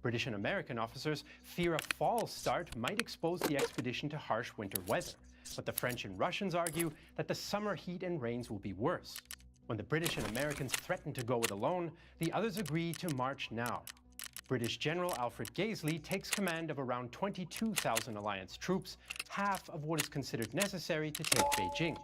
British and American officers fear a fall start might expose the expedition to harsh winter weather, but the French and Russians argue that the summer heat and rains will be worse. When the British and Americans threaten to go it alone, the others agree to march now. British General Alfred Gaisley takes command of around 22,000 Alliance troops, half of what is considered necessary to take Beijing.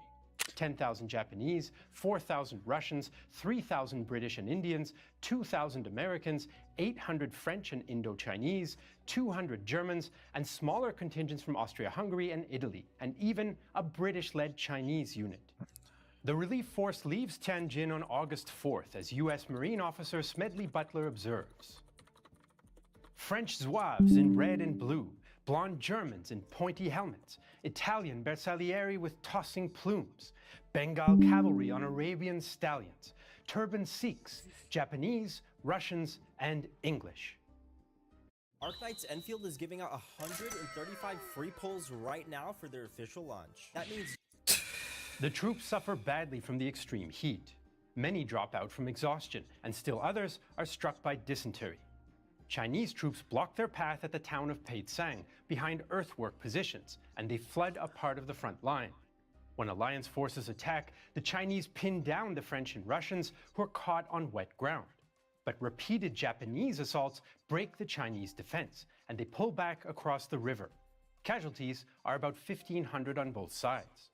10,000 Japanese, 4,000 Russians, 3,000 British and Indians, 2,000 Americans, 800 French and Indo-Chinese, 200 Germans, and smaller contingents from Austria-Hungary and Italy, and even a British-led Chinese unit. The relief force leaves Tianjin on August 4th, as U.S. Marine officer Smedley Butler observes. French zouaves in red and blue, blonde Germans in pointy helmets, Italian bersaglieri with tossing plumes, Bengal cavalry on Arabian stallions, turban Sikhs, Japanese, Russians, and English. Arknight's Enfield is giving out 135 free pulls right now for their official launch. That means the troops suffer badly from the extreme heat. Many drop out from exhaustion, and still others are struck by dysentery. Chinese troops block their path at the town of Peitsang behind earthwork positions, and they flood a part of the front line. When Alliance forces attack, the Chinese pin down the French and Russians who are caught on wet ground. But repeated Japanese assaults break the Chinese defense, and they pull back across the river. Casualties are about 1,500 on both sides.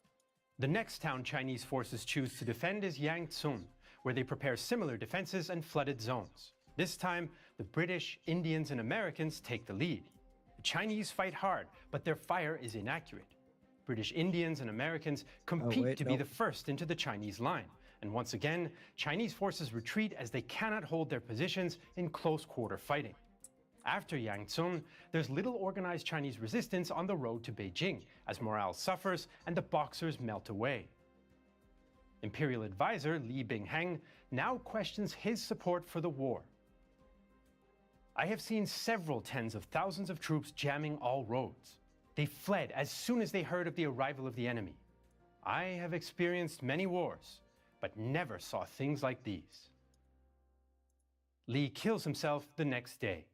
The next town Chinese forces choose to defend is Yangtsun, where they prepare similar defenses and flooded zones. This time, the British, Indians, and Americans take the lead. The Chinese fight hard, but their fire is inaccurate. British Indians and Americans compete to be the first into the Chinese line, and once again, Chinese forces retreat as they cannot hold their positions in close-quarter fighting. After Yangzhou, there's little organized Chinese resistance on the road to Beijing, as morale suffers and the Boxers melt away. Imperial advisor Li Bingheng now questions his support for the war. I have seen several tens of thousands of troops jamming all roads. They fled as soon as they heard of the arrival of the enemy. I have experienced many wars, but never saw things like these. Li kills himself the next day.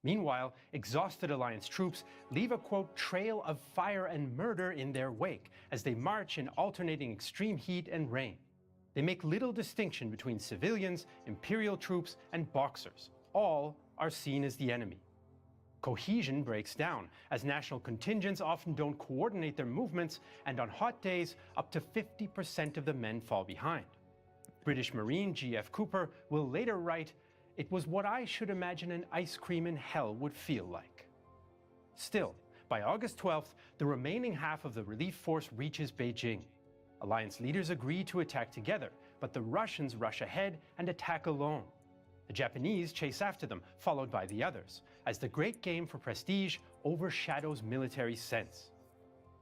Meanwhile, exhausted Alliance troops leave a, quote, trail of fire and murder in their wake as they march in alternating extreme heat and rain. They make little distinction between civilians, Imperial troops, and Boxers. All are seen as the enemy. Cohesion breaks down, as national contingents often don't coordinate their movements, and on hot days, up to 50% of the men fall behind. British Marine G.F. Cooper will later write, "It was what I should imagine an ice cream in hell would feel like." Still, by August 12th, the remaining half of the relief force reaches Beijing. Alliance leaders agree to attack together, but the Russians rush ahead and attack alone. The Japanese chase after them, followed by the others, as the great game for prestige overshadows military sense.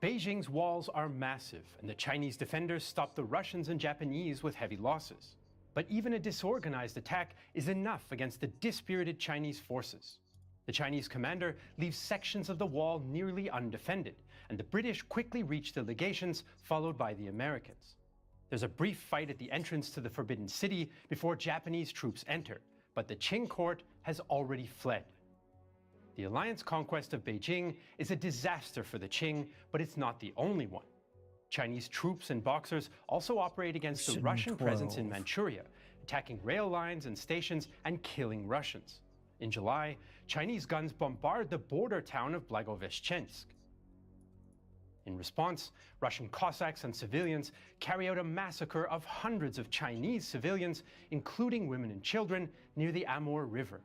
Beijing's walls are massive, and the Chinese defenders stop the Russians and Japanese with heavy losses. But even a disorganized attack is enough against the dispirited Chinese forces. The Chinese commander leaves sections of the wall nearly undefended, and the British quickly reach the legations, followed by the Americans. There's a brief fight at the entrance to the Forbidden City before Japanese troops enter, but the Qing court has already fled. The Alliance conquest of Beijing is a disaster for the Qing, but it's not the only one. Chinese troops and Boxers also operate against the Russian presence in Manchuria, attacking rail lines and stations and killing Russians. In July, Chinese guns bombard the border town of Blagoveshchensk. In response, Russian Cossacks and civilians carry out a massacre of hundreds of Chinese civilians, including women and children, near the Amur River.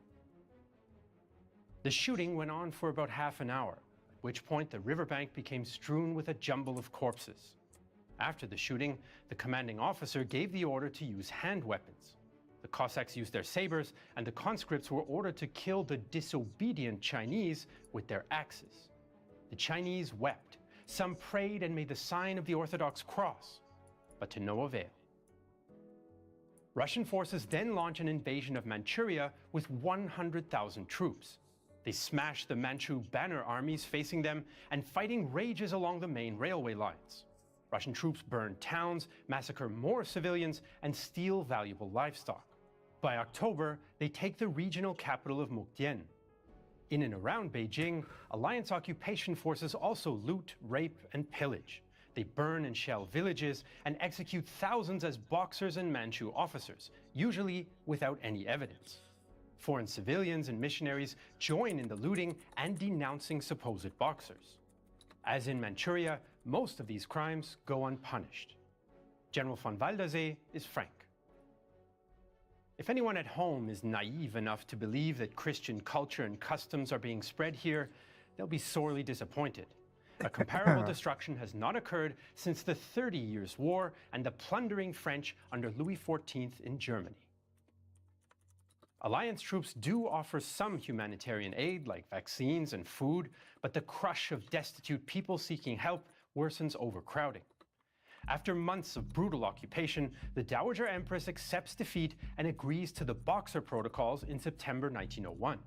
The shooting went on for about half an hour, at which point the riverbank became strewn with a jumble of corpses. After the shooting, the commanding officer gave the order to use hand weapons. The Cossacks used their sabers, and the conscripts were ordered to kill the disobedient Chinese with their axes. The Chinese wept. Some prayed and made the sign of the Orthodox cross, but to no avail. Russian forces then launch an invasion of Manchuria with 100,000 troops. They smash the Manchu banner armies facing them, and fighting rages along the main railway lines. Russian troops burn towns, massacre more civilians, and steal valuable livestock. By October, they take the regional capital of Mukden. In and around Beijing, Alliance occupation forces also loot, rape, and pillage. They burn and shell villages and execute thousands as Boxers and Manchu officers, usually without any evidence. Foreign civilians and missionaries join in the looting and denouncing supposed Boxers. As in Manchuria, most of these crimes go unpunished. General von Waldersee is frank. If anyone at home is naive enough to believe that Christian culture and customs are being spread here, they'll be sorely disappointed. A comparable destruction has not occurred since the 30 Years' War and the plundering French under Louis XIV in Germany. Alliance troops do offer some humanitarian aid like vaccines and food, but the crush of destitute people seeking help worsens overcrowding. After months of brutal occupation, the Dowager Empress accepts defeat and agrees to the Boxer Protocols in September 1901.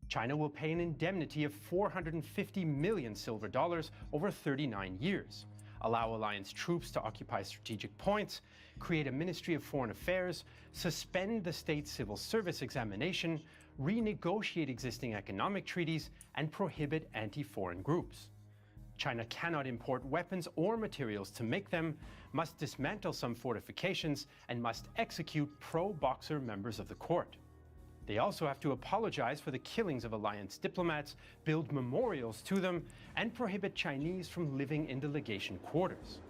China will pay an indemnity of 450 million silver dollars over 39 years, allow Alliance troops to occupy strategic points, create a Ministry of Foreign Affairs, suspend the state civil service examination, renegotiate existing economic treaties, and prohibit anti-foreign groups. China cannot import weapons or materials to make them, must dismantle some fortifications, and must execute pro-Boxer members of the court. They also have to apologize for the killings of Alliance diplomats, build memorials to them, and prohibit Chinese from living in the legation quarters.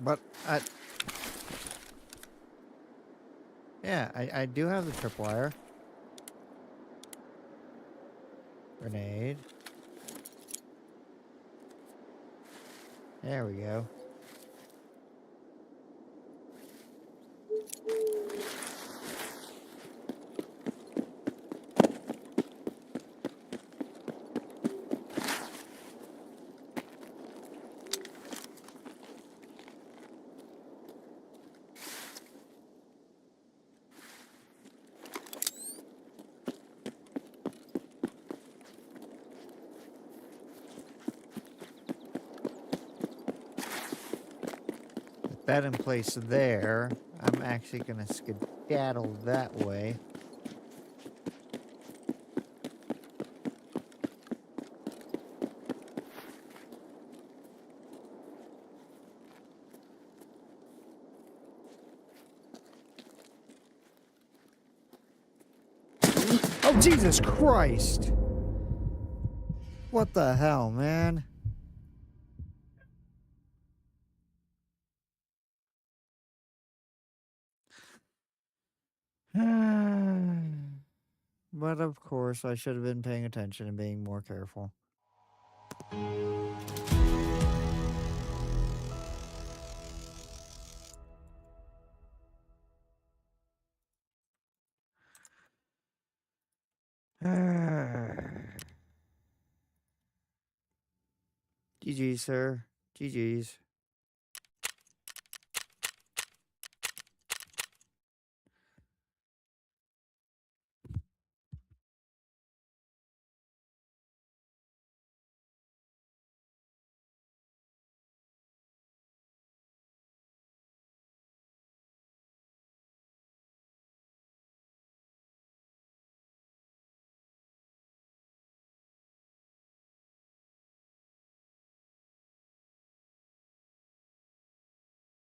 But yeah, I do have the tripwire. Grenade. There we go. With that in place there, I'm actually going to skedaddle that way. Oh, Jesus Christ! What the hell, man? But of course, I should have been paying attention and being more careful. GG, sir. GG's.